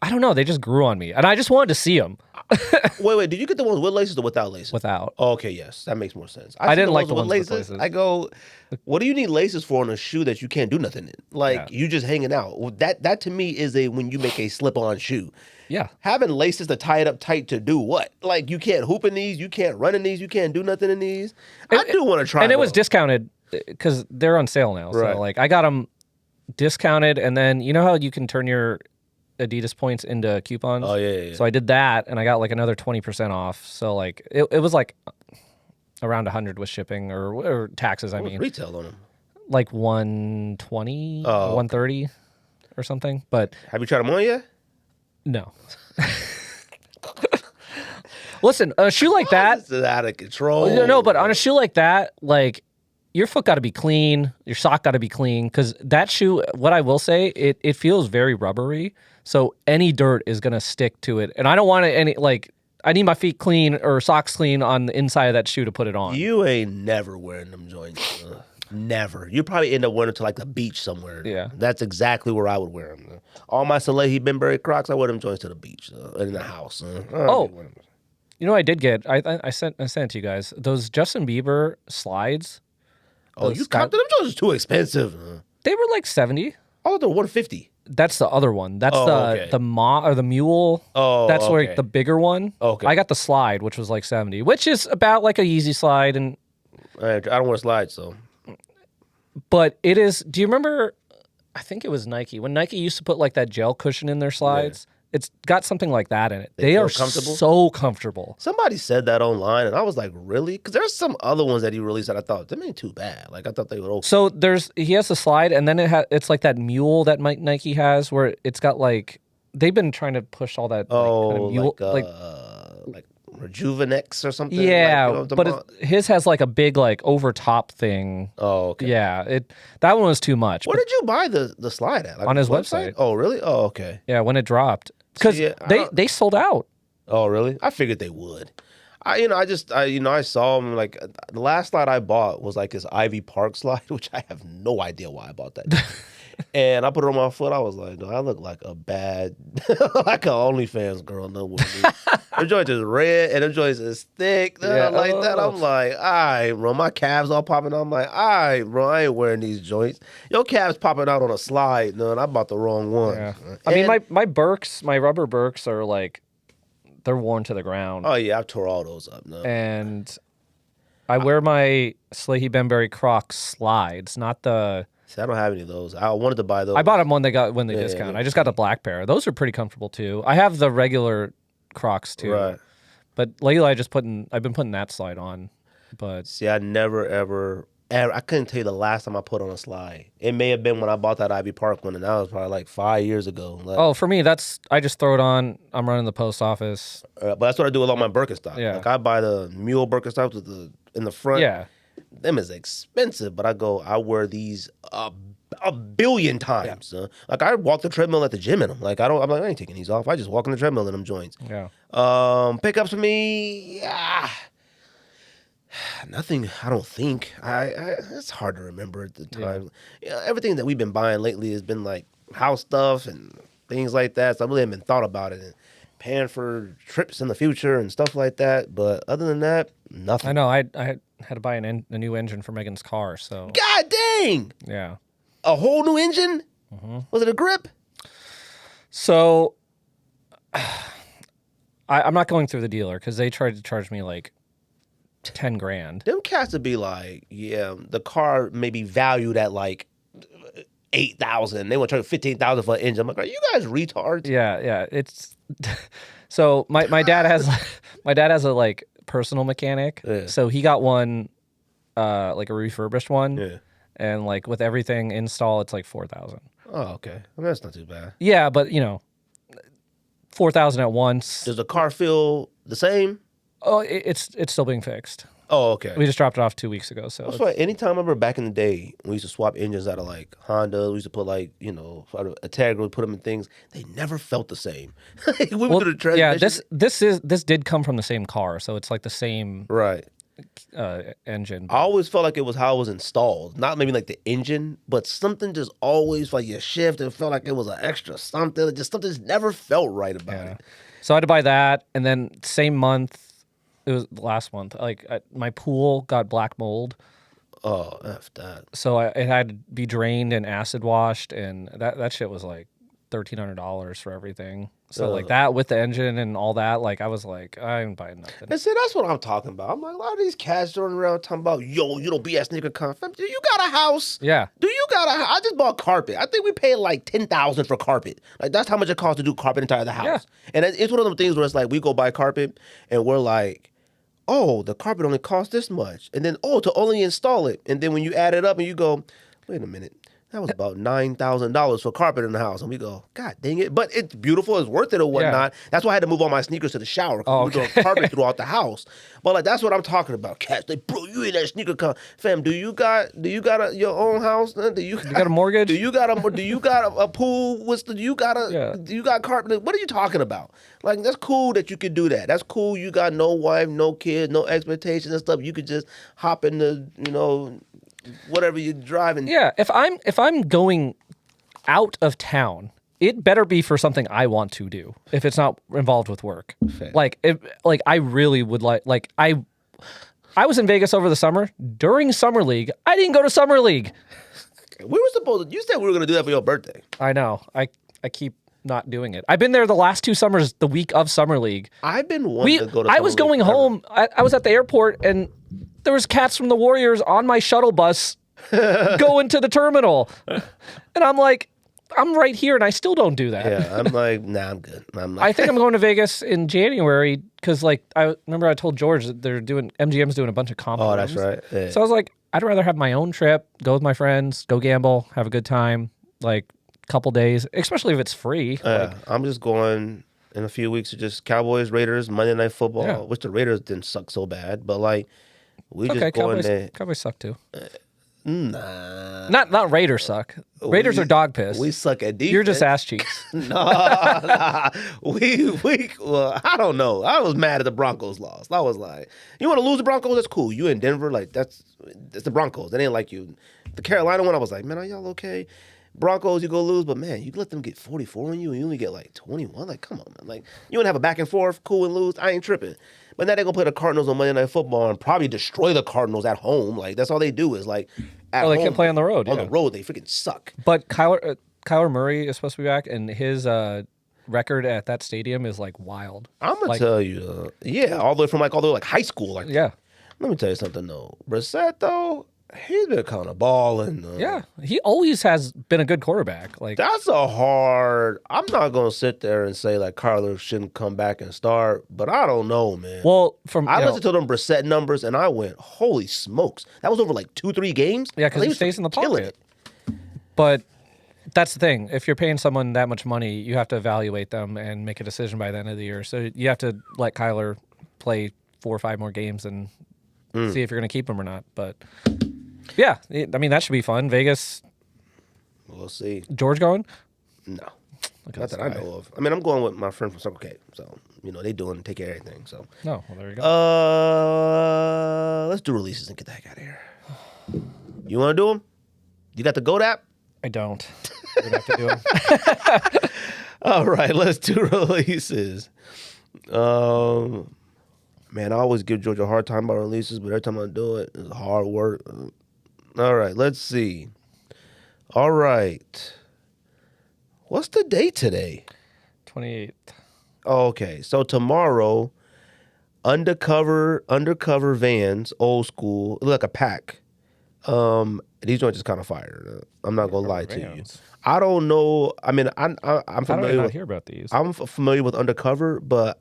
I don't know. They just grew on me, and I just wanted to see them Wait, did you get the ones with laces or without laces? without. Oh, okay, yes, that makes more sense. I see didn't like the with ones with laces. I go, what do you need laces for on a shoe that you can't do nothing in? Like Yeah. you just hanging out. Well, that to me is when you make a slip-on shoe. Yeah, Having laces to tie it up tight to do what? Like you can't hoop in these, you can't run in these, you can't do nothing in these. I do want to try. and it was those. discounted because they're on sale now. Right. So like I got them discounted, and then you know how you can turn your Adidas points into coupons. Oh yeah. So I did that, and I got like another 20% off. So like it was like around 100 with shipping or taxes. I What was mean, retail on them? like 120, Oh, 130 or something. But Have you tried them on yet? no. Listen, a shoe like that. This is out of control. No, but on a shoe like that, like your foot got to be clean, your sock got to be clean, because that shoe. What I will say, it feels very rubbery, so any dirt is gonna stick to it, and I don't want I need my feet clean or socks clean on the inside of that shoe to put it on. You ain't never wearing them joints. Never. You probably end up wearing them to like the beach somewhere. Yeah. That's exactly where I would wear them. All my Salehi Benberry Crocs, I wear them joints to the beach in the house. Oh. You know, what I did get. I sent it to you guys. Those Justin Bieber slides. Oh, those you copped them joints too expensive. They were like 70. Oh, they're 150. That's the other one. That's okay. the or the mule. Oh, that's okay. like the bigger one. Okay. I got the slide, which was like 70, which is about like a Yeezy slide, I don't wear slides, so. but it is. Do you remember? I think it was Nike when Nike used to put like that gel cushion in their slides. It's got something like that in it. They feel are comfortable? so comfortable. Somebody said that online, and I was like, really? Because there's some other ones that he released that I thought, them ain't too bad. Like, I thought they were okay. So he has the slide, and then it's like that mule that Nike has, where it's got like they've been trying to push all that. Oh, kind of mule, like Rejuvenex or something? yeah, Like, you know what I'm but talking about? his has like a big like over top thing. Oh, okay. Yeah, that one was too much. Where but- did you buy the slide at? Like On his the website. Oh, really? Oh, okay. yeah, when it dropped, because See, I they sold out. Oh, really? I figured they would. I saw them like the last slide I bought was like this Ivy Park slide, which I have no idea why I bought that. And I put it on my foot. I was like, no, I look like a bad, like a OnlyFans girl. No, her joint is red and her joint is thick. Yeah. Like that. Oh. I'm like, all right, bro. My calves all popping out. I'm like, all right, bro. I ain't wearing these joints. Your calves popping out on a slide. No, and I bought the wrong one. Yeah. I mean, my Birks, my rubber Birks are like, they're worn to the ground. Oh yeah, I tore all those up. No. And I wear my Salehi Benberry Crocs slides, not the. See, I don't have any of those. I wanted to buy those. I bought them when they Yeah, discounted. yeah. I just got the black pair. Those are pretty comfortable too. I have the regular Crocs too. Right. But lately, I've been putting that slide on. But See, I never ever. I couldn't tell you the last time I put on a slide. It may have been when I bought that Ivy Park one, and that was probably like 5 years ago. Like, for me, I just throw it on. I'm running the post office. but that's what I do with all my Birkenstock. Yeah. Like I buy the mule Birkenstocks with in the front. Yeah. Them is expensive, but I wear these a billion times. Like I walk the treadmill at the gym in them. Like I ain't taking these off. I just walk on the treadmill in them joints. Yeah. Pickups for me, nothing. I don't think. It's hard to remember at the time. Yeah, everything that we've been buying lately has been like house stuff and things like that. So I really haven't thought about it and paying for trips in the future and stuff like that. But other than that, nothing. I know. I had to buy a new engine for Megan's car. So God dang! yeah. A whole new engine? Was it a grip? So I'm not going through the dealer because they tried to charge me like 10 grand. Them cats would be like, yeah, the car may be valued at like 8,000. They want to charge 15,000 for an engine. I'm like, are you guys retards? Yeah. It's so my dad has a like personal mechanic. Yeah. So he got one, like a refurbished one. Yeah. And like with everything install, it's like 4,000. Oh, okay. I mean, that's not too bad. Yeah, but 4,000 at once. Does the car feel the same? Oh, it's still being fixed. Oh, okay. We just dropped it off 2 weeks ago. So That's why anytime I remember back in the day, we used to swap engines out of like Honda. We used to put like, out of Integra, put them in things. They never felt the same. We would do the transmission. this did come from the same car, so it's like the same Right. engine. I always felt like it was how it was installed. Not maybe like the engine, but something just always like your shift. It felt like it was an extra something. Just something just never felt right about it. So I had to buy that, and then same month, it was last month. Like my pool got black mold, Oh, F that. so it had to be drained and acid washed, and that shit was like $1,300 for everything. So like that with the engine and all that, like I was like, I ain't buying nothing. And see, that's what I'm talking about. I'm like, a lot of these cats running around talking about, yo, you don't be at sneaker con. Fam, do you got a house? Yeah. Do you got a house? I just bought carpet. I think we paid like $10,000 for carpet. Like that's how much it costs to do carpet entire the house. Yeah. And it's one of those things where it's like we go buy carpet and we're like, oh, the carpet only costs this much. And then, to only install it. And then when you add it up and you go, wait a minute, that was about $9,000 for carpet in the house. And we go, God dang it. But it's beautiful, it's worth it or whatnot. That's why I had to move all my sneakers to the shower. Because we were doing carpet throughout the house. But like that's what I'm talking about. Cats, like, bro, you in that sneaker con. Fam, do you got your own house? Do you got a mortgage? Do you got a pool? Do you got carpet? What are you talking about? Like that's cool that you could do that. That's cool. You got no wife, no kids, no expectations and stuff. You could just hop in the, whatever you're driving. Yeah, if I'm going out of town, it better be for something I want to do. If it's not involved with work, Fair. like I really would like I was in Vegas over the summer during Summer League. I didn't go to Summer League. We were supposed to. You said we were going to do that for your birthday. I know. I keep not doing it. I've been there the last 2 summers, the week of Summer League. I've been wanting to go to. I was going home. I was at the airport and there was cats from the Warriors on my shuttle bus going to the terminal. And I'm like, I'm right here and I still don't do that. Yeah, I'm like, nah, I'm good. I think I'm going to Vegas in January because like I remember I told George that MGM's doing a bunch of comp. Oh, that's right. Yeah. So I was like, I'd rather have my own trip, go with my friends, go gamble, have a good time, like a couple days, especially if it's free. I'm just going in a few weeks to just Cowboys, Raiders, Monday Night Football. Yeah. Which the Raiders didn't suck so bad, but like we Okay, just going there. Cowboys suck too. Nah, Not Raiders suck. Raiders are dog piss. we suck at defense. You're just ass cheeks. Nah. Well, I don't know. I was mad at the Broncos loss. I was like, you want to lose the Broncos? That's cool. You in Denver, like that's the Broncos. They ain't like you. The Carolina one, I was like, man, are y'all okay? Broncos, you go lose, but man, you let them get 44 on you and you only get like 21. Like, come on, man. Like, you want to have a back and forth, cool and lose. I ain't tripping. But now they're going to play the Cardinals on Monday Night Football and probably destroy the Cardinals at home. Like, that's all they do is like, at Oh, they home. can't play on the road, On yeah. the road, they freaking suck. But Kyler Murray is supposed to be back, and his record at that stadium is like wild. I'm going to tell you, all the way from all the way like high school. Like, Yeah. Let me tell you something, though. Brissett, though, he's been kind of balling. Yeah. He always has been a good quarterback. Like That's a hard. I'm not going to sit there and say like Kyler shouldn't come back and start, but I don't know, man. well, I listened to them Brissett numbers and I went, holy smokes. That was over like 2-3 games? yeah, because he was stays in the killing pocket. But that's the thing. If you're paying someone that much money, you have to evaluate them and make a decision by the end of the year. So you have to let Kyler play 4 or 5 more games and see if you're going to keep him or not. But yeah, I mean, that should be fun. Vegas, We'll see. George going? No. Look at Not this that I guy. know of. I mean, I'm going with my friend from Circle K. So, they take care of everything. So, No, well, there you go. let's do releases and get the heck out of here. You want to do them? You got the Goat app? I don't. We're going to have to do it. All right, let's do releases. Man, I always give George a hard time about releases, but every time I do it, it's hard work. All right, let's see. All right. What's the date today? 28th. Okay, so tomorrow, undercover Vans, old school, look like a pack. These joints is kind of fire. I'm not gonna lie to you. Vans. I don't know. I mean, I'm How did I familiar not with hear about these? I'm familiar with undercover, but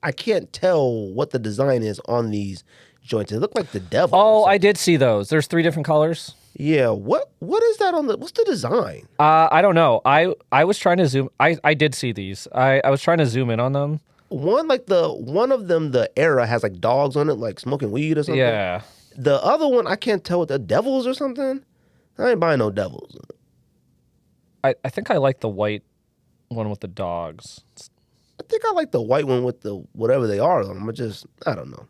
I can't tell what the design is on these joints. It look like the devil. Oh, I did see those. There's 3 different colors. Yeah. What is that on the? What's the design? I don't know. I was trying to zoom. I did see these. I was trying to zoom in on them. One of them, the era has like dogs on it, like smoking weed or something. Yeah. The other one, I can't tell what the devils or something. I ain't buying no devils. I think I like the white one with the dogs. I think I like the white one with the whatever they are on them. I don't know.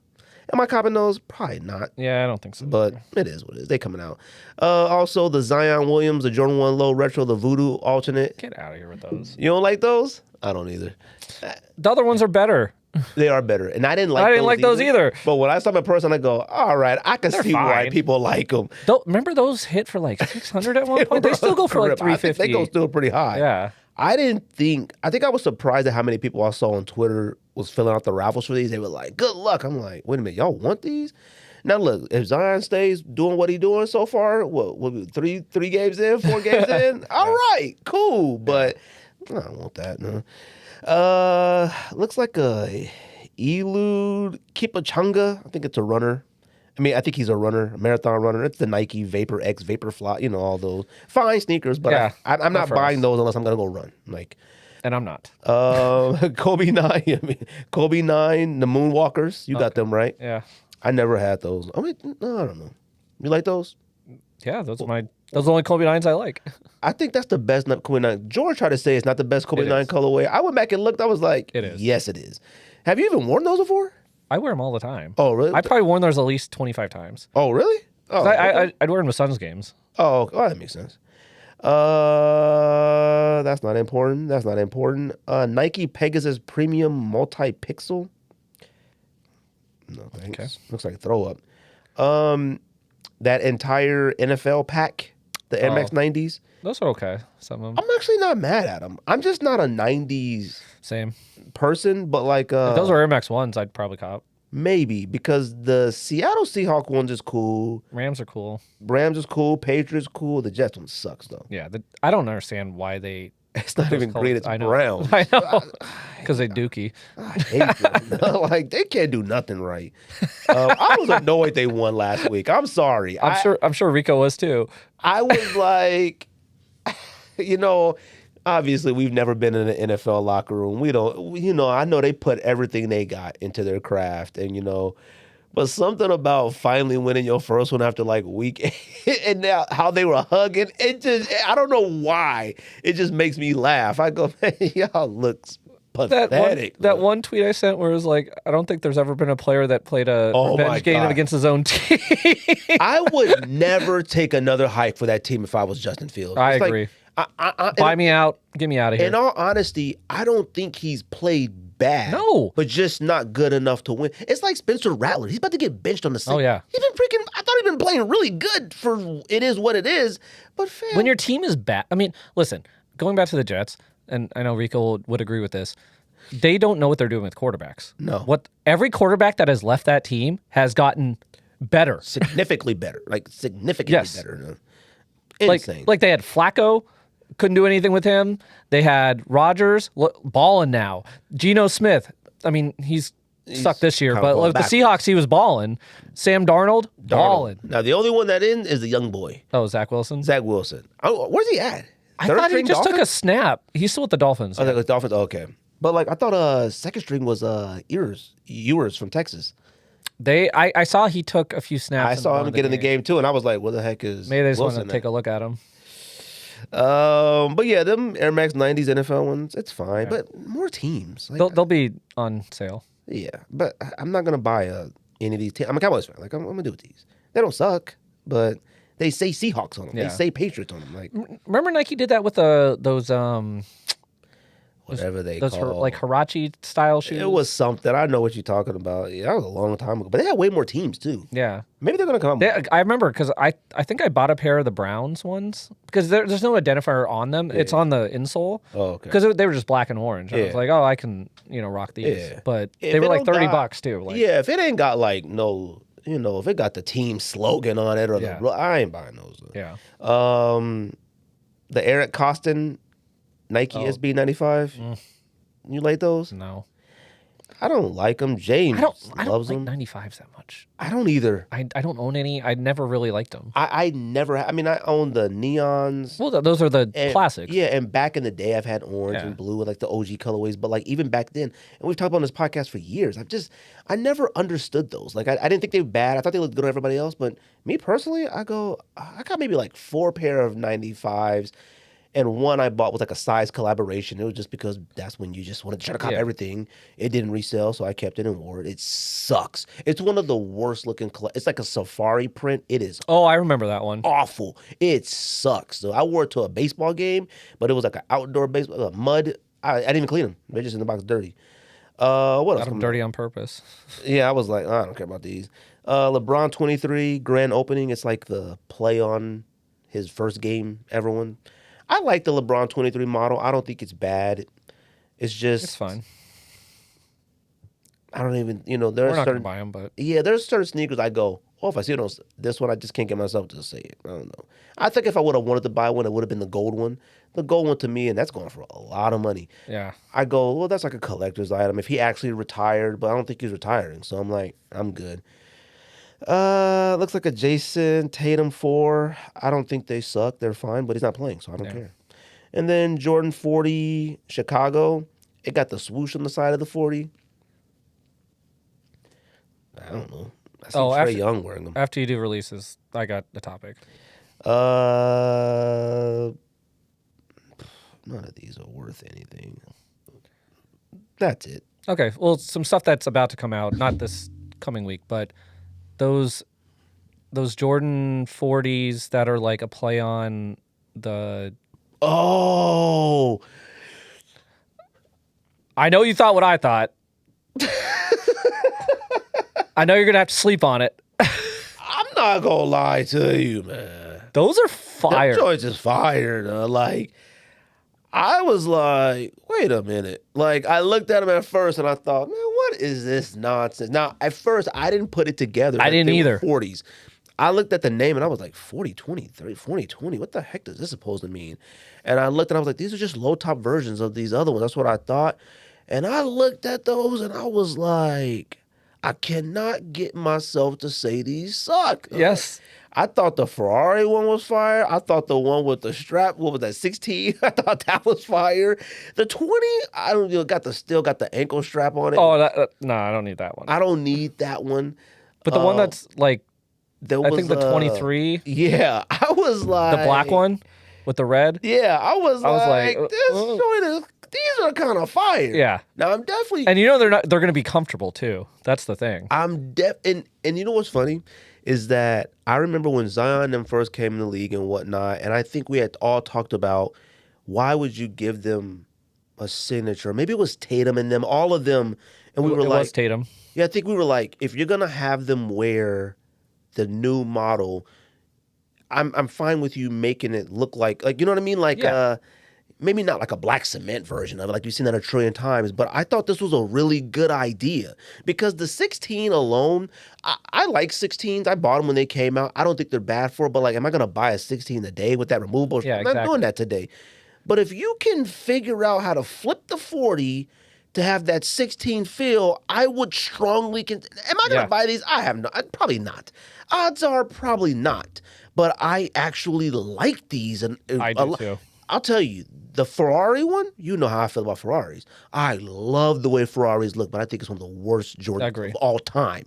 Am I copping those? Probably not. Yeah, I don't think so. But it is what it is. They coming out. Also, the Zion Williams, the Jordan 1 Low Retro, the Voodoo alternate. Get out of here with those. You don't like those? I don't either. The other ones are better. They are better. And I didn't like those either. But when I saw them in person, I go, all right, I can see why fine. people like them. Remember those hit for like 600 at one point? They still go for like 350. I think they go still pretty high. Yeah. I think I was surprised at how many people I saw on Twitter was filling out the raffles for these. They were like, good luck. I'm like, wait a minute, y'all want these? Now look, if Zion stays doing what he's doing so far, what three games in, 4 games in? All right, cool. But I don't want that, no. Looks like a Elude Kipachunga. I think it's a runner. I think he's a runner, a marathon runner. It's the Nike Vapor X, Vaporfly, all those fine sneakers. But Yeah, I'm not for buying us. those unless I'm gonna go run. Like, And I'm not. Kobe 9, Kobe 9, the Moonwalkers. You got them right. Yeah. I never had those. No, I don't know. You like those? Yeah, those are the only Kobe 9s I like. I think that's the best Kobe 9. George tried to say it's not the best Kobe It 9 is. colorway. I went back and looked. I was like, It is. Yes, it is. Have you even worn those before? I wear them all the time. Oh, really? I've probably worn those at least 25 times. Oh, really? Oh, 'Cause okay. I'd wear them to Suns games. Oh, that makes sense. That's not important. That's not important. Nike Pegasus Premium Multi-Pixel. No thanks. Okay. Looks like throw up. That entire NFL pack, the Air Max 90s. Those are okay. Some of them. I'm actually not mad at them. I'm just not a 90s Same. person, but like If those are Air Max 1s, I'd probably cop. maybe because the Seattle Seahawks ones is cool. Rams are cool. Rams is cool. Patriots cool. The Jets one sucks though. Yeah. I don't understand why they... It's not those even colors. green. It's I know. brown. I know. Because they dookie. I hate them. Like they can't do nothing right. I was annoyed they won last week. I'm sorry. I'm sure Rico was too. I was like, obviously we've never been in an NFL locker room. We don't. I know they put everything they got into their craft, and but something about finally winning your first one after like week 8 and now how they were hugging, I don't know why. It just makes me laugh. I go, man, y'all looks pathetic. That one tweet I sent where it was like, I don't think there's ever been a player that played a Oh my revenge game God. against his own team. I would never take another hike for that team if I was Justin Fields. I It's like, agree. I- Buy me out. Get me out of here. In all honesty, I don't think he's played bad. No. But just not good enough to win. It's like Spencer Rattler. He's about to get benched on the second. Oh, yeah. He's been freaking, I thought he'd been playing really good for it is what it is. But fam, When your team is bad, listen, going back to the Jets, and I know Rico would agree with this, they don't know what they're doing with quarterbacks. No. Every quarterback that has left that team has gotten better. significantly better. Like significantly Yes. better. Like Insane. they had Flacco, couldn't do anything with him. They had Rodgers, balling now. Geno Smith, he's sucked this year, kinda but going with the backwards. Seahawks, he was balling. Sam Darnold, balling. Now the only one that in is the young boy, Oh, Zach Wilson? Zach Wilson. Oh, where's he at? I Third thought he string just took a Dolphins? snap. He's still with the Dolphins. I think it's Dolphins. Oh, okay. But like I thought second string was Ewers from Texas. I saw he took a few snaps. I saw him get in the game too, and I was like, "What the heck is?" Maybe they just want Wilson to take a look at him. But yeah, them Air Max 90s NFL ones, it's fine. But more teams, like, They'll be on sale. yeah. But I'm not gonna buy any of these teams. I'm a Cowboys fan. Like I'm gonna do with these. They don't suck, but they say Seahawks on them. Yeah. They say Patriots on them. Like Remember Nike did that with those whatever they Those call. like Hirachi style shoes. It was something. I know what you're talking about. Yeah, that was a long time ago. But they had way more teams too. Yeah. Maybe they're gonna come. I remember because I think I bought a pair of the Browns ones because there's no identifier on them. It's on the insole. Oh, okay. Because they were just black and orange. I was Yeah. like, oh, I can rock these. Yeah. But If they were it like don't $30 got- too. Like, Yeah, if it ain't got like no, if it got the team slogan on it or Yeah. I ain't buying those. Yeah. The Eric Costin Nike SB95. You like those? No. I don't like them. James I don't loves like them. 95s that much. I don't either. I don't own any. I never really liked them. I never. I mean, I own the neons. Well, those are the And- classics. Yeah, and back in the day, I've had orange Yeah. and blue, like the OG colorways. But like even back then, and we've talked about on this podcast for years. I never understood those. Like I didn't think they were bad. I thought they looked good on everybody else. But me personally, I got maybe like 4 pair of 95s. And one I bought was like a size collaboration. It was just because that's when you just wanted to try to cop Yeah. everything. It didn't resell, so I kept it and wore it. It sucks. It's one of the worst looking. It's like a safari print. It is Oh, I remember that one. awful. It sucks. So I wore it to a baseball game, but it was like an outdoor baseball mud. I didn't even clean them. They're just in the box dirty. What else? Got them coming dirty up? on purpose. Yeah, I was like, I don't care about these. LeBron 23 grand opening. It's like the play on his first game ever won. I like the LeBron 23 model. I don't think it's bad. It's just It's fine. I don't even there's We're not gonna certain buy them, but there's certain sneakers I go, oh, if I see it on this one, I just can't get myself to say it. I don't know. I think if I would have wanted to buy one, it would have been the gold one. The gold one to me, and that's going for a lot of money. yeah. I go, well, that's like a collector's item. If he actually retired, but I don't think he's retiring, so I'm like, I'm good. Looks like a Jason Tatum 4. I don't think they suck. They're fine, but he's not playing, so I don't care. And then Jordan 40 Chicago. It got the swoosh on the side of the 40. I don't know. I see Trae Young wearing them. After you do releases, I got the topic. None of these are worth anything. That's it. Okay, well, some stuff that's about to come out, not this coming week, but those Jordan 40s that are like a play on the. Oh, I know you thought what I thought. I know you're gonna have to sleep on it. I'm not gonna lie to you, man. Those are fire. That joint is fire, though. Like, I was like, wait a minute. Like, I looked at him at first and I thought, man, what is this nonsense? Now, at first, I didn't put it together. I didn't they either. were 40s. I looked at the name and I was like, 40, 20, 30, 40, 20. What the heck does this supposed to mean? And I looked and I was like, these are just low top versions of these other ones. That's what I thought. And I looked at those and I was like, I cannot get myself to say these suck. Yes. I thought the Ferrari one was fire. I thought the one with the strap, what was that, 16? I thought that was fire. The 20, I don't still got the ankle strap on it. Oh, no, I don't need that one. I don't need that one. But the one that's like, There I was think the 23, Yeah, I was like the black one with the red. Yeah, I was like, this uh. joint is. These are kind of fire. Yeah. Now I'm definitely. And they're going to be comfortable too. That's the thing. and you know what's funny is that I remember when Zion them first came in the league and whatnot, and I think we had all talked about why would you give them a signature? Maybe it was Tatum and them, all of them, and we were it like, was Tatum. yeah, I think we were like, if you're gonna have them wear the new model, I'm fine with you making it look like you know what I mean, like Yeah. maybe not like a black cement version of it, like you've seen that a trillion times, but I thought this was a really good idea because the 16 alone, I like 16s. I bought them when they came out. I don't think they're bad for it, but like, am I going to buy a 16 a day with that removable? Yeah, I'm not exactly. doing that today. But if you can figure out how to flip the 40 to have that 16 feel, I would strongly am I going to buy these? Probably not. Odds are probably not. But I actually like these. And I do too. I'll tell you, the Ferrari one, you know how I feel about Ferraris. I love the way Ferraris look, but I think it's one of the worst Jordans of all time.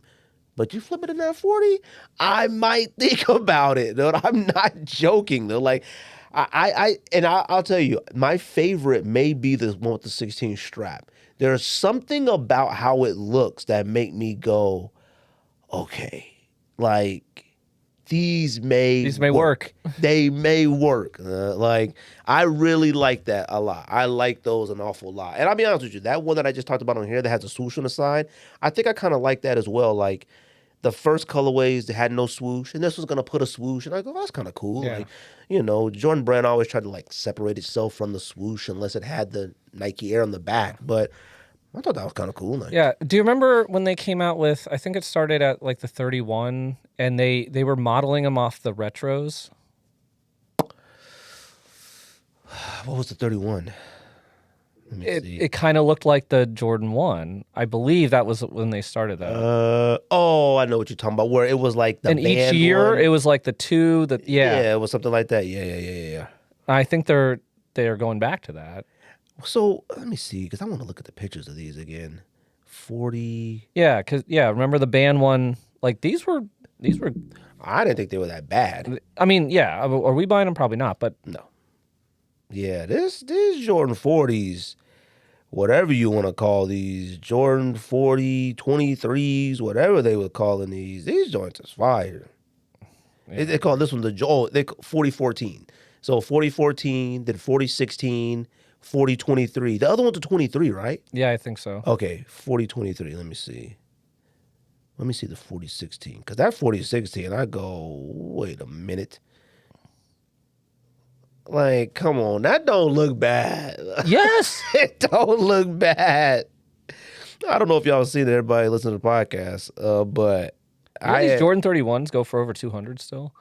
But you flip it in that 40, I might think about it. Dude. I'm not joking, though. Like, I'll tell you, my favorite may be the one with the 16 strap. There's something about how it looks that make me go, okay, like, these may work. They may work. Like, I really like that a lot. I like those an awful lot. And I'll be honest with you, that one that I just talked about on here that has a swoosh on the side, I think I kind of like that as well. Like, the first colorways that had no swoosh, and this was gonna put a swoosh, and I go, oh, that's kind of cool. Yeah. Like, you know, Jordan Brand always tried to like separate itself from the swoosh unless it had the Nike Air on the back, but I thought that was kind of cool. Like, Yeah. Do you remember when they came out with? I think it started at like the 31, and they were modeling them off the retros. what was the 31? Let me see. It kind of looked like the Jordan 1. I believe that was when they started that. Oh, I know what you're talking about. Where it was like the and each band year one. it was like the 2. Yeah, it was something like that. Yeah. I think they're going back to that. So let me see, because I want to look at the pictures of these again. 40. Yeah, remember the band one? Like these were. I didn't think they were that bad. I mean, yeah. Are we buying them? Probably not. But No. Yeah, this Jordan 40s, whatever you want to call these, Jordan 40, 23s, whatever they were calling these joints is fire. Yeah. They call this one 4014. So 4014, then 4016, 4023. The other one's a 23, right? yeah, I think so. Okay, 4023. Let me see. Let me see the 4016. Because that 4016, I go, wait a minute. Like, come on, that don't look bad. Yes. It don't look bad. I don't know if y'all seen it, everybody listen to the podcast, but These Jordan 31s go for over 200 still.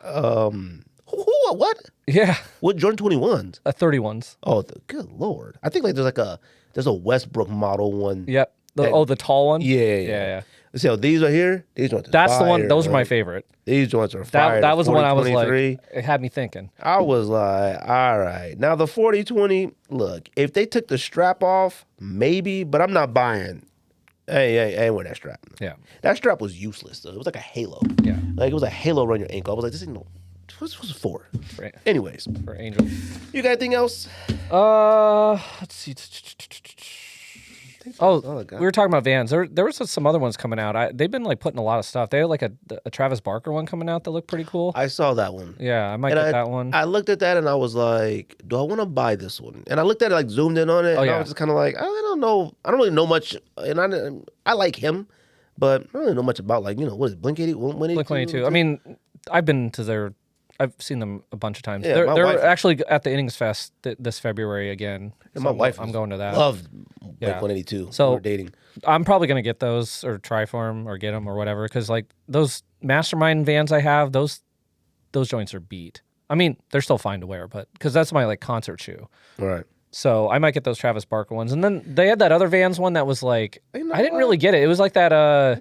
What? Yeah, What Jordan 21s? 31s. Oh, good Lord. I think like there's a Westbrook model one. Yep. The tall one. Yeah. So these right here, these joints are That's fire, the one. Those are my right? favorite. These joints are fire. That was the one I was like. 4023. It had me thinking. I was like, all right. Now the 4020, look, if they took the strap off, maybe, but I'm not buying. Hey, I ain't wearing that strap. Yeah. That strap was useless though. It was like a halo. Yeah. Like it was a halo around your ankle. I was like, this ain't no. What's it for? Right. Anyways, For Angel. you got anything else? Let's see. Oh, all I got. we were talking about Vans. There was some other ones coming out. They've been like putting a lot of stuff. They had like a Travis Barker one coming out that looked pretty cool. I saw that one. Yeah, I might And get that one. I looked at that and I was like, do I want to buy this one? And I looked at it, like zoomed in on it, and I was just kind of like, I don't know. I don't really know much. And I like him, but I don't really know much about, like, you know, what is it, Blink 80? Blink 182. I mean, I've seen them a bunch of times. Yeah, my they're wife- actually at the Innings Fest this February again. And So my wife I'm going to that. loved Blink Yeah. 182. So- we were dating. I'm probably gonna get those or try for them or get them or whatever because like those Mastermind Vans I have, those joints are beat. I mean, they're still fine to wear, but because that's my like concert shoe. All right. So I might get those Travis Barker ones, and then they had that other Vans one that was like You know I didn't what? really get it. It was like that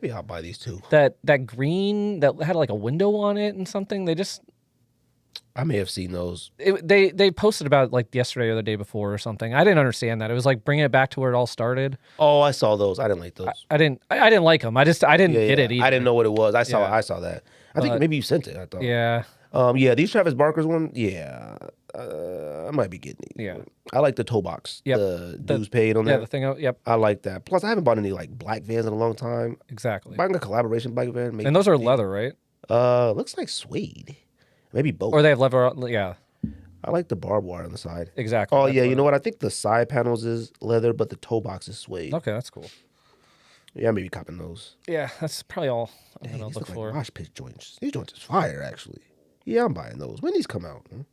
Maybe I'll buy these too. that green that had like a window on it and something. They just I may have seen those. they posted about it like yesterday or the day before or something. I didn't understand that. It was like bringing it back to where it all started. Oh, I saw those. I didn't like those. I didn't like them. I didn't get it either. I didn't know what it was. I saw that. I think But- maybe you sent it. I thought. Yeah. Yeah, these Travis Barker's one, yeah. I might be getting these. Yeah. I like the toe box. Yep. The dues paid on Yeah, there. the thing. Yep, I like that. Plus, I haven't bought any like black Vans in a long time. exactly. Buying a collaboration black van, maybe. And those are leather, right? Looks like suede. Maybe both. Or they have leather. Yeah, I like the barbed wire on the side. exactly. Oh That's yeah, what you know what? I think the side panels is leather, but the toe box is suede. Okay, that's cool. Yeah, maybe copping those. Yeah, that's probably all I'm Dang, gonna these look look for. like mosh pit joints. These joints is fire, actually. Yeah, I'm buying those. When these come out? Huh?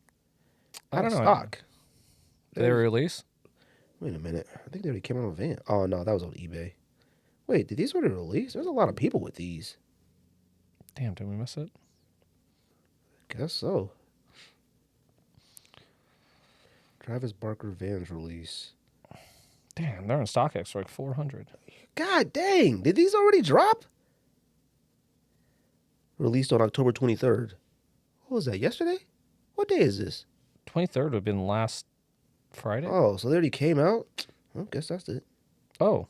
I don't know. Stock. Did they release? Wait a minute. I think they already came out on Van. Oh no, that was on eBay. Wait, did these already release? There's a lot of people with these. Damn, did we miss it? Guess so. Travis Barker Vans release. Damn, they're on StockX for like 400. God dang, did these already drop? Released on October 23rd. What was that, yesterday? What day is this? 23rd would have been last Friday. Oh, so they already came out? Well, guess that's it. Oh,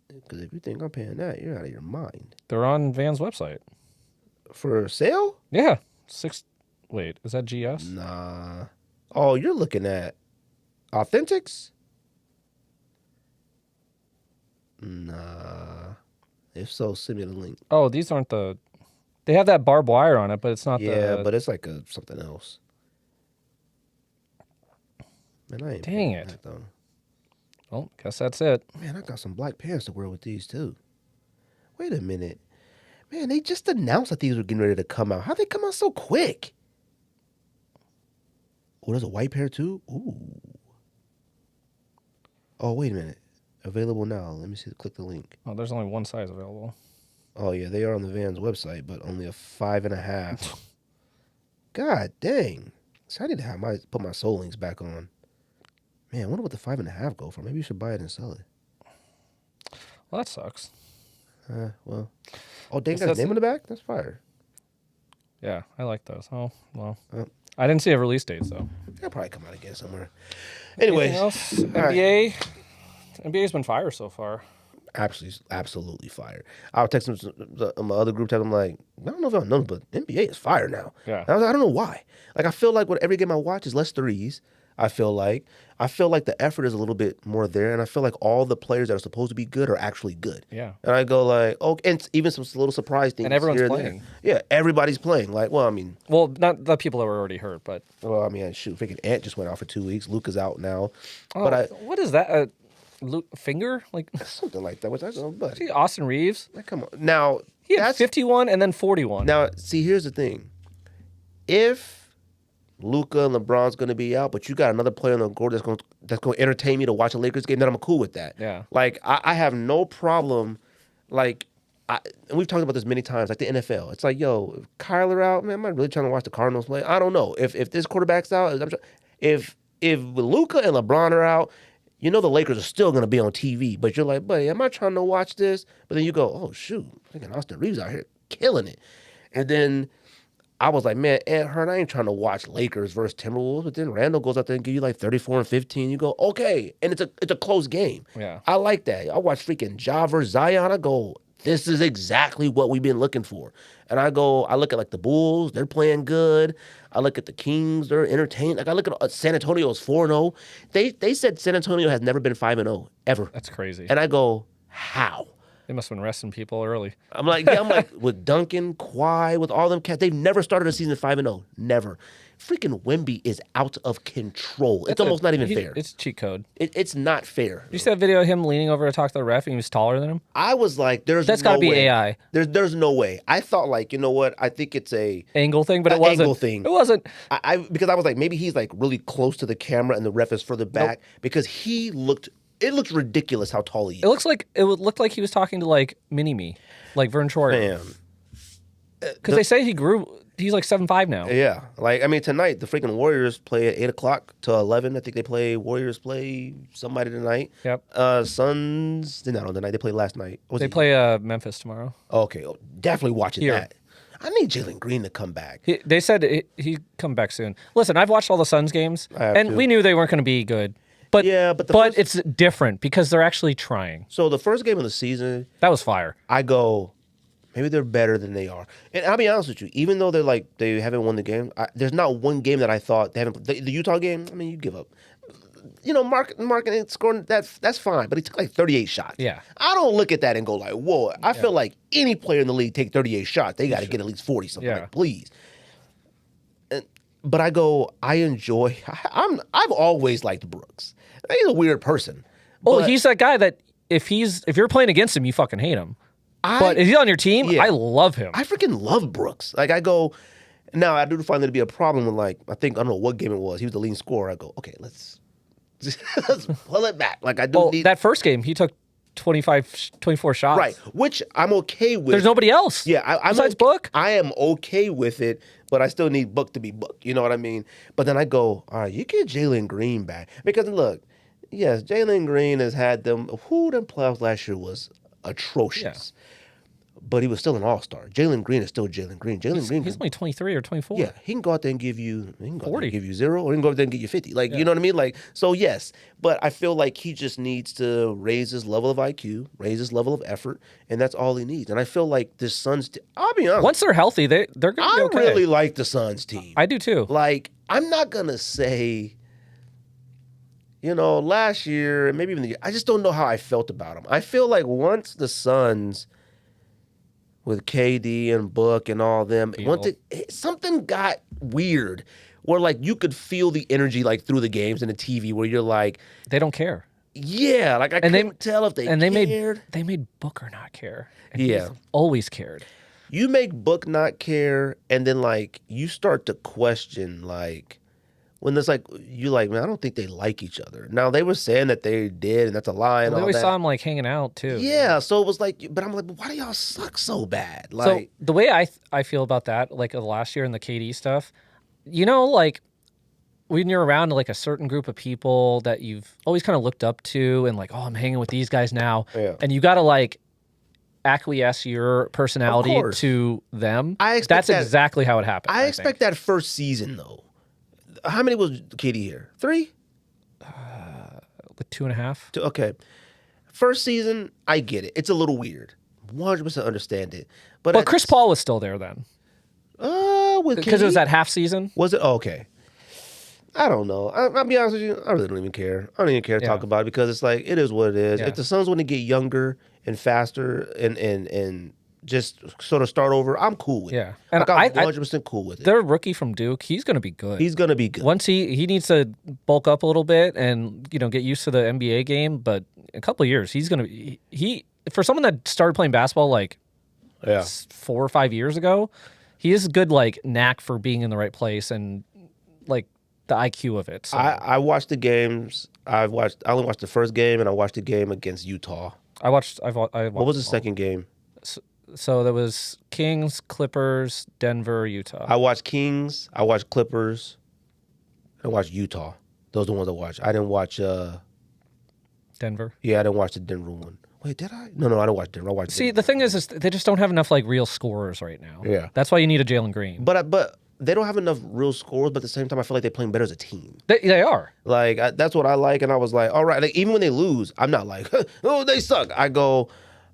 Because if you think I'm paying that, you're out of your mind. they're on Van's website. For sale? Yeah, Wait, is that GS? Nah. Oh, you're looking at Authentics? Nah. If so, send me the link. Oh, these aren't the They have that barbed wire on it, but it's not but it's like something else. Man, I ain't Dang paying it. that, though. Well, guess that's it. Man, I got some black pants to wear with these too. Wait a minute. Man, they just announced that these were getting ready to come out. How'd they come out so quick? Oh, there's a white pair too? Ooh. Oh, wait a minute. Available now. Let me see. Click the link. Oh, there's only one size available. Oh, yeah, they are on the Vans website, but only a 5.5. God dang. So I need to put my Soul Links back on. Man, I wonder what the 5.5 go for. Maybe you should buy it and sell it. Well, that sucks. Well. Oh, dang, Guess got his that's name it. on the back? That's fire. Yeah, I like those. Oh, well. Uh. I didn't see a release date, so. They'll probably come out again somewhere. Anyways. Anything else? right. NBA? NBA's been fire so far. Absolutely fire. I was texting my other group chat. I'm like, I don't know if y'all know, but NBA is fire now. Yeah. I don't know why. Like, I feel like with every game I watch is less threes. I feel like the effort is a little bit more there, and I feel like all the players that are supposed to be good are actually good. Yeah. And I go like, oh, and even some little surprise things. And everyone's here and there. playing. Yeah, everybody's playing. Like, well, I mean, not the people that were already hurt, but. shoot, freaking Ant just went out for 2 weeks. Luka's out now. Oh, But what is that? Finger? Like, something like that. Which I don't know, buddy. see Austin Reeves? Like, come on. Now, He had that's 51 and then 41. Now, see, here's the thing. If Luka and LeBron's going to be out, but you got another player on the court that's going to entertain me to watch a Lakers game, then I'm cool with that. Yeah. Like, I have no problem. Like, and we've talked about this many times, like the NFL. It's like, yo, if Kyler out, man, am I really trying to watch the Cardinals play? I don't know. If this quarterback's out, if Luka and LeBron are out, you know the Lakers are still going to be on TV. But you're like, buddy, am I trying to watch this? But then you go, oh, shoot, freaking Austin Reeves out here killing it. And then I was like, man, Ant Hurt, I ain't trying to watch Lakers versus Timberwolves. But then Randall goes out there and give you like 34 and 15. You go, okay. And it's a close game. Yeah. I like that. I watch freaking Ja versus Zion. I go, this is exactly what we've been looking for. And I look at like the Bulls, they're playing good. I look at the Kings, they're entertaining. Like I look at San Antonio's 4-0. They said San Antonio has never been 5-0 ever. That's crazy. And I go, how? They must have been resting people early. I'm like, with Duncan, Kawhi, with all them cats, they've never started a season 5-0. Never. Freaking Wemby is out of control. It's almost not even fair. It's cheat code. It's not fair. You see that video of him leaning over to talk to the ref and he was taller than him? I was like, That's gotta be way. AI. There's no way. I thought like, you know what? I think it's a Angle thing, but it wasn't. Angle thing. It wasn't. Because I was like, maybe he's like really close to the camera and the ref is further back because it looked ridiculous how tall he is. It would look like he was talking to like mini-me, like Vern Troyer. Man. Because they say he's like 7'5" now. Yeah. Like, I mean, tonight, the freaking Warriors play at 8 o'clock to 11. I think Warriors play somebody tonight. Yep. Suns, they're not on tonight. They played last night. They play Memphis tomorrow. Okay. Definitely watching Here. that. I need Jalen Green to come back. They said he'd come back soon. Listen, I've watched all the Suns games, I have and too. we knew they weren't going to be good. But Yeah, but it's different because they're actually trying. So the first game of the season, That was fire. I go, maybe they're better than they are. And I'll be honest with you, even though they haven't won the game, there's not one game that I thought they haven't. The Utah game, I mean, you give up. You know, Mark ain't scoring. That's fine, but he took like 38 shots. Yeah. I don't look at that and go like, whoa. I feel like any player in the league take 38 shots, they got to get at least 40 something. Yeah. Like, please. But I go, I enjoy. I've always liked Brooks. He's a weird person. Well, but he's that guy that if you're playing against him, you fucking hate him. But if he's on your team, Yeah. I love him. I freaking love Brooks. Like I go, now I do find there to be a problem with I don't know what game it was. He was the leading scorer. I go, okay, let's pull it back. Like I do need that first game, he took 24 shots. right, which I'm okay with. There's nobody else. Yeah, I'm besides okay, Book. I am okay with it, but I still need Book to be Book. You know what I mean? But then I go, all right, you get Jalen Green back because look, yes, Jalen Green has had them. Them playoffs last year was atrocious. But he was still an all-star. Jalen Green is still Jalen Green. He's only 23 or 24. Yeah, he can go out there and give you 40. Give you 0, or he can go out there and get you 50. Like, you know what I mean? Like, so yes, but I feel like he just needs to raise his level of IQ, raise his level of effort, and that's all he needs. And I feel like this Suns I'll be honest. Once they're healthy, they're going to be okay. I really like the Suns team. I do too. Like, I'm not going to say, last year, maybe even the year, I just don't know how I felt about them. I feel like once the Suns, with KD and Book and all them. Something got weird where like you could feel the energy like through the games and the TV where you're like, they don't care. yeah, like I couldn't tell if they cared. They made Booker not care. And Yeah. he's always cared. You make Book not care, and then like you start to question like when there's like you like, man, I don't think they like each other. Now they were saying that they did, and that's a lie and Well, all we that. saw him like hanging out too. Yeah, so it was like, but I'm like, why do y'all suck so bad? So Like, the way I feel about that, like last year in the KD stuff, you know, like when you're around like a certain group of people that you've always kind of looked up to, and like, oh, I'm hanging with these guys now, Yeah. and you got to like acquiesce your personality course. to them. I expect That's exactly how it happened. I expect that first season though. How many was Katie here? 3? with 2.5. Okay. First season, I get it. It's a little weird. 100% understand it. But Chris Paul was still there then with because it was KD? that half season. Was it? Oh, okay. I don't know. I'll be honest with you. I really don't even care. I don't even care to talk about it because it's like, it is what it is. Yeah. If the Suns want to get younger and faster and just sort of start over, I'm cool with it. Yeah. And Like, I'm 100% cool with it. Their rookie from Duke, he's going to be good. He's going to be good. Once he needs to bulk up a little bit and get used to the NBA game, but in a couple of years he's going to he for someone that started playing basketball like 4 or 5 years ago, he has a good like knack for being in the right place and like the IQ of it. So I watched the games. I only watched the first game, and I watched the game against Utah. I watched What was the second game? So there was Kings, Clippers, Denver, Utah. I watched Kings. I watched Clippers. I watched Utah. Those are the ones I watched. I didn't watch. Denver. Yeah, I didn't watch the Denver one. Wait, did I? No, I didn't watch Denver. I watched. See, Denver. the thing is they just don't have enough like real scorers right now. Yeah. That's why you need a Jalen Green. But they don't have enough real scores. But at the same time, I feel like they're playing better as a team. They are. Like that's what I like, and I was like, all right. Like even when they lose, I'm not like, oh, they suck. I go,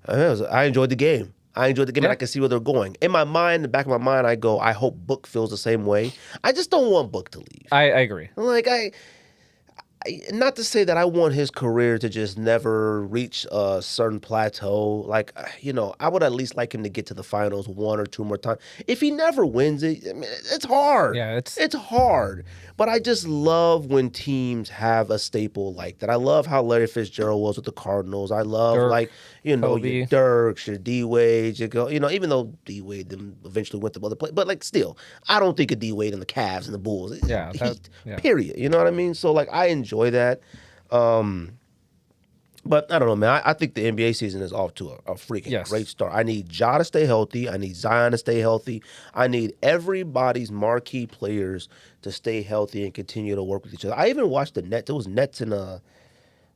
I enjoyed the game. I enjoyed the game, and I can see where they're going. In my mind, the back of my mind, I go, I hope Book feels the same way. I just don't want Book to leave. I agree. Like not to say that I want his career to just never reach a certain plateau. Like, I would at least like him to get to the finals 1 or 2 more times. If he never wins it, I mean, it's hard. Yeah, it's hard. But I just love when teams have a staple like that. I love how Larry Fitzgerald was with the Cardinals. I love Dirk, your Kobe. Dirks, your D-Wade, even though D-Wade them eventually went to other places. But like still, I don't think of D-Wade and the Cavs and the Bulls. Yeah, Period. You know what I mean? So like I enjoy that. But I don't know, man. I think the NBA season is off to a freaking great start. I need Ja to stay healthy. I need Zion to stay healthy. I need everybody's marquee players to stay healthy and continue to work with each other. I even watched the Nets. It was Nets and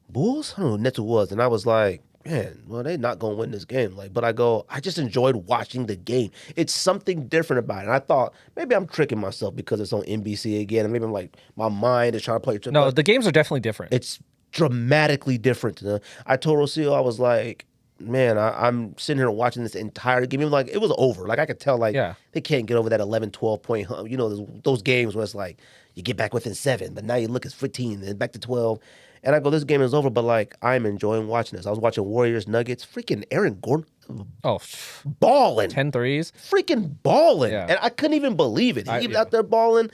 Bulls. I don't know who Nets it was, and I was like, man, well, they're not gonna win this game. But I just enjoyed watching the game. It's something different about it. And I thought maybe I'm tricking myself because it's on NBC again, and maybe I'm like my mind is trying to play. No, the games are definitely different. It's dramatically different. I told Rocio, I was like, man, I'm sitting here watching this entire game. Even like it was over. Like I could tell they can't get over that 11, 12 point hump. Those games where it's like you get back within 7, but now you look at 15 and back to 12. And I go, this game is over, but like I'm enjoying watching this. I was watching Warriors Nuggets. Freaking Aaron Gordon. Balling. 10 threes. Freaking balling. Yeah. And I couldn't even believe it. He was out there balling.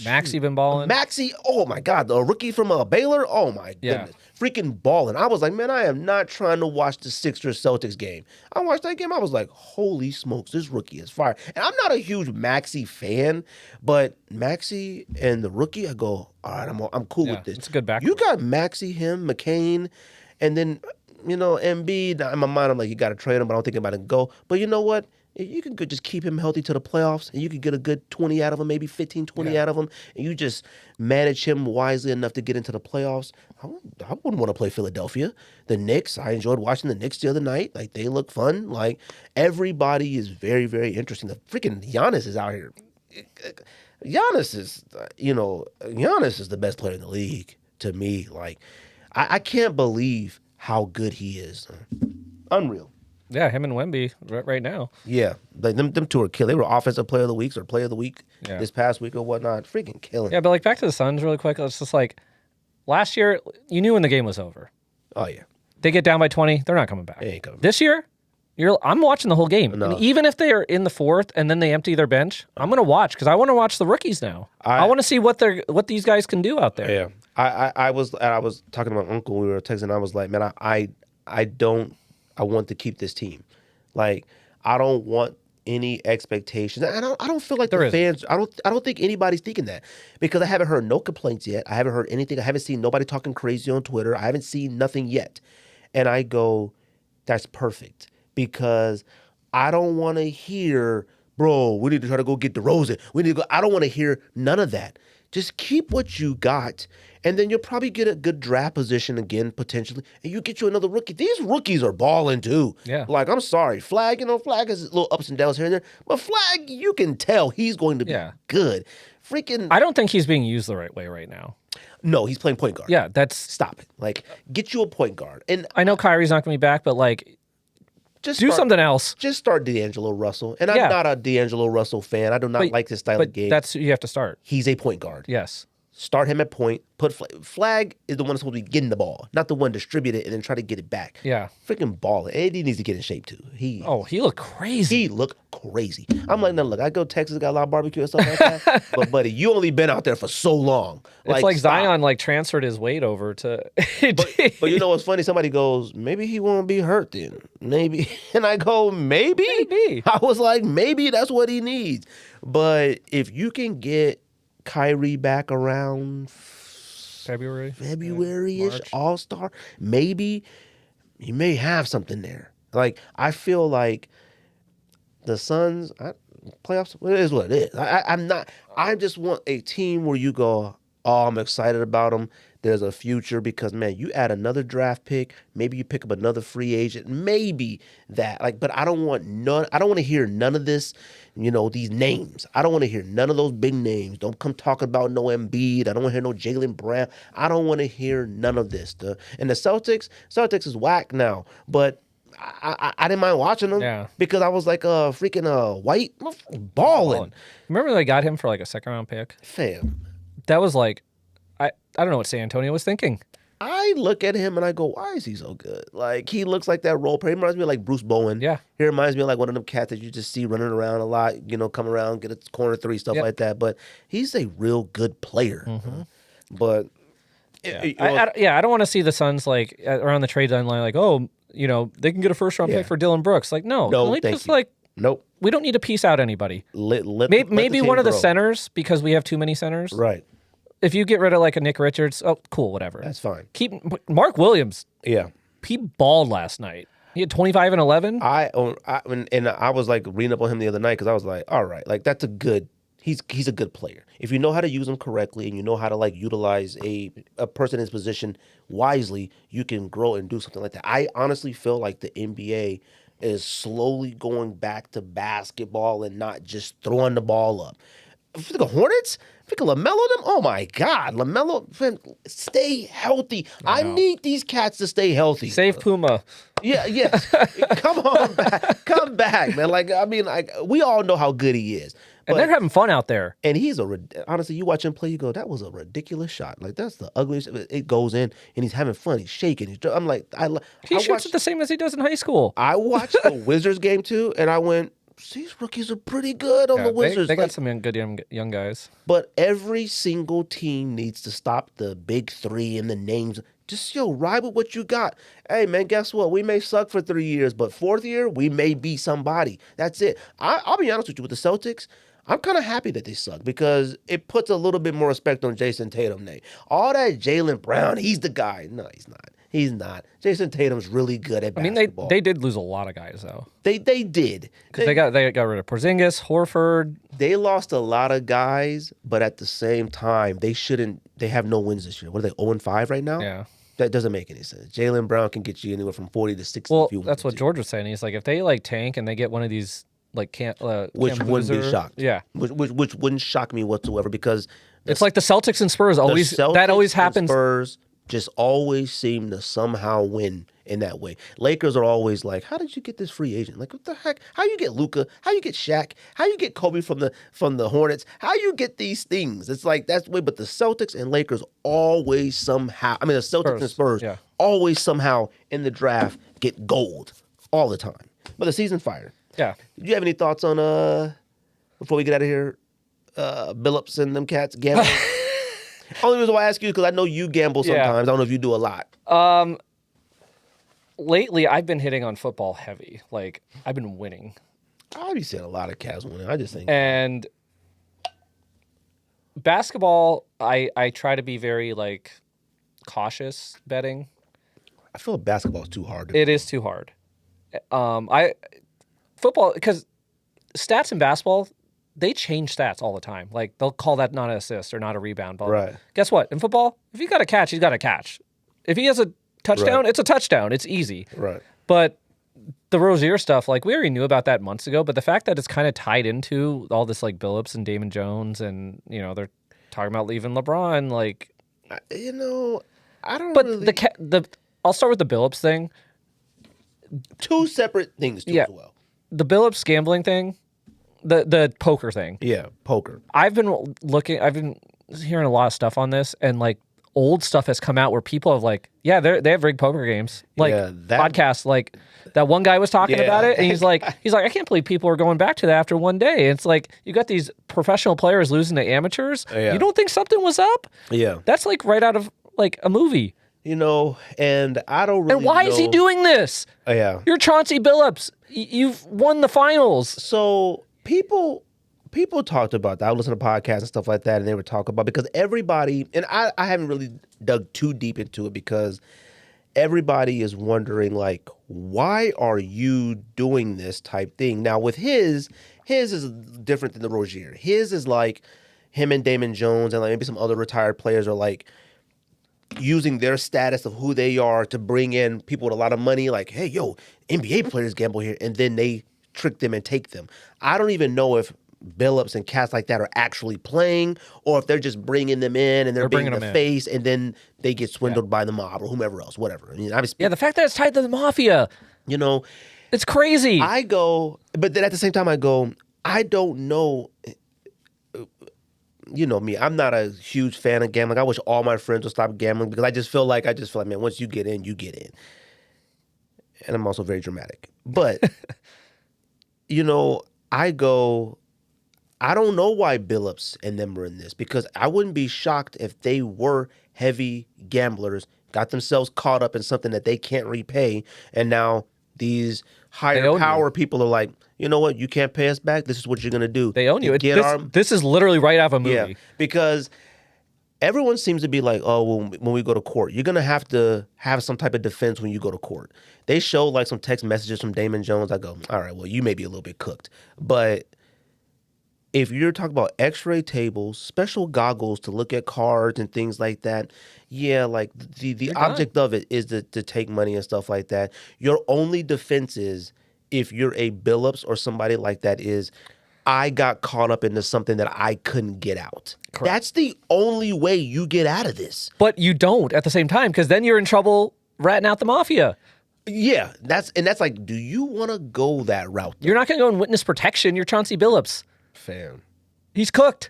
Maxey been balling. Maxey, oh my God, the rookie from Baylor, oh my goodness. Freaking balling. I was like, man, I am not trying to watch the Sixers Celtics game. I watched that game, I was like, holy smokes, this rookie is fire. And I'm not a huge Maxey fan, but Maxey and the rookie, I go, all right, I'm cool with this. It's a good back. You got Maxey, him, McCain, and then, Embiid. In my mind, I'm like, you got to trade him, but I don't think about it and go. But you know what? You can just keep him healthy to the playoffs, and you can get a good 20 out of him, maybe 15, 20 out of him, and you just manage him wisely enough to get into the playoffs. I wouldn't want to play Philadelphia. The Knicks, I enjoyed watching the Knicks the other night. Like, they look fun. Like, everybody is very, very interesting. The freaking Giannis is out here. Giannis is the best player in the league to me. Like, I can't believe how good he is. Unreal. Yeah, him and Wemby right now. Yeah, like them two are killing. They were offensive player of the week or player of the week this past week or whatnot. Freaking killing. Yeah, but like back to the Suns really quick. It's just like last year, you knew when the game was over. Oh yeah, they get down by 20, they're not coming back. They ain't coming This year, I'm watching the whole game. No. And even if they are in the fourth and then they empty their bench, I'm going to watch because I want to watch the rookies now. I want to see what these guys can do out there. Yeah. I was talking to my uncle. We were texting. I was like, man, I want to keep this team. Like, I don't want any expectations. I don't feel like the fans. I don't think anybody's thinking that because I haven't heard no complaints yet. I haven't heard anything. I haven't seen nobody talking crazy on Twitter. I haven't seen nothing yet. And I go, that's perfect because I don't want to hear, bro, we need to try to go get DeRozan. We need to go. I don't want to hear none of that. Just keep what you got, and then you'll probably get a good draft position again, potentially, and you get you another rookie. These rookies are balling, too. Yeah. Like, I'm sorry. Flag, Flag has little ups and downs here and there, but Flag, you can tell he's going to be good. Freaking... I don't think he's being used the right way right now. No, he's playing point guard. Yeah, that's... Stop it. Like, get you a point guard. And I know Kyrie's not going to be back, but, like, just do something else. Just start D'Angelo Russell. And I'm not a D'Angelo Russell fan. I do not like his style of game. That's who you have to start. He's a point guard. Yes. Start him at point. Put Flag is the one that's supposed to be getting the ball, not the one distribute it and then try to get it back. Yeah. Freaking ball. AD needs to get in shape too. He looked crazy. He looked crazy. I'm like, no, look, I go to Texas, got a lot of barbecue and stuff like that. But buddy, you only been out there for so long. It's like stop. Zion transferred his weight over to. but you know what's funny? Somebody goes, maybe he won't be hurt then. Maybe, and I go, maybe. I was like, maybe that's what he needs. But if you can get Kyrie back around February-ish, All-Star, maybe you may have something there. Like, I feel like the Suns, playoffs, it is what it is. I just want a team where you go, oh, I'm excited about them. There's a future because, man, you add another draft pick, maybe you pick up another free agent, maybe that. Like, but I don't want to hear none of this, these names. I don't want to hear none of those big names. Don't come talking about no Embiid. I don't want to hear no Jaylen Brown. I don't want to hear none of this. And the Celtics is whack now, but I didn't mind watching them because I was like freaking White balling. Remember they got him for like a second round pick? Fam. That was like, I don't know what San Antonio was thinking. I look at him and I go, why is he so good? Like, he looks like that role player. He reminds me of like Bruce Bowen. Yeah. He reminds me of like one of them cats that you just see running around a lot, come around, get a corner three, stuff like that. But he's a real good player. Mm-hmm. But I don't want to see the Suns like around the trade deadline like, oh, they can get a first round pick for Dylan Brooks. Like, no, nope. We don't need to piece out anybody. Maybe one of the centers because we have too many centers. Right. If you get rid of like a Nick Richards, oh, cool, whatever. That's fine. Keep Mark Williams. Yeah. He balled last night. He had 25 and 11. I was like reading up on him the other night because I was like, all right, like that's he's a good player. If you know how to use him correctly and you know how to like utilize a person in his position wisely, you can grow and do something like that. I honestly feel like the NBA is slowly going back to basketball and not just throwing the ball up. For the Hornets, freaking LaMelo them. Oh my God, LaMelo, stay healthy. I need these cats to stay healthy. Save Puma. Yeah. Come back, man. Like, I mean, we all know how good he is. And they're having fun out there. And honestly, you watch him play, you go, that was a ridiculous shot. Like, that's the ugliest. It goes in, and he's having fun. He's shaking. I'm like, he shoots it the same as he does in high school. I watched the Wizards game too, and I went, these rookies are pretty good on the Wizards. They got some good young guys. But every single team needs to stop the big three and the names. Just, ride with what you got. Hey, man, guess what? We may suck for 3 years, but fourth year, we may be somebody. That's it. I'll be honest with you, with the Celtics, I'm kind of happy that they suck because it puts a little bit more respect on Jason Tatum name. All that Jaylen Brown, he's the guy. No, he's not. He's not. Jason Tatum's really good at basketball. I mean, they did lose a lot of guys, though. They did. Because they got rid of Porzingis, Horford. They lost a lot of guys, but at the same time, they have no wins this year. What are they, 0-5 right now? Yeah. That doesn't make any sense. Jaylen Brown can get you anywhere from 40 to 60. Well, that's what George was saying. He's like, if they tank and they get one of these which wouldn't be shocked. Yeah, which wouldn't shock me whatsoever because it's like the Celtics and Spurs always. That always happens. Spurs just always seem to somehow win in that way. Lakers are always like, how did you get this free agent? Like, what the heck? How you get Luka? How you get Shaq? How you get Kobe from the Hornets? How you get these things? It's like that's the way. But the Celtics and Lakers always somehow. I mean, the Celtics and Spurs always somehow in the draft get gold all the time. But the season fire. Yeah. Do you have any thoughts on before we get out of here? Billups and them cats gambling. Only reason why I ask you is because I know you gamble sometimes. Yeah. I don't know if you do a lot. Lately, I've been hitting on football heavy. Like, I've been winning. I be seeing a lot of cats winning. I just think. And basketball, I try to be very, like, cautious betting. I feel basketball is too hard. It is too hard. Football, because stats in basketball, they change stats all the time. Like, they'll call that not an assist or not a rebound. But Right. guess what? In football, if you got a catch, he's got a catch. If he has a touchdown, Right. it's a touchdown. It's easy. Right. But the Rozier stuff, like, we already knew about that months ago, but the fact that it's kind of tied into all this, like, Billups and Damon Jones, and, you know, they're talking about leaving LeBron, like... You know, I don't But really... I'll start with the Billups thing. Two separate things, too, as well. The Billups gambling thing, the poker thing. Yeah, poker. I've been hearing a lot of stuff on this, and, like, old stuff has come out where people have, like, they have rigged poker games. Like, podcasts, like, that one guy was talking about it, and he's like, I can't believe people are going back to that after one day. And it's like, you got these professional players losing to amateurs. Yeah. You don't think something was up? Yeah. That's, like, right out of, like, a movie. You know, and I don't really And why is he doing this? Yeah. You're Chauncey Billups. You've won the finals. So people talked about that. I listened to podcasts and stuff like that, and they were talking about, because everybody, and I haven't really dug too deep into it, because everybody is wondering, like, why are you doing this type thing? Now, with his is different than the Rozier. His is like him and Damon Jones and, like, maybe some other retired players are, like, using their status of who they are to bring in people with a lot of money, like, hey, yo, NBA players gamble here, and then they trick them and take them. I don't even know if Billups and cats like that are actually playing, or if they're just bringing them in and they're being the face, and then they get swindled by the mob or whomever else, whatever. I mean, the fact that it's tied to the mafia, you know, it's crazy. But then at the same time, I don't know. You know me, I'm not a huge fan of gambling. I wish all my friends would stop gambling, because I just feel like, man, once you get in, you get in. And I'm also very dramatic. But, you know, I don't know why Billups and them were in this, because I wouldn't be shocked if they were heavy gamblers, got themselves caught up in something that they can't repay, and now these higher power people are like, you know what, you can't pay us back, this is what you're going to do. They own you. This is literally right out of a movie. Yeah, because everyone seems to be like, oh, well, when we go to court, you're going to have some type of defense when you go to court. They show, like, some text messages from Damon Jones. I go, all right, well, you may be a little bit cooked. But if you're talking about x-ray tables, special goggles to look at cards and things like that, yeah, like, the object of it is to take money and stuff like that. Your only defense is, if you're a Billups or somebody like that, is, I got caught up into something that I couldn't get out. Correct. That's the only way you get out of this. But you don't at the same time, because then you're in trouble ratting out the mafia. Yeah, that's like, do you want to go that route? You're not going to go in witness protection. You're Chauncey Billups. Fam. He's cooked.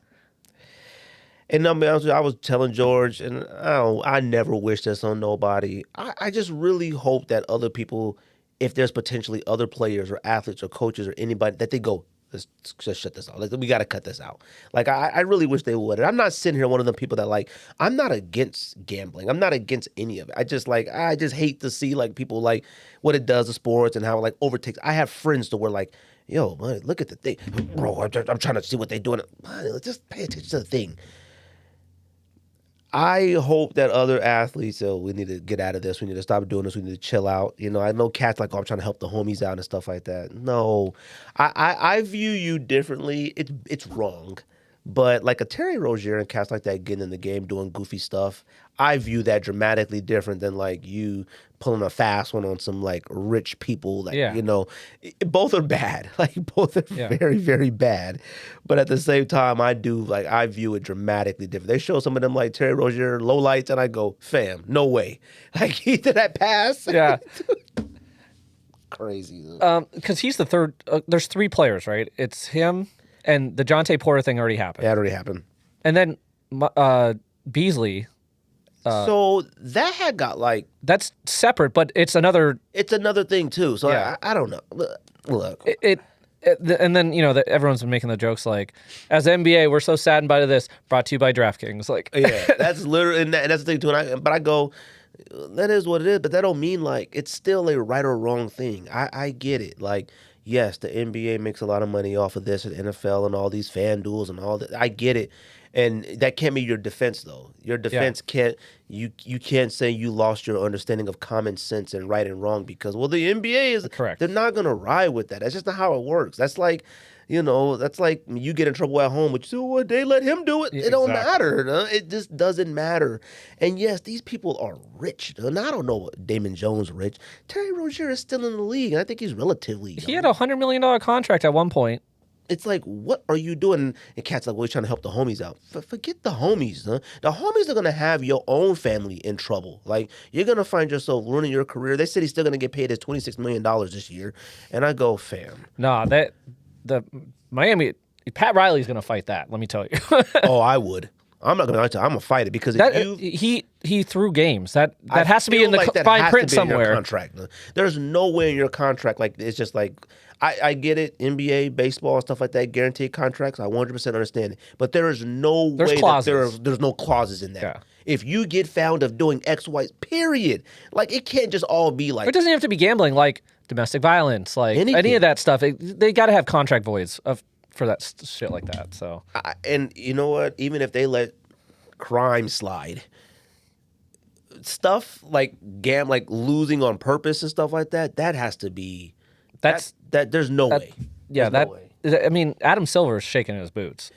And I'll be honest with you, I was telling George, and I never wish this on nobody. I just really hope that other people, if there's potentially other players or athletes or coaches or anybody, that they go, let's just shut this out. Like, we got to cut this out. Like, I really wish they would. And I'm not sitting here one of the people that, like, I'm not against gambling. I'm not against any of it. I just hate to see, like, people, like, what it does to sports and how it, like, overtakes. I have friends to where, like, yo, man, look at the thing. Bro, I'm trying to see what they're doing. Man, just pay attention to the thing. I hope that other athletes, we need to get out of this. We need to stop doing this. We need to chill out. You know, I know cats like, oh, I'm trying to help the homies out and stuff like that. No, I view you differently. It's wrong. But like a Terry Rozier and cats like that getting in the game doing goofy stuff, I view that dramatically different than like you pulling a fast one on some like rich people. Like, you know, both are bad. Like both are very, very bad. But at the same time, I view it dramatically different. They show some of them like Terry Rozier lowlights, and I go, fam, no way. Like either that pass. Yeah. Crazy. Because he's the third. There's three players, right? It's him. And the Jonte Porter thing already happened. Yeah, it already happened. And then Beasley, So that had got like That's separate, but it's another. it's another thing too. So Yeah. I don't know. Look, And then everyone's been making the jokes like, as the NBA, we're so saddened by this. Brought to you by DraftKings. Like, yeah, that's literally and that's the thing too. But I go, that is what it is. But that don't mean like it's still a right or wrong thing. I get it. Like, yes, the NBA makes a lot of money off of this, and NFL and all these fan duels and all that. I get it. And that can't be your defense, though. Your defense can't. You can't say you lost your understanding of common sense and right and wrong because the NBA is Correct. They're not gonna ride with that. That's just not how it works. That's like, that's like you get in trouble at home, but you say, well, they let him do it. It don't matter. Huh? It just doesn't matter. And yes, these people are rich. And I don't know what Damon Jones rich. Terry Rozier is still in the league, and I think he's relatively young. he had a $100 million contract at one point. It's like, what are you doing? And Cat's like, well, he's trying to help the homies out. Forget the homies, huh? The homies are going to have your own family in trouble. Like, you're going to find yourself ruining your career. They said he's still going to get paid his $26 million this year. And I go, fam. Nah, the Miami, Pat Riley's going to fight that, let me tell you. Oh, I would. I'm not going to lie to you. I'm going to fight it because he threw games. That has to be in the fine print somewhere. Your contract. There's no way in your contract. Like, it's just like, I get it, NBA, baseball, stuff like that, guaranteed contracts. I 100% understand it. But there is no way that there's no clauses in that. Yeah. If you get found of doing X, Y, period. Like, it can't just all be like. It doesn't have to be gambling, like domestic violence, like any of that stuff. They got to have contract voids for that shit like that. So, and you know what? Even if they let crime slide, stuff like like losing on purpose and stuff like that, that has to be. There's no way. Yeah, no way. I mean, Adam Silver's shaking in his boots.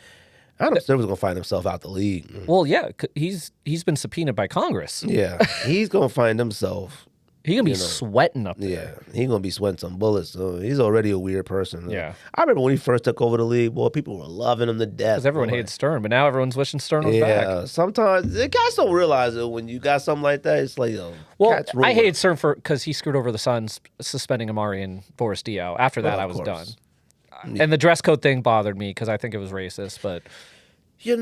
Adam Silver's gonna find himself out the league. Well, yeah, he's been subpoenaed by Congress. Yeah, he's gonna find himself. He's gonna be sweating up there. Yeah, he's gonna be sweating some bullets. So he's already a weird person. Yeah, I remember when he first took over the league. Boy, people were loving him to death. Because everyone hated Stern, but now everyone's wishing Stern was back. Yeah, sometimes the guys don't realize it when you got something like that. It's like, I hated Stern because he screwed over the Suns, suspending Amari and Boris Diaw. After that, I was done. And the dress code thing bothered me because I think it was racist. But I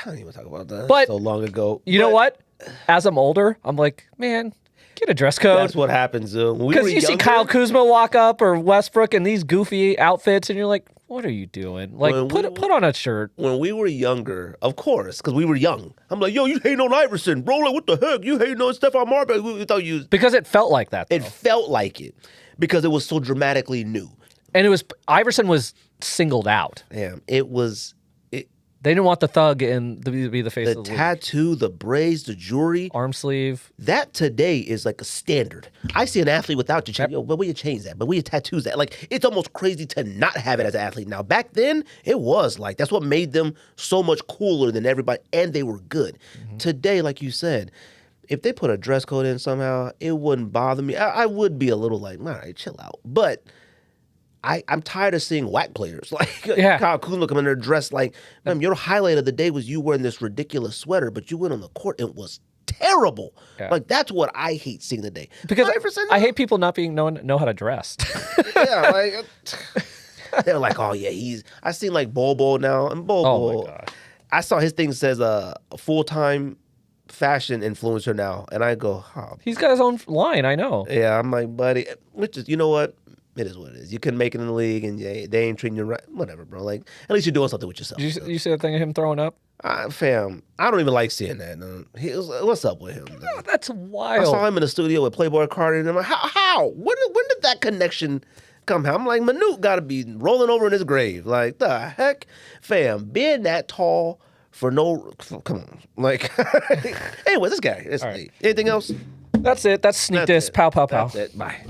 don't even talk about that. But so long ago. You know what? As I'm older, I'm like, man, get a dress code. That's what happens. Because you see Kyle Kuzma walk up or Westbrook in these goofy outfits, and you're like, what are you doing? Like, put on a shirt. When we were younger, of course, because we were young. I'm like, yo, you hating on Iverson, bro? Like, what the heck? You hating on Stephon Marbury? We thought you. Because it felt like that. Though. It felt like it because it was so dramatically new. And Iverson was singled out. Yeah, it was. They didn't want the thug and to be the face of the league. Tattoo, the braids, the jewelry. Arm sleeve. That today is like a standard. I see an athlete without the chain. But we you change that? But we tattoos that. Like, it's almost crazy to not have it as an athlete. Now, back then, it was like, that's what made them so much cooler than everybody. And they were good. Mm-hmm. Today, like you said, if they put a dress code in somehow, it wouldn't bother me. I would be a little like, all right, chill out. But I'm tired of seeing whack players like Kyle Kuzma come in there dressed like, man, your highlight of the day was you wearing this ridiculous sweater, but you went on the court and it was terrible. Yeah. Like, that's what I hate seeing today. Because I hate people not know how to dress. Yeah, like they're like, oh yeah, I seen like Bobo now, and Bobo. Oh my God. I saw his thing says a full-time fashion influencer now, and I go, oh. He's got his own line. I know. Yeah, I'm like, buddy, which is, you know what? It is what it is. You couldn't make it in the league, and they ain't treating you right. Whatever, bro. Like, at least you're doing something with yourself. You see that thing of him throwing up? Fam, I don't even like seeing that. What's up with him? Oh, that's wild. I saw him in the studio with Playboy Cardi, and I'm like, how? When did that connection come? I'm like, Manute got to be rolling over in his grave. Like, the heck? Fam, being that tall for come on. Like, anyway, this guy. Right. Anything else? That's it. That's Sneak This. Pow, pow, pow. That's it. Bye.